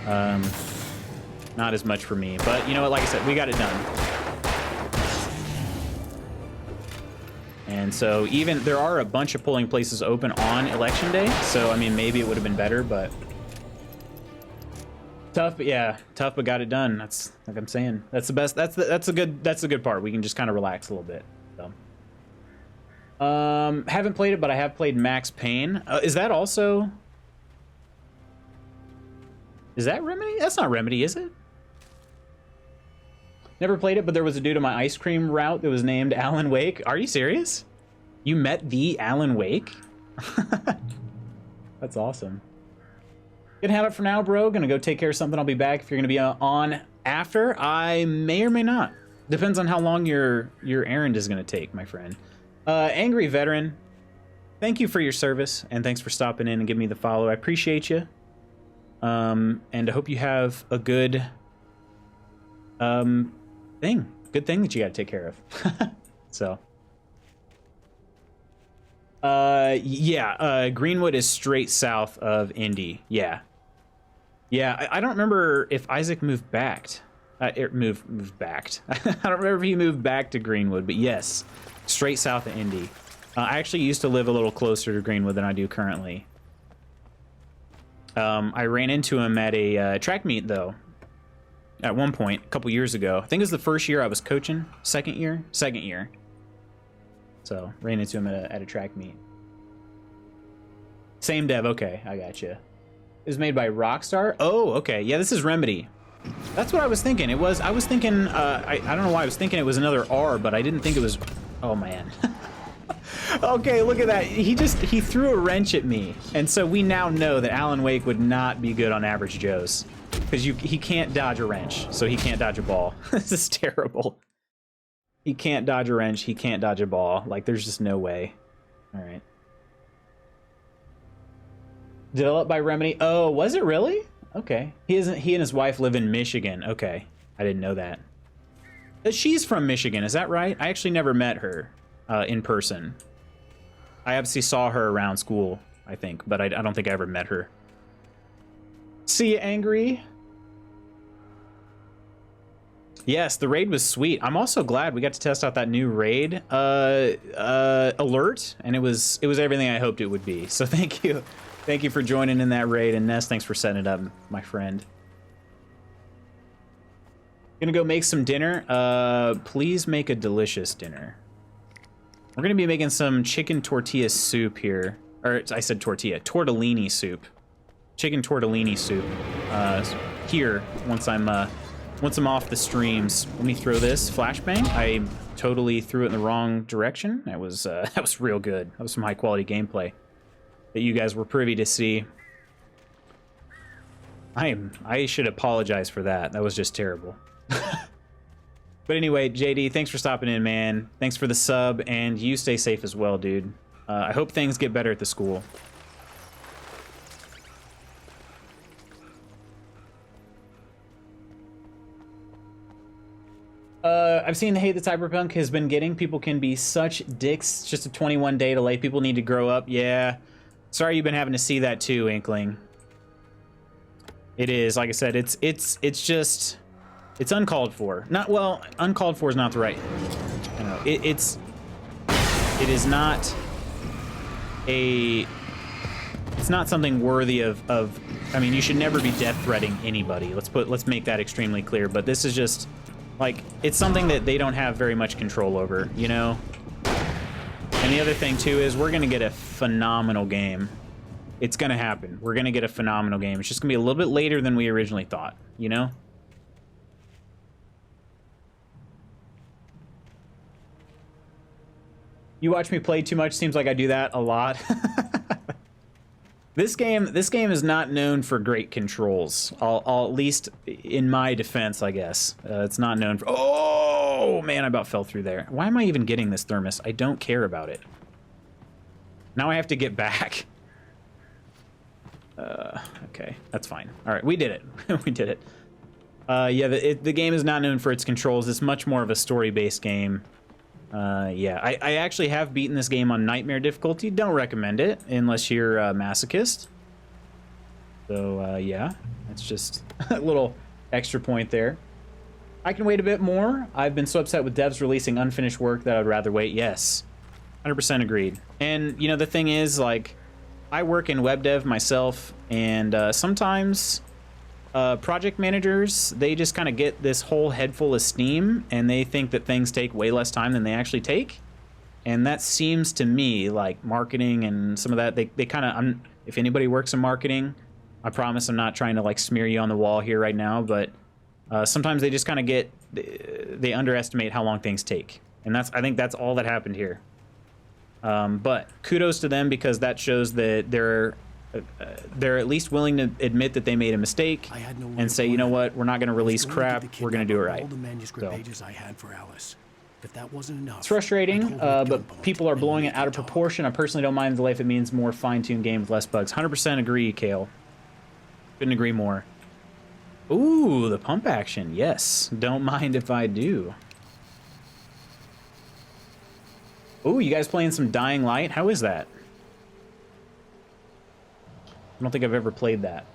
B: not as much for me. But you know what? Like I said, we got it done. And so even there are a bunch of polling places open on election day. So I mean, maybe it would have been better, but tough. But yeah, tough, but got it done. That's like I'm saying. That's the best. That's the good part. We can just kind of relax a little bit. So. Haven't played it, but I have played Max Payne. Is that also? Is that Remedy? That's not Remedy, is it? Never played it, but there was a dude on my ice cream route that was named Alan Wake. Are you serious? You met the Alan Wake? That's awesome. Gonna have it for now, bro. Gonna go take care of something. I'll be back. If you're gonna be on after, I may or may not. Depends on how long your errand is gonna take, my friend. Angry Veteran, thank you for your service, and thanks for stopping in and giving me the follow. I appreciate you. And I hope you have a good thing that you got to take care of. So Yeah, Greenwood is straight south of Indy. Yeah. Yeah, I don't remember if Isaac moved back. Moved back. I don't remember if he moved back to Greenwood, but yes, straight south of Indy. I actually used to live a little closer to Greenwood than I do currently. I ran into him at a track meet, though, at one point, a couple years ago. I think it was the first year I was coaching. Second year? Second year. So, ran into him at a track meet. Same dev, okay, I got you. It was made by Rockstar? Oh, okay, yeah, this is Remedy. That's what I was thinking. I was thinking, I don't know why I was thinking it was another R, but I didn't think it was, oh man. Okay, look at that. He threw a wrench at me. And so we now know that Alan Wake would not be good on Average Joe's. Because he can't dodge a wrench, so he can't dodge a ball. This is terrible. He can't dodge a wrench, he can't dodge a ball. Like, there's just no way. Alright. Developed by Remedy. Oh, was it really? Okay. He and his wife live in Michigan. Okay. I didn't know that. She's from Michigan, is that right? I actually never met her in person. I obviously saw her around school, I think, but I don't think I ever met her. See you, Angry? Yes, the raid was sweet. I'm also glad we got to test out that new raid alert, and it was everything I hoped it would be. So thank you. Thank you for joining in that raid, and Ness, thanks for setting it up, my friend. Gonna go make some dinner. Please make a delicious dinner. We're gonna be making some chicken tortilla soup here. Or I said tortilla, tortellini soup. Chicken tortellini soup. Here, once I'm off the streams. Let me throw this flashbang. I totally threw it in the wrong direction. That was real good. That was some high quality gameplay that you guys were privy to see. I should apologize for that. That was just terrible. But anyway, JD, thanks for stopping in, man. Thanks for the sub, and you stay safe as well, dude. I hope things get better at the school. I've seen the hate that Cyberpunk has been getting. People can be such dicks. It's just a 21-day delay. People need to grow up. Yeah. Sorry you've been having to see that too, Inkling. It is, like I said, it's just, it's uncalled for. Not, well, uncalled for is not the right, I don't know. It is not it's not something worthy of, I mean, you should never be death threatening anybody. Let's make that extremely clear. But this is just, like, it's something that they don't have very much control over, you know? And the other thing, too, is we're going to get a phenomenal game. It's going to happen. We're going to get a phenomenal game. It's just going to be a little bit later than we originally thought, you know? You watch me play too much. Seems like I do that a lot. This game is not known for great controls. I'll at least in my defense, I guess. It's not known for... Oh, man, I about fell through there. Why am I even getting this thermos? I don't care about it. Now I have to get back. Okay, that's fine. All right, we did it. We did it. Yeah, the game is not known for its controls. It's much more of a story-based game. Yeah, I actually have beaten this game on Nightmare difficulty. Don't recommend it unless you're a masochist. So, yeah, that's just a little extra point there. I can wait a bit more. I've been so upset with devs releasing unfinished work that I'd rather wait. Yes, 100% agreed. And, you know, the thing is, like, I work in web dev myself, and sometimes... project managers, they just kind of get this whole head full of steam and they think that things take way less time than they actually take. And that seems to me like marketing and some of that, they kind of, if anybody works in marketing, I promise I'm not trying to like smear you on the wall here right now, but sometimes they just kind of they underestimate how long things take. And I think that's all that happened here. But kudos to them because that shows that they're at least willing to admit that they made a mistake and say, you know what, we're not going to release crap, we're going to do it right. It's frustrating, but people are blowing it out of proportion. I personally don't mind the delay if it means more fine-tuned game with less bugs. 100% agree, Kale. Couldn't agree more. Ooh, the pump action, yes. Don't mind if I do. Ooh, you guys playing some Dying Light? How is that? I don't think I've ever played that.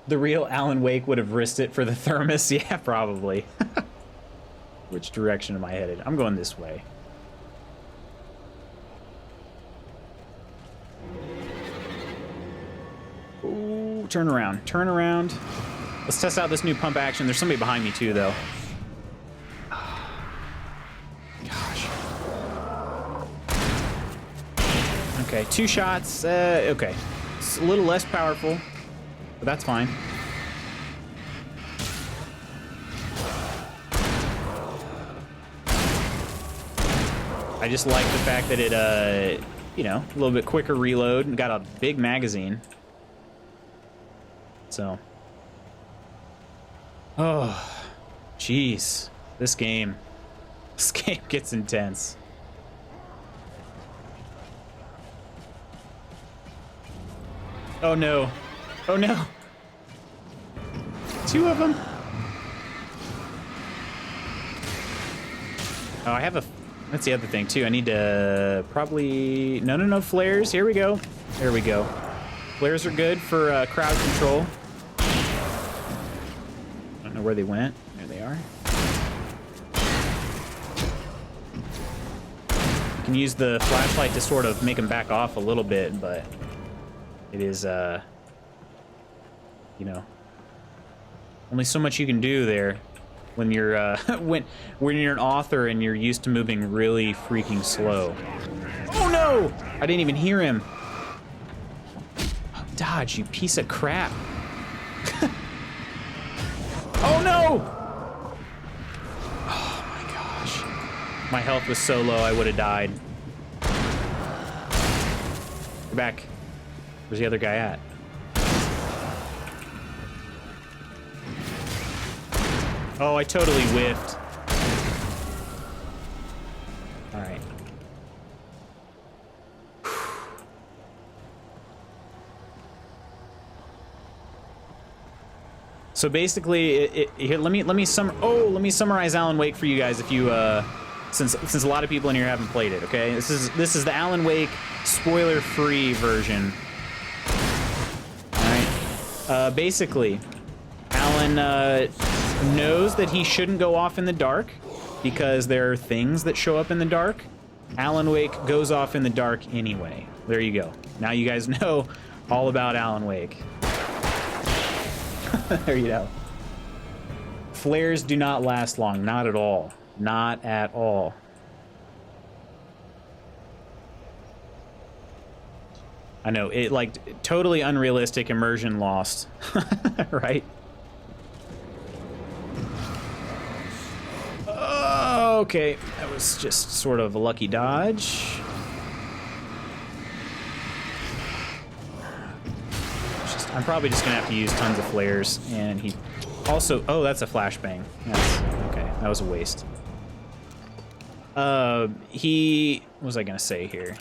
B: The real Alan Wake would have risked it for the thermos. Yeah, probably. Which direction am I headed? I'm going this way. Ooh, turn around. Turn around. Let's test out this new pump action. There's somebody behind me too, though. Gosh. Okay, 2 shots. Okay. It's a little less powerful, but that's fine. I just like the fact that it, you know, a little bit quicker reload and got a big magazine. So. Oh, jeez. This game gets intense. Oh no. Oh no. 2 of them. Oh, I have a... That's the other thing, too. I need to probably... No, flares. Here we go. There we go. Flares are good for crowd control. I don't know where they went. There they are. You can use the flashlight to sort of make them back off a little bit, but it is, you know, only so much you can do there when you're when you're an author and you're used to moving really freaking slow. Oh no! I didn't even hear him. Oh, dodge, you piece of crap. Oh no! Oh my gosh. My health was so low I would have died. Get back. Where's the other guy at? Oh, I totally whiffed. All right. So basically, here, let me summarize Alan Wake for you guys if you since a lot of people in here haven't played it. Okay, this is the Alan Wake spoiler-free version. All right. Basically, Alan knows that he shouldn't go off in the dark because there are things that show up in the dark. Alan Wake goes off in the dark anyway. There you go. Now you guys know all about Alan Wake. There you go. Flares do not last long. Not at all. Not at all. I know, it like totally unrealistic immersion lost. Right? Okay, that was just sort of a lucky dodge. I'm probably just gonna have to use tons of flares, and he also... Oh, that's a flashbang. That's... Okay, that was a waste. What was I gonna say here?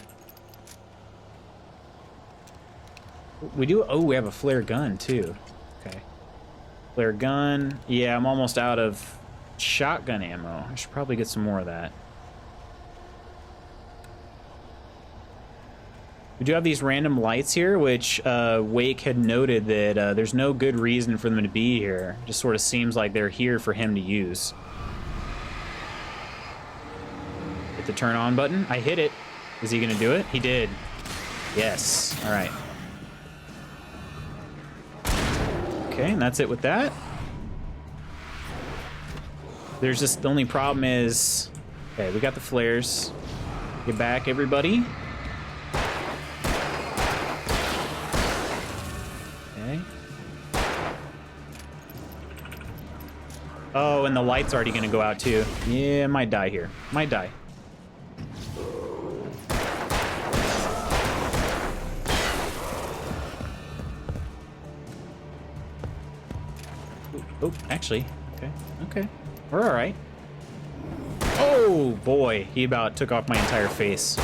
B: We do... Oh, we have a flare gun, too. Okay. Flare gun. Yeah, I'm almost out of shotgun ammo. I should probably get some more of that. We do have these random lights here, which Wake had noted that there's no good reason for them to be here. Just sort of seems like they're here for him to use. Hit the turn on button. I hit it. Is he gonna do it? He did. Yes. All right. Okay, and that's it with that. There's just, the only problem is... Okay, we got the flares. Get back, everybody. Okay. Oh, and the light's already gonna go out too. Yeah, might die here. Might die. Oh, actually, okay, okay. We're all right. Oh, boy. He about took off my entire face.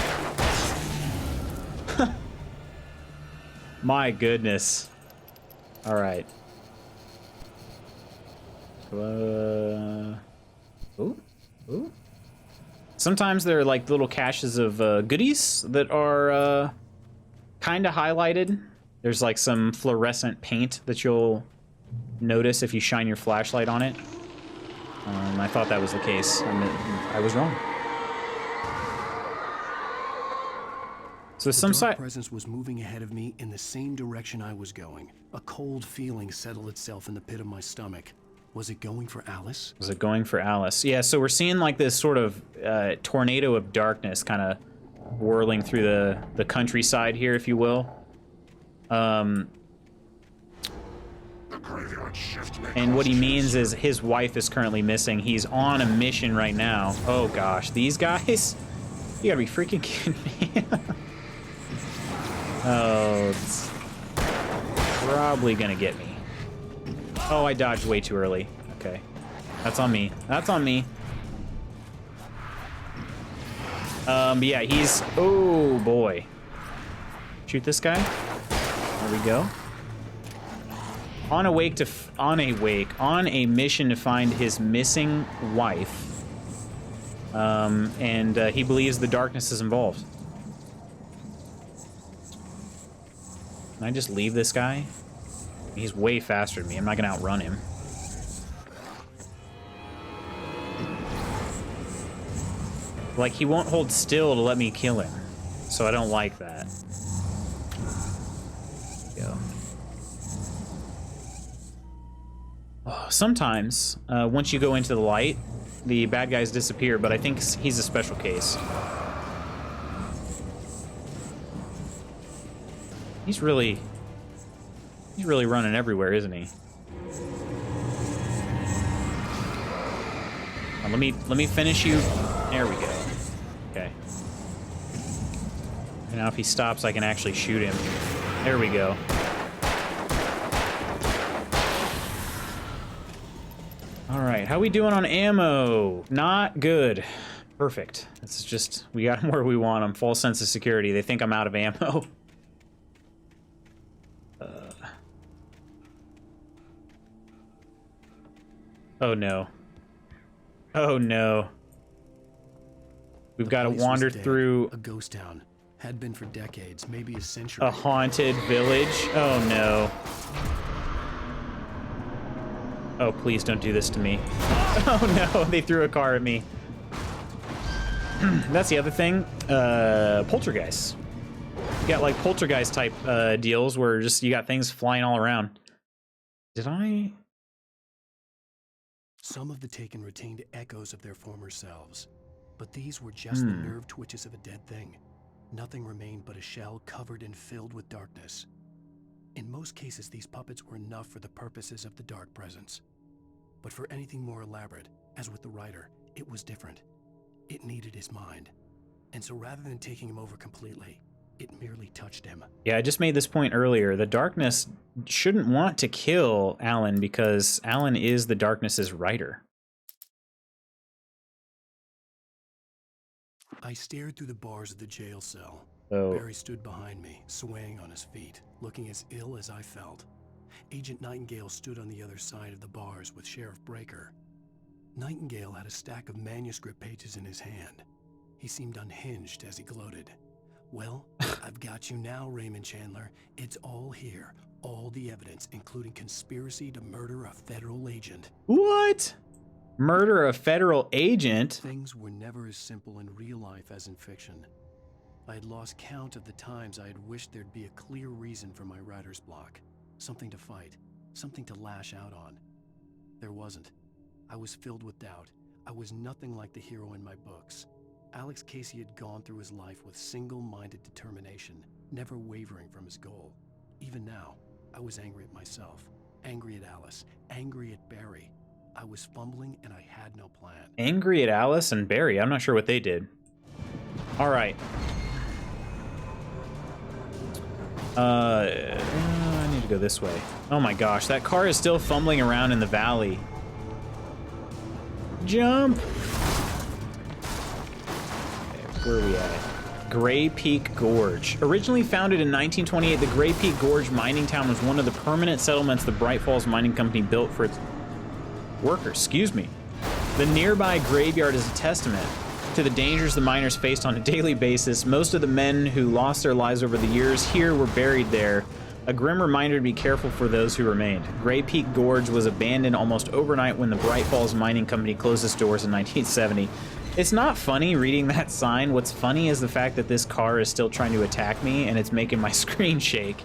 B: My goodness. All right. Ooh. Ooh. Sometimes there are like little caches of goodies that are kind of highlighted. There's like some fluorescent paint that you'll notice if you shine your flashlight on it. I thought that was the case. I was wrong. So
E: the
B: some
E: dark presence was moving ahead of me in the same direction I was going. A cold feeling settled itself in the pit of my stomach. Was it going for Alice?
B: Was it going for Alice? Yeah, so we're seeing like this sort of tornado of darkness kind of whirling through the countryside here, if you will. And what he means is his wife is currently missing. He's on a mission right now. Oh gosh, these guys? You gotta be freaking kidding me. Oh, it's probably gonna get me. Oh, I dodged way too early. Okay. That's on me. That's on me. But yeah, he's... Oh, boy. Shoot this guy. There we go. On a mission to find his missing wife. And he believes the darkness is involved. Can I just leave this guy? He's way faster than me. I'm not gonna outrun him. Like, he won't hold still to let me kill him. So I don't like that. Go. Oh, sometimes, once you go into the light, the bad guys disappear, but I think he's a special case. He's really running everywhere, isn't he? Let me finish you. There we go. Okay. And now if he stops, I can actually shoot him. There we go. All right, how we doing on ammo? Not good. Perfect. It's just, we got him where we want him. False sense of security. They think I'm out of ammo. Oh no. Oh no. We've got to wander through
E: a ghost town. Had been for decades, maybe a century.
B: A haunted village. Oh no. Oh, please don't do this to me. Oh no, they threw a car at me. That's the other thing. Poltergeist. You got like poltergeist type deals where just you got things flying all around. Did I?
E: Some of the taken retained echoes of their former selves, but these were just the nerve twitches of a dead thing. Nothing remained but a shell covered and filled with darkness. In most cases, these puppets were enough for the purposes of the dark presence. But for anything more elaborate, as with the writer, it was different. It needed his mind. And so rather than taking him over completely, it merely touched him.
B: Yeah, I just made this point earlier. The darkness shouldn't want to kill Alan because Alan is the darkness's writer.
E: I stared through the bars of the jail cell.
B: Oh.
E: Barry stood behind me, swaying on his feet, looking as ill as I felt. Agent Nightingale stood on the other side of the bars with Sheriff Breaker. Nightingale had a stack of manuscript pages in his hand. He seemed unhinged as he gloated. Well, I've got you now, Raymond Chandler. It's all here. All the evidence, including conspiracy to murder a federal agent.
B: What? Murder a federal agent?
E: Things were never as simple in real life as in fiction. I had lost count of the times I had wished there'd be a clear reason for my writer's block. Something to fight. Something to lash out on. There wasn't. I was filled with doubt. I was nothing like the hero in my books. Alex Casey had gone through his life with single-minded determination, never wavering from his goal. Even now, I was angry at myself, angry at Alice, angry at Barry. I was fumbling and I had no plan.
B: Angry at Alice and Barry? I'm not sure what they did. All right. I need to go this way. Oh my gosh, that car is still fumbling around in the valley. Jump! Where are we at? Gray Peak Gorge. Originally founded in 1928, the Gray Peak Gorge mining town was one of the permanent settlements the Bright Falls Mining Company built for its workers. Excuse me. The nearby graveyard is a testament. to the dangers the miners faced on a daily basis. Most of the men who lost their lives over the years here were buried there. A grim reminder to be careful for those who remained. Gray Peak Gorge was abandoned almost overnight when the Bright Falls Mining Company closed its doors in 1970. It's not funny reading that sign. What's funny is the fact that this car is still trying to attack me and it's making my screen shake,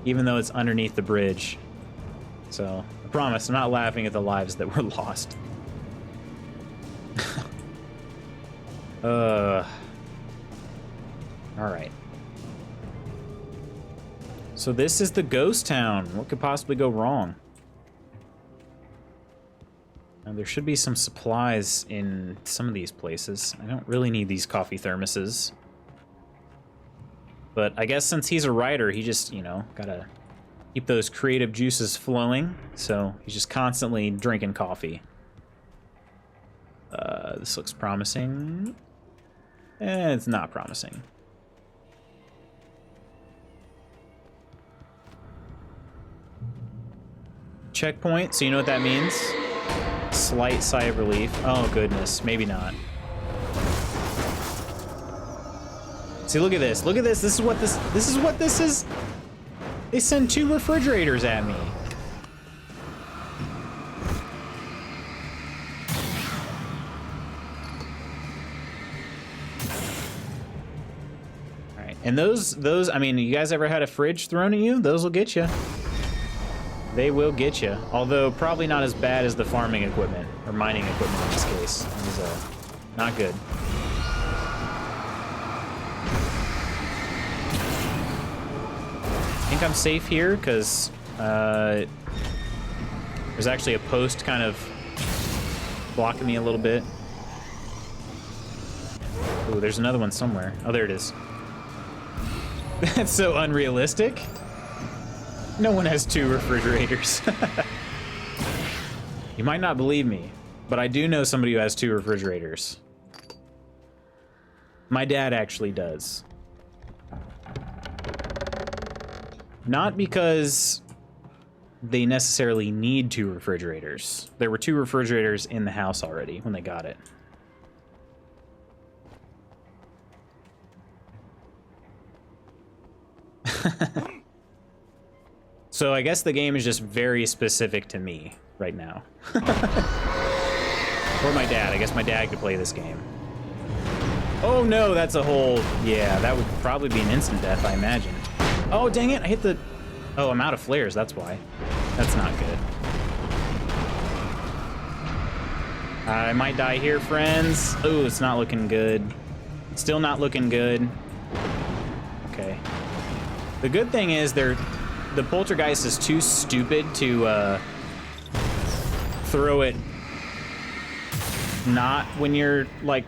B: even though it's underneath the bridge. So, I promise, I'm not laughing at the lives that were lost. Alright. So this is the ghost town. What could possibly go wrong? Now, there should be some supplies in some of these places. I don't really need these coffee thermoses. But I guess since he's a writer, he just, you know, gotta keep those creative juices flowing. So he's just constantly drinking coffee. This looks promising. It's not promising. Checkpoint, so you know what that means? Slight sigh of relief. Oh goodness, maybe not. See, look at this. Look at this. This is what this is. They send 2 refrigerators at me. All right. And those, I mean, you guys ever had a fridge thrown at you? Those will get you. They will get you, although probably not as bad as the farming equipment, or mining equipment in this case. It was not good. I think I'm safe here, because there's actually a post kind of blocking me a little bit. Ooh, there's another one somewhere. Oh, there it is. That's so unrealistic. No one has 2 refrigerators. You might not believe me, but I do know somebody who has 2 refrigerators. My dad actually does. Not because they necessarily need 2 refrigerators. There were 2 refrigerators in the house already when they got it. So I guess the game is just very specific to me right now. Or my dad. I guess my dad could play this game. Oh no, that's a whole... Yeah, that would probably be an instant death, I imagine. Oh, dang it, I hit the... Oh, I'm out of flares, that's why. That's not good. I might die here, friends. Oh, it's not looking good. Still not looking good. Okay. The good thing is the poltergeist is too stupid to throw it not when you're like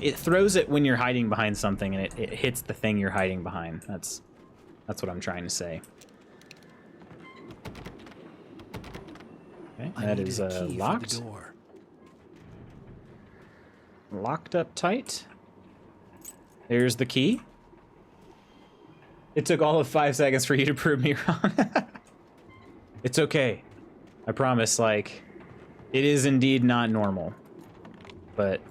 B: it throws it when you're hiding behind something and it hits the thing you're hiding behind. That's what I'm trying to say. Okay, that is locked. Locked up tight. There's the key. It took all of 5 seconds for you to prove me wrong. It's okay. I promise, like, it is indeed not normal. But...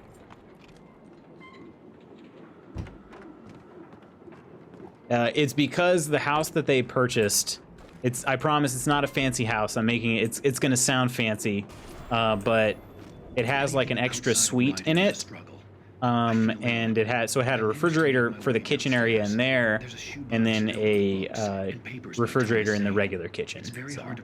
B: it's because the house that they purchased, I promise it's not a fancy house. I'm making it, it's gonna sound fancy, but it has like an extra suite in it. And it had a refrigerator for the kitchen area in there, and then a refrigerator in the regular kitchen. So, I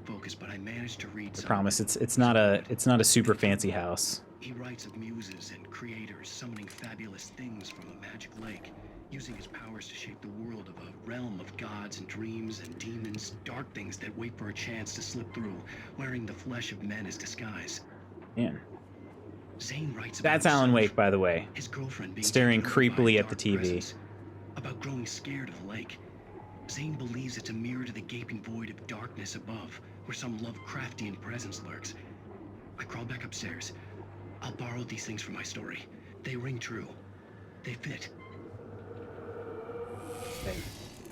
B: promise it's not a super fancy house.
L: He writes of muses and creators summoning fabulous things from a magic lake, using his powers to shape the world of a realm of gods and dreams and demons, dark things that wait for a chance to slip through, wearing the flesh of men as disguise.
B: Man.
L: Zane writes
B: That's Alan Wake, by the way.
L: His girlfriend being
B: staring creepily at the TV.
L: Presence, about growing scared of the lake. Zane believes it's a mirror to the gaping void of darkness above, where some Lovecraftian presence lurks. I crawl back upstairs. I'll borrow these things for my story. They ring true. They fit.
B: Okay.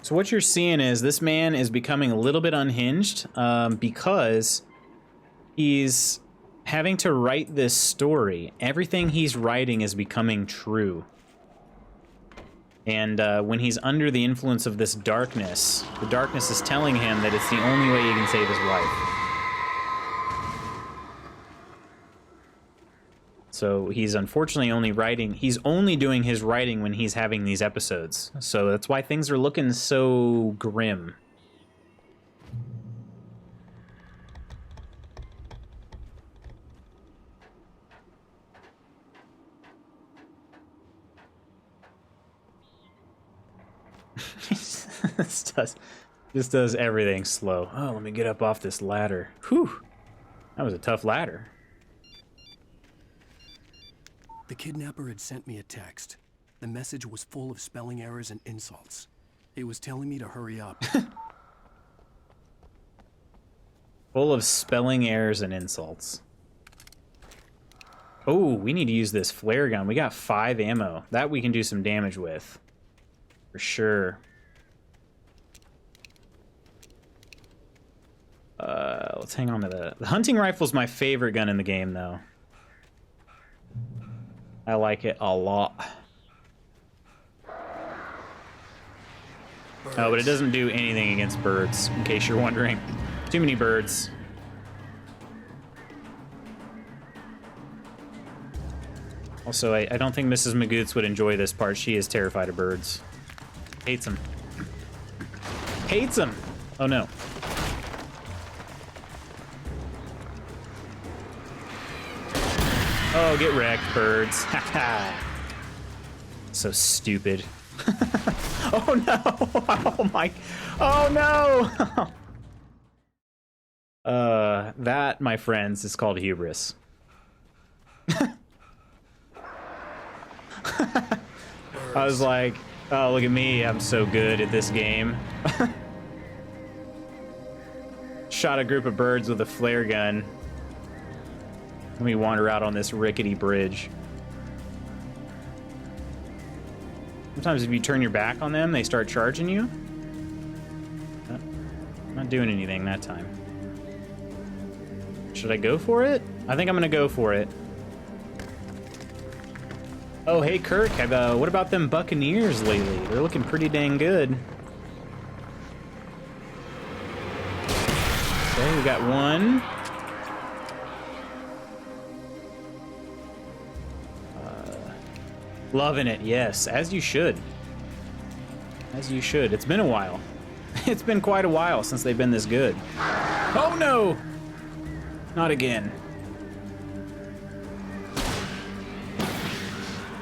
B: So what you're seeing is this man is becoming a little bit unhinged because he's having to write this story. Everything he's writing is becoming true. And when he's under the influence of this darkness, the darkness is telling him that it's the only way he can save his wife. So he's unfortunately he's only doing his writing when he's having these episodes. So that's why things are looking so grim. This does everything slow. Oh, let me get up off this ladder. Whew. That was a tough ladder.
E: The kidnapper had sent me a text. The message was full of spelling errors and insults. It was telling me to hurry up.
B: Full of spelling errors and insults. Oh, we need to use this flare gun. We got 5 ammo. That we can do some damage with. For sure. Let's hang on to the hunting rifle's my favorite gun in the game, though. I like it a lot. Birds. Oh, but it doesn't do anything against birds, in case you're wondering. Too many birds. Also, I don't think Mrs. Magoots would enjoy this part. She is terrified of birds. Hates them. Hates them! Oh, no. Oh, get wrecked, birds. Haha. So stupid. Oh, no! Oh, my... Oh, no! That, my friends, is called hubris. I was like, oh, look at me, I'm so good at this game. Shot a group of birds with a flare gun. Let me wander out on this rickety bridge. Sometimes if you turn your back on them, they start charging you. I'm not doing anything that time. Should I go for it? I think I'm gonna go for it. Oh, hey, Kirk, what about them Buccaneers lately? They're looking pretty dang good. Okay, we got one. Loving it, yes, as you should. As you should. It's been a while. It's been quite a while since they've been this good. Oh, no! Not again.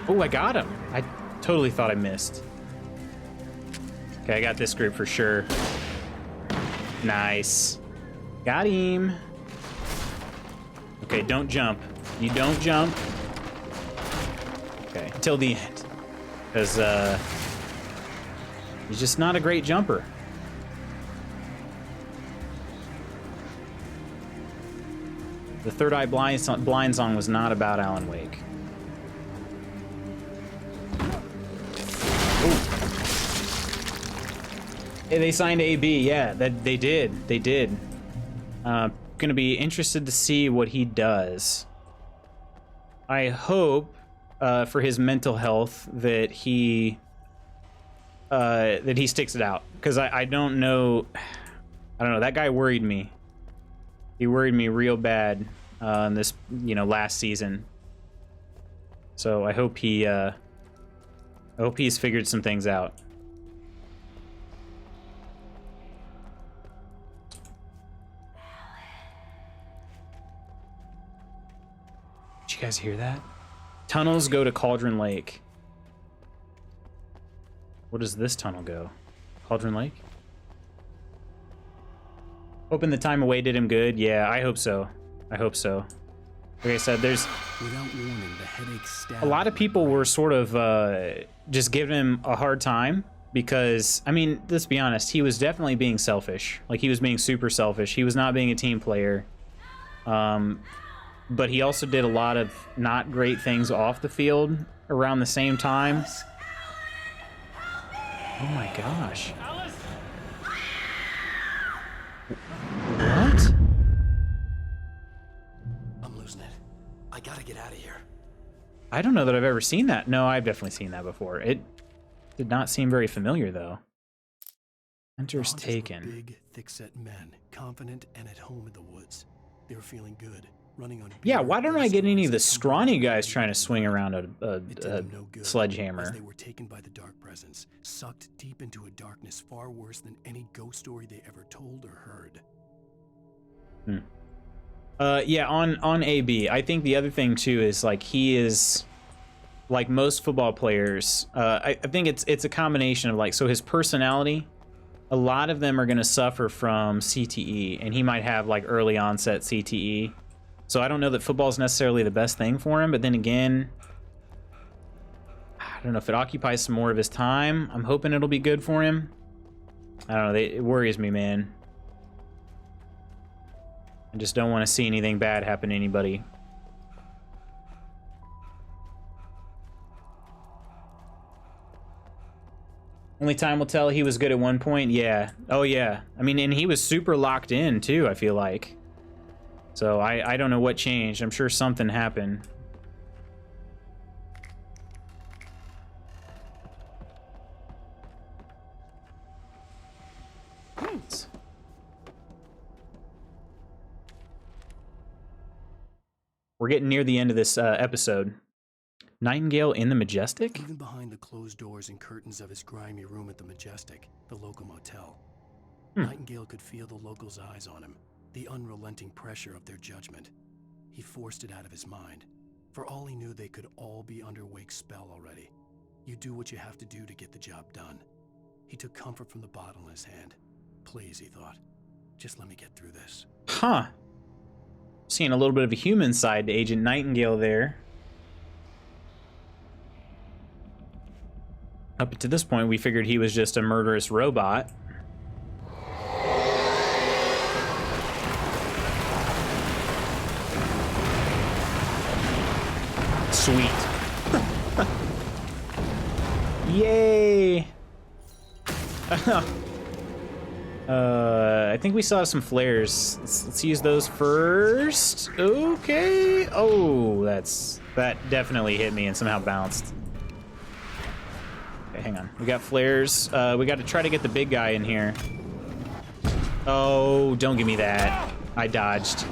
B: Oh, I got him. I totally thought I missed. Okay, I got this group for sure. Nice. Got him. Okay, don't jump. You don't jump. Okay, until the end. Because, he's just not a great jumper. The Third Eye Blind song was not about Alan Wake. Hey, they signed AB, yeah, that they did. They did. Gonna be interested to see what he does. I hope for his mental health that he sticks it out, because I don't know. I don't know. That guy worried me. He worried me real bad in this, last season. So I hope he's figured some things out. Did you guys hear that? Tunnels go to Cauldron Lake. Where does this tunnel go? Cauldron Lake? Hoping the time away did him good. Yeah, I hope so. I hope so. Like I said, there's
E: Without warning, the headache stabbed
B: a lot of people were sort of just giving him a hard time because, I mean, let's be honest, he was definitely being selfish. Like, he was being super selfish. He was not being a team player. But he also did a lot of not great things off the field around the same time. Oh my gosh. What?
E: I'm losing
B: I don't know that I've ever seen that. No, I've definitely seen that before. It did not seem very familiar, though. Hunter's
E: The hunters were
B: taken.
E: big, thick-set men, confident and at home in the woods. They were feeling good, running on.
B: Yeah, why don't I get any of the
E: stories
B: scrawny guys trying to swing around a
E: It did them no good, as
B: sledgehammer?
E: they were taken by the dark presence, sucked deep into a darkness far worse than any ghost story they ever told or heard.
B: Yeah, on AB, I think the other thing too is like he is like most football players. I think it's a combination of like, so his personality. A lot of them are going to suffer from CTE, and he might have like early onset CTE. So I don't know that football is necessarily the best thing for him, but then again, I don't know if it occupies some more of his time. I'm hoping it'll be good for him. I don't know. It worries me, man. I just don't want to see anything bad happen to anybody. Only time will tell. He was good at one point. Yeah. Oh, yeah. I mean, and he was super locked in, too, I feel like. So I don't know what changed. I'm sure something happened. We're getting near the end of this episode. Nightingale in the Majestic?
E: Even behind the closed doors and curtains of his grimy room at the Majestic, the local motel, Nightingale could feel the locals' eyes on him, the unrelenting pressure of their judgment. He forced it out of his mind. For all he knew, they could all be under Wake's spell already. You do what you have to do to get the job done. He took comfort from the bottle in his hand. Please, he thought, just let me get through this.
B: Huh. Seeing a little bit of a human side to Agent Nightingale there. Up to this point, we figured he was just a murderous robot. Sweet. Yay! I think we saw some flares. Let's use those first. Okay. Oh, that definitely hit me and somehow bounced. Okay, hang on. We got flares. We got to try to get the big guy in here. Oh, don't give me that. I dodged.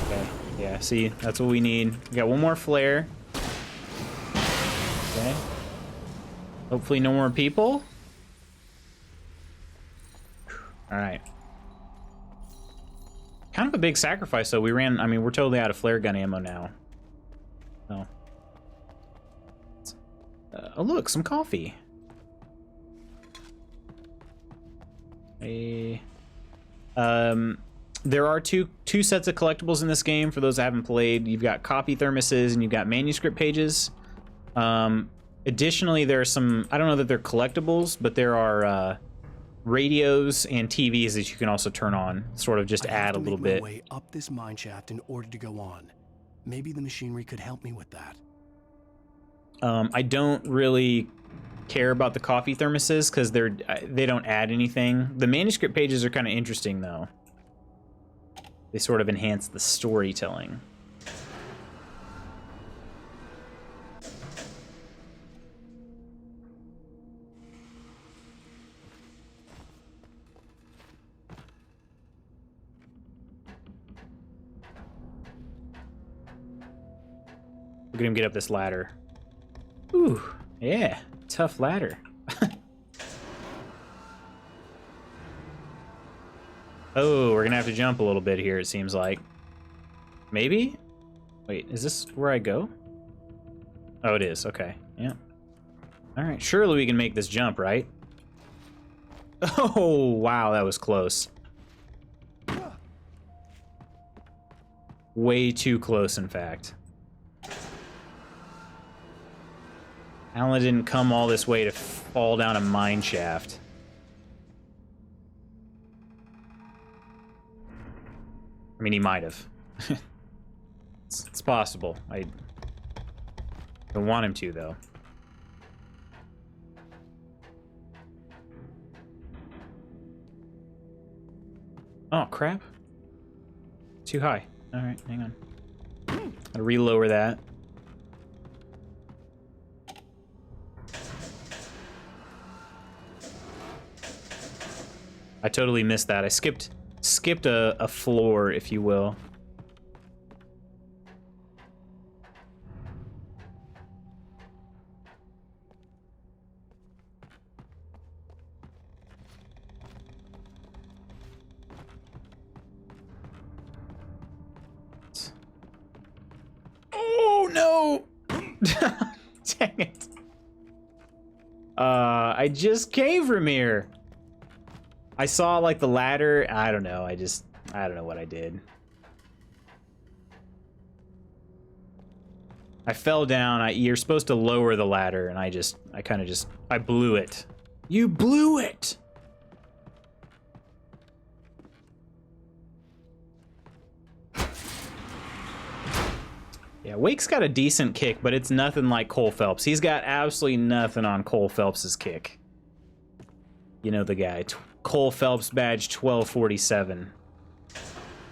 B: Okay, yeah, see, that's what we need. We got one more flare. Okay. Hopefully no more people. All right. Kind of a big sacrifice, though. I mean, we're totally out of flare gun ammo now. Oh. Oh, look, some coffee. There are two sets of collectibles in this game for those that haven't played. You've got copy thermoses and you've got manuscript pages. Additionally, there are some, I don't know that they're collectibles, but there are radios and TVs that you can also turn on, sort of just add a little bit.
E: Way up this mine shaft in order to go on. Maybe the machinery could help me with that.
B: I don't really care about the coffee thermoses because they don't add anything. The manuscript pages are kind of interesting, though. They sort of enhance the storytelling. Look at him get up this ladder. Ooh, yeah, tough ladder. Oh, we're gonna have to jump a little bit here, it seems like. Maybe? Wait, is this where I go? Oh, it is, okay, yeah. All right, surely we can make this jump, right? Oh, wow, that was close. Way too close, in fact. Alan didn't come all this way to fall down a mine shaft. I mean, he might have. It's possible. I don't want him to, though. Oh, crap. Too high. All right, hang on. Gotta relower that. I totally missed that. I skipped a floor, if you will. Oh no! Dang it. I just came from here. I saw like the ladder. I don't know. I don't know what I did. I fell down. You're supposed to lower the ladder, and I blew it. You blew it! Yeah, Wake's got a decent kick, but it's nothing like Cole Phelps. He's got absolutely nothing on Cole Phelps's kick. You know the guy. Cole Phelps badge 1247.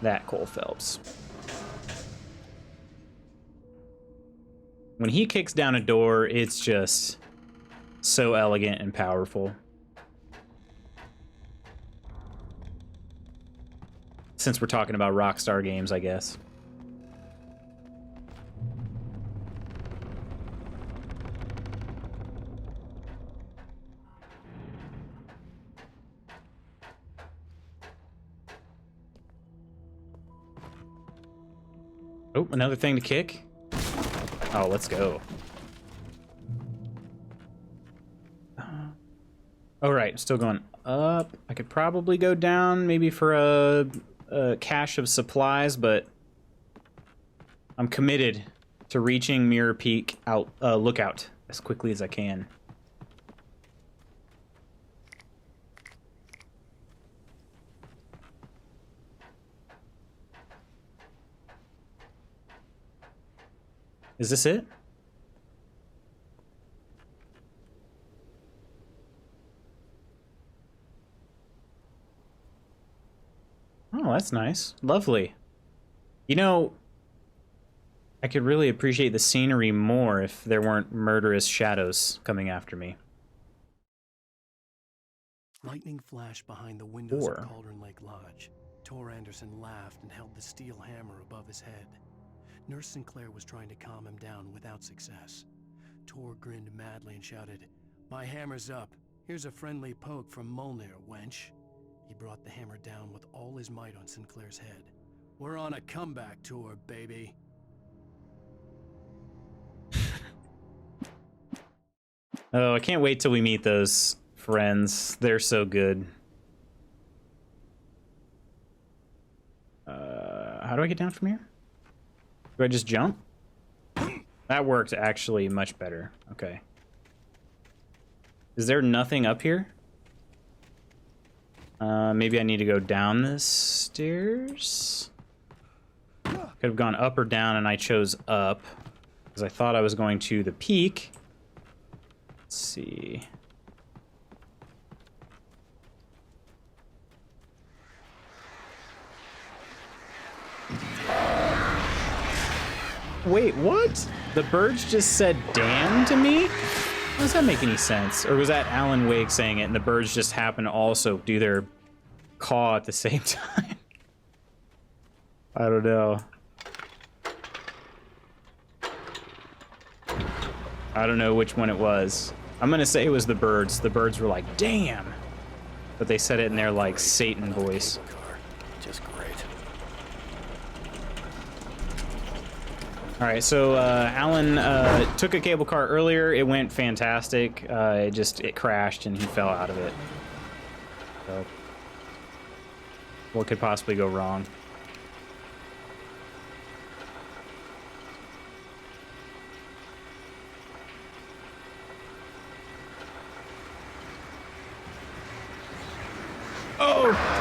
B: That Cole Phelps. When he kicks down a door, it's just so elegant and powerful. Since we're talking about Rockstar games, I guess. Oh, another thing to kick. Oh, let's go. All right, still going up. I could probably go down maybe for a cache of supplies, but I'm committed to reaching Mirror Peak Lookout as quickly as I can. Is this it? Oh, that's nice. Lovely. You know, I could really appreciate the scenery more if there weren't murderous shadows coming after me.
E: Lightning flashed behind the windows of Cauldron Lake Lodge. Tor Anderson laughed and held the steel hammer above his head. Nurse Sinclair was trying to calm him down without success. Tor grinned madly and shouted, "My hammer's up. Here's a friendly poke from Molnir, wench." He brought the hammer down with all his might on Sinclair's head. "We're on a comeback tour, baby."
B: Oh, I can't wait till we meet those friends. They're so good. How do I get down from here? Do I just jump? That worked actually much better. Okay. Is there nothing up here? Maybe I need to go down the stairs? Could have gone up or down, and I chose up because I thought I was going to the peak. Let's see. Wait, what? The birds just said damn to me? How does that make any sense? Or was that Alan Wake saying it and the birds just happen to also do their caw at the same time? I don't know. I don't know which one it was. I'm gonna say it was the birds. The birds were like, damn. But they said it in their like Satan voice.
E: Just great.
B: All right, so Alan took a cable car earlier. It went fantastic. It crashed and he fell out of it. So, what could possibly go wrong? Oh!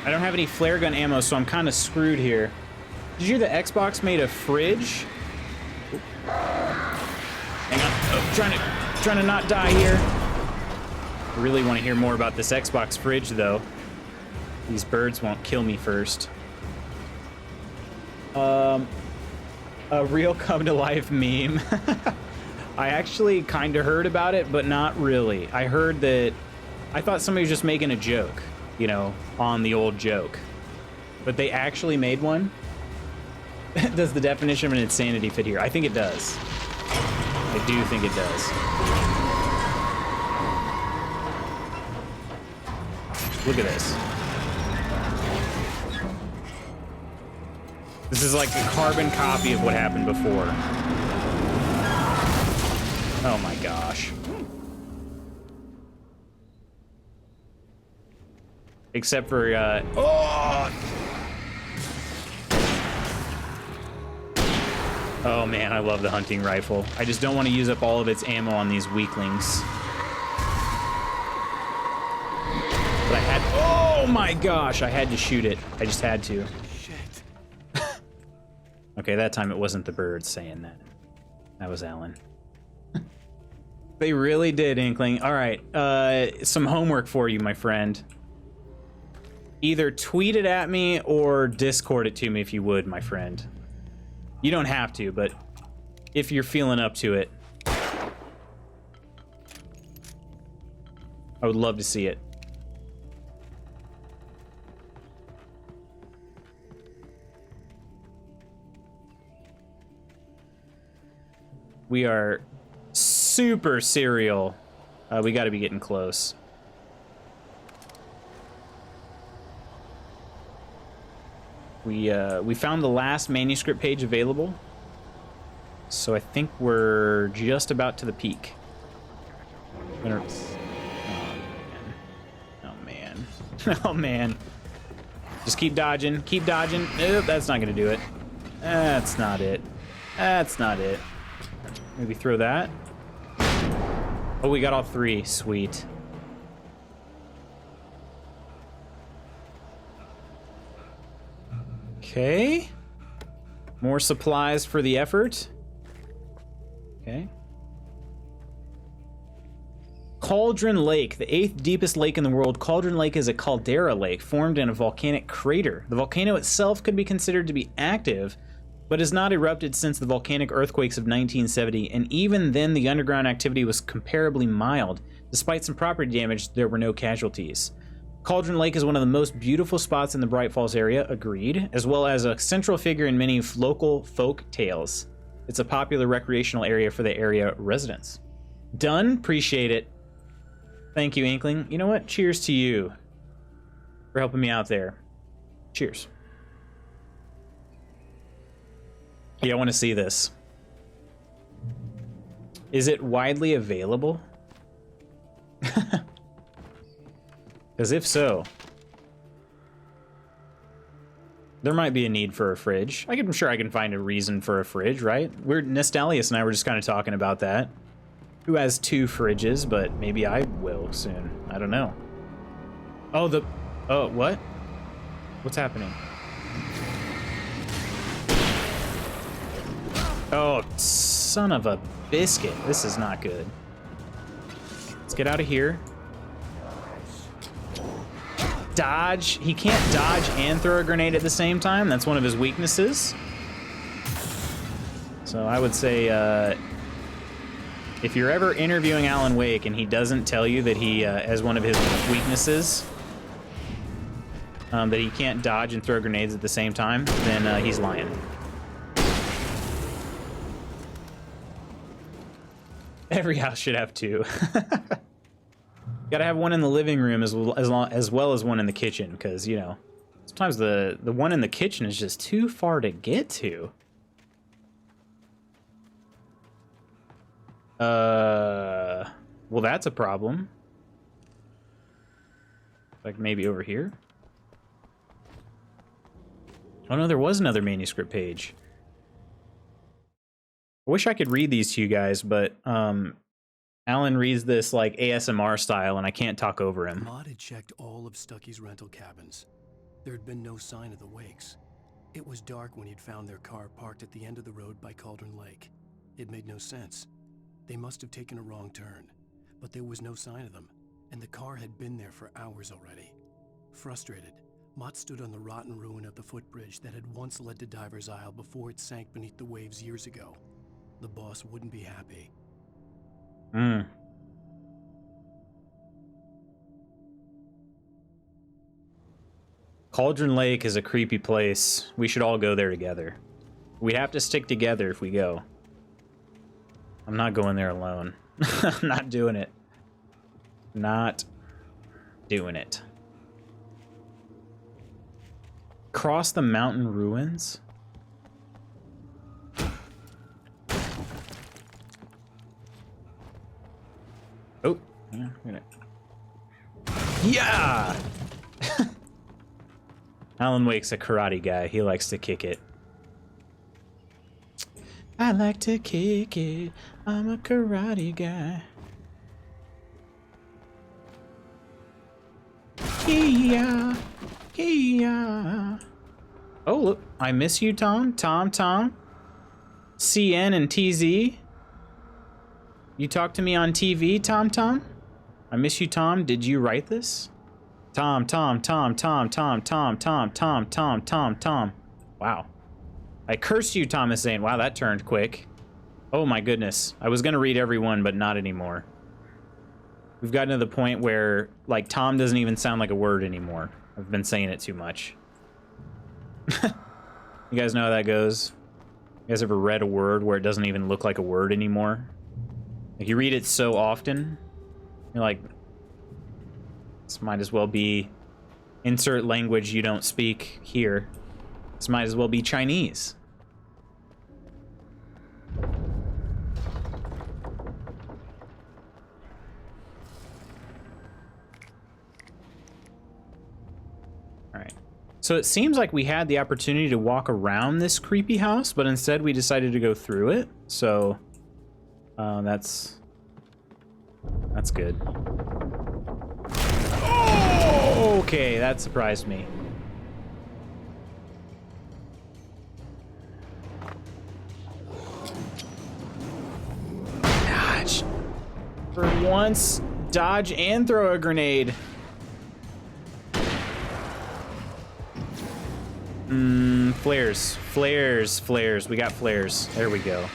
B: I don't have any flare gun ammo, so I'm kind of screwed here. Did you hear the Xbox made a fridge? Hang on. Oh, trying to not die here. I really want to hear more about this Xbox fridge, though. These birds won't kill me first. A real come-to-life meme. I actually kind of heard about it, but not really. I heard that... I thought somebody was just making a joke, you know, on the old joke. But they actually made one? Does the definition of an insanity fit here? I think it does. I do think it does. Look at this. This is like a carbon copy of what happened before. Oh my gosh. Except for, oh! Oh man, I love the hunting rifle. I just don't want to use up all of its ammo on these weaklings. But I had, oh my gosh, I had to shoot it. I just had to. Shit. Okay, that time it wasn't the bird saying that. That was Alan. They really did, Inkling. All right, some homework for you, my friend. Either tweet it at me or Discord it to me if you would, my friend. You don't have to, but if you're feeling up to it, I would love to see it. We are super serial. We got to be getting close. We found the last manuscript page available, so I think we're just about to the peak. Oh man. Oh man. Just keep dodging, keep dodging. Nope, that's not gonna do it. That's not it. That's not it. Maybe throw that. Oh, we got all three. Sweet. Okay. More supplies for the effort. Okay. Cauldron Lake, the 8th deepest lake in the world. Cauldron Lake is a caldera lake formed in a volcanic crater. The volcano itself could be considered to be active, but has not erupted since the volcanic earthquakes of 1970, and even then the underground activity was comparably mild. Despite some property damage, there were no casualties. Cauldron Lake is one of the most beautiful spots in the Bright Falls area, agreed, as well as a central figure in many local folk tales. It's a popular recreational area for the area residents. Done? Appreciate it. Thank you, Inkling. You know what? Cheers to you for helping me out there. Cheers. Yeah, I want to see this. Is it widely available? Because if so, there might be a need for a fridge. I'm sure I can find a reason for a fridge, right? Nestalius and I were just kind of talking about that. Who has 2 fridges, but maybe I will soon. I don't know. Oh, oh, what? What's happening? Oh, son of a biscuit. This is not good. Let's get out of here. Dodge. He can't dodge and throw a grenade at the same time. That's one of his weaknesses. So I would say, if you're ever interviewing Alan Wake and he doesn't tell you that he has one of his weaknesses, that he can't dodge and throw grenades at the same time, then he's lying. Every house should have 2. Gotta have one in the living room as well as one in the kitchen, because, you know, sometimes the one in the kitchen is just too far to get to. Well, that's a problem. Like maybe over here? Oh no, there was another manuscript page. I wish I could read these to you guys, but Alan reads this like ASMR style, and I can't talk over him.
E: Ahmad had checked all of Stucky's rental cabins. There had been no sign of the Wakes. It was dark when he'd found their car parked at the end of the road by Cauldron Lake. It made no sense. They must have taken a wrong turn, but there was no sign of them, and the car had been there for hours already. Frustrated, Mott stood on the rotten ruin of the footbridge that had once led to Diver's Isle before it sank beneath the waves years ago. The boss wouldn't be happy.
B: Cauldron Lake is a creepy place. We should all go there together. We have to stick together if we go. I'm not going there alone. I'm not doing it. Not doing it. Cross the mountain ruins? Oh, yeah, yeah! Alan Wake's a karate guy. He likes to kick it. I like to kick it. I'm a karate guy. Kia, Kia. Oh, look. I miss you, Tom. Tom. CN and TZ. You talk to me on TV, Tom? I miss you, Tom. Did you write this? Tom. Wow. I curse you, Thomas Zane. Wow, that turned quick. Oh my goodness. I was gonna read every one, but not anymore. We've gotten to the point where, like, Tom doesn't even sound like a word anymore. I've been saying it too much. You guys know how that goes? You guys ever read a word where it doesn't even look like a word anymore? Like, you read it so often, you're like, this might as well be insert language you don't speak here. This might as well be Chinese. Alright. So it seems like we had the opportunity to walk around this creepy house, but instead we decided to go through it. So that's good. Oh, okay, that surprised me. Dodge. For once, dodge and throw a grenade. Flares. We got flares. There we go.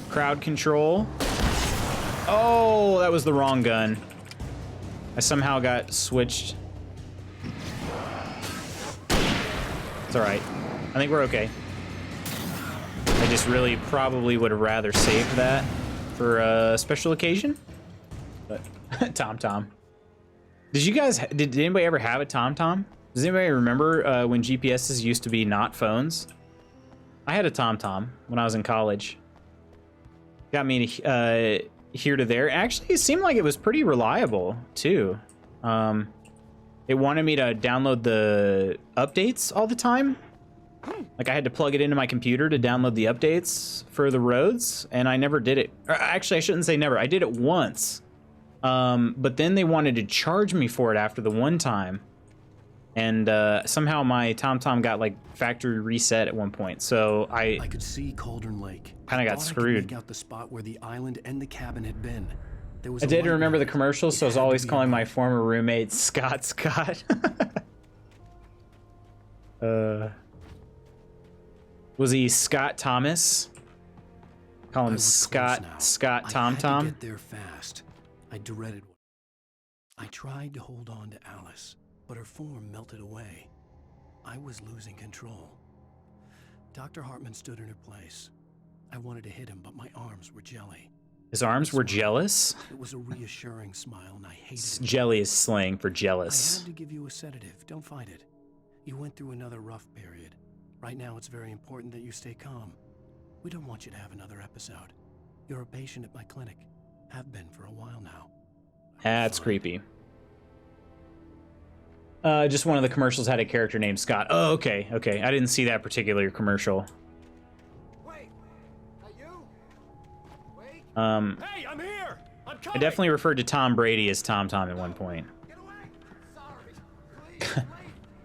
B: Crowd control. Oh, that was the wrong gun. I somehow got switched. It's all right. I think we're okay. I just really probably would have rather saved that for a special occasion. But Tom. Did anybody ever have a Tom? Does anybody remember when GPSs used to be not phones? I had a Tom when I was in college. Got me to here to there. Actually, it seemed like it was pretty reliable too. It wanted me to download the updates all the time. Like, I had to plug it into my computer to download the updates for the roads, and I never did it. Actually, I shouldn't say never. I did it once. But then they wanted to charge me for it after the one time. And somehow my TomTom got, like, factory reset at one point. So I
E: could see Cauldron Lake.
B: Kind of got screwed.
E: I could make out the spot where the island and the cabin had been. There was
B: I did remember the commercials, so I was always calling my former roommate Scott. Was he Scott Thomas? Call him Scott TomTom.
E: I had to get there fast. I dreaded it. I tried to hold on to Alice, but her form melted away. I was losing control. Dr. Hartman stood in her place. I wanted to hit him, but my arms were jelly.
B: His arms were jealous?
E: It was a reassuring smile, and I hated it.
B: Jelly is slang for jealous.
E: I had to give you a sedative. Don't fight it. You went through another rough period. Right now, it's very important that you stay calm. We don't want you to have another episode. You're a patient at my clinic. Have been for a while now.
B: That's creepy. Just one of the commercials had a character named Scott. Oh, okay. I didn't see that particular commercial.
R: Hey, I'm here. I'm coming.
B: I definitely referred to Tom Brady as TomTom at one point.
D: Get away! Sorry. Please, wait.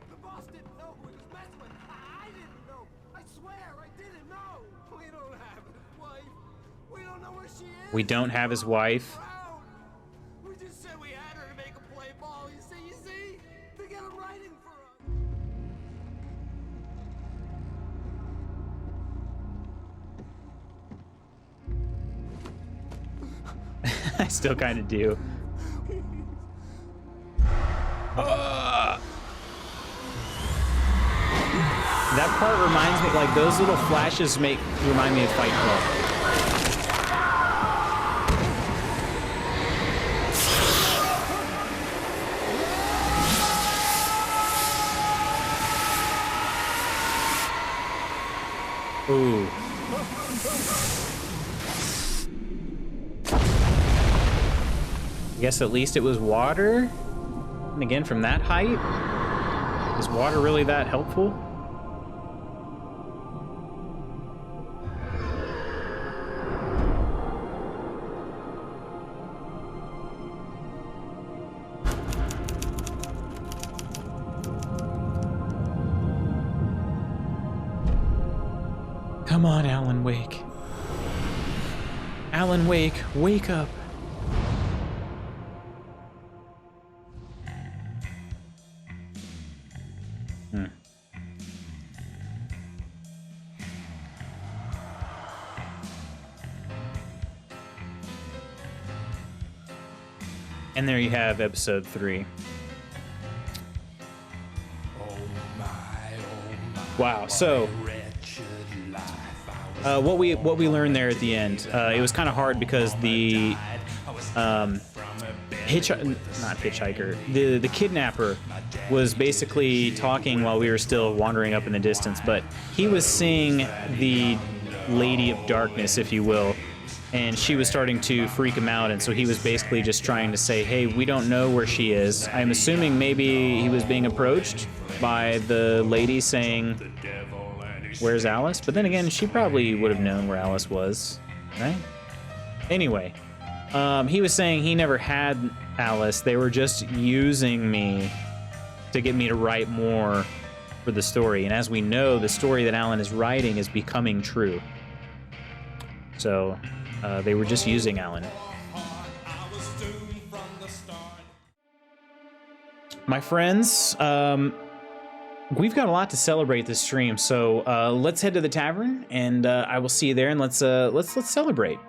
D: The boss didn't know who he was messing with. I didn't know. I swear, I didn't know. We don't have his wife. We don't know where she is.
B: We don't have his wife.
D: We just said we had her to make him play ball. You see? To get him writing for us.
B: I still kind of do. That part reminds me, like, those little flashes remind me of Fight Club. Ooh. I guess at least it was water. And again, from that height, is water really that helpful? Come on, Alan Wake. Alan Wake, wake up. And there you have episode 3. Wow. So what we learned there at the end, it was kind of hard because the the kidnapper was basically talking while we were still wandering up in the distance, but he was seeing the Lady of Darkness, if you will, and she was starting to freak him out, and so he was basically just trying to say, hey, we don't know where she is. I'm assuming maybe he was being approached by the lady saying, where's Alice? But then again, she probably would have known where Alice was, right? Anyway, he was saying he never had Alice. They were just using me to get me to write more for the story. And as we know, the story that Alan is writing is becoming true. So they were just using Alan. My friends, we've got a lot to celebrate this stream, so let's head to the tavern, and I will see you there, and let's celebrate.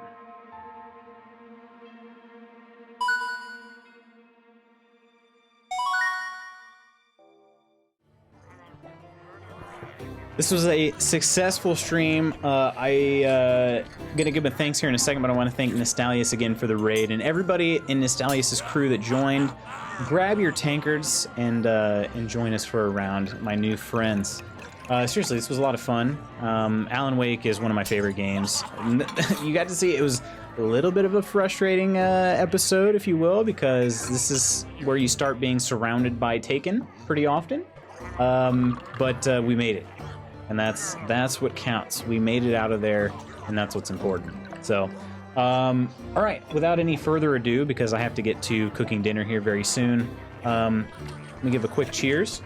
B: This was a successful stream. I gonna give a thanks here in a second, but I want to thank Nostalius again for the raid, and everybody in Nostalius's crew that joined. Grab your tankards and join us for a round, my new friends. Seriously, this was a lot of fun. Alan Wake is one of my favorite games. You got to see it was a little bit of a frustrating episode, if you will, because this is where you start being surrounded by Taken pretty often. But we made it. And that's what counts. We made it out of there, and that's what's important. So, all right, without any further ado, because I have to get to cooking dinner here very soon, let me give a quick cheers.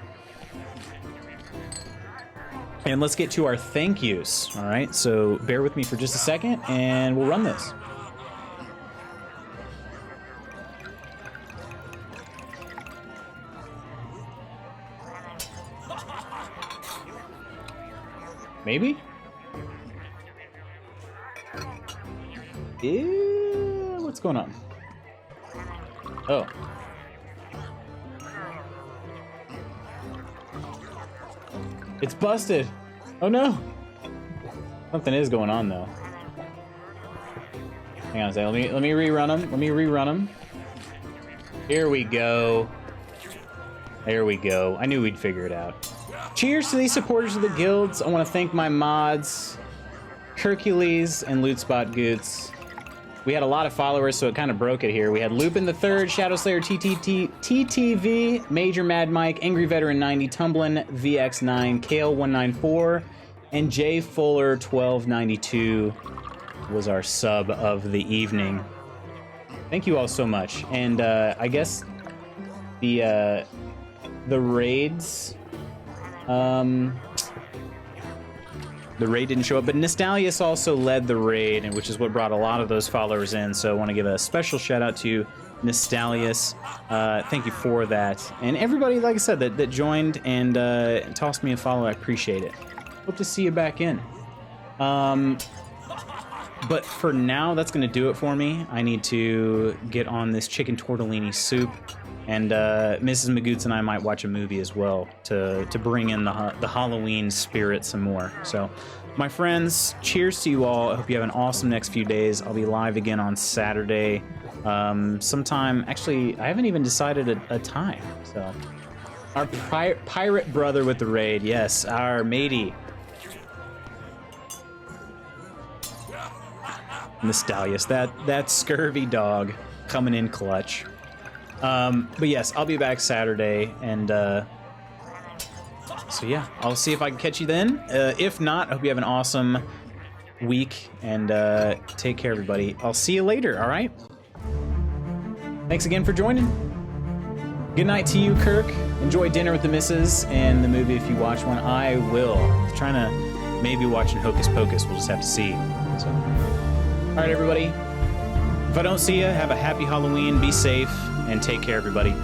B: And let's get to our thank yous. All right, so bear with me for just a second, and we'll run this. Maybe? Yeah, what's going on? Oh. It's busted. Oh no. Something is going on though. Hang on a second. Let me rerun them. Let me rerun them. Here we go. There we go. I knew we'd figure it out. Cheers to these supporters of the guilds. I want to thank my mods, Hercules and Lootspot Goots. We had a lot of followers, so it kind of broke it here. We had Lupin the Third, Shadowslayer TTV, Major Mad Mike, Angry Veteran 90, Tumblin VX9, Kale 194, and J Fuller 1292 was our sub of the evening. Thank you all so much. And I guess the raids. The raid didn't show up, but Nostalius also led the raid, and which is what brought a lot of those followers in. So I want to give a special shout out to Nostalius. Thank you for that, and everybody, like I said, that joined and tossed me a follow. I appreciate it. Hope to see you back in. But for now, that's going to do it for me. I need to get on this chicken tortellini soup, and Mrs. Magoots and I might watch a movie as well to bring in the Halloween spirit some more. So, my friends, cheers to you all. I hope you have an awesome next few days. I'll be live again on Saturday. Sometime, actually, I haven't even decided a time. So, our pirate brother with the raid, yes, our matey. Nostalgius, that scurvy dog coming in clutch. But yes, I'll be back Saturday, and so yeah, I'll see if I can catch you then. If not, I hope you have an awesome week, and take care, everybody. I'll see you later, all right? Thanks again for joining. Good night to you, Kirk. Enjoy dinner with the missus and the movie if you watch one. I will. I'm trying to maybe watch Hocus Pocus. We'll just have to see. So. All right, everybody. If I don't see you, have a happy Halloween, be safe, and take care, everybody.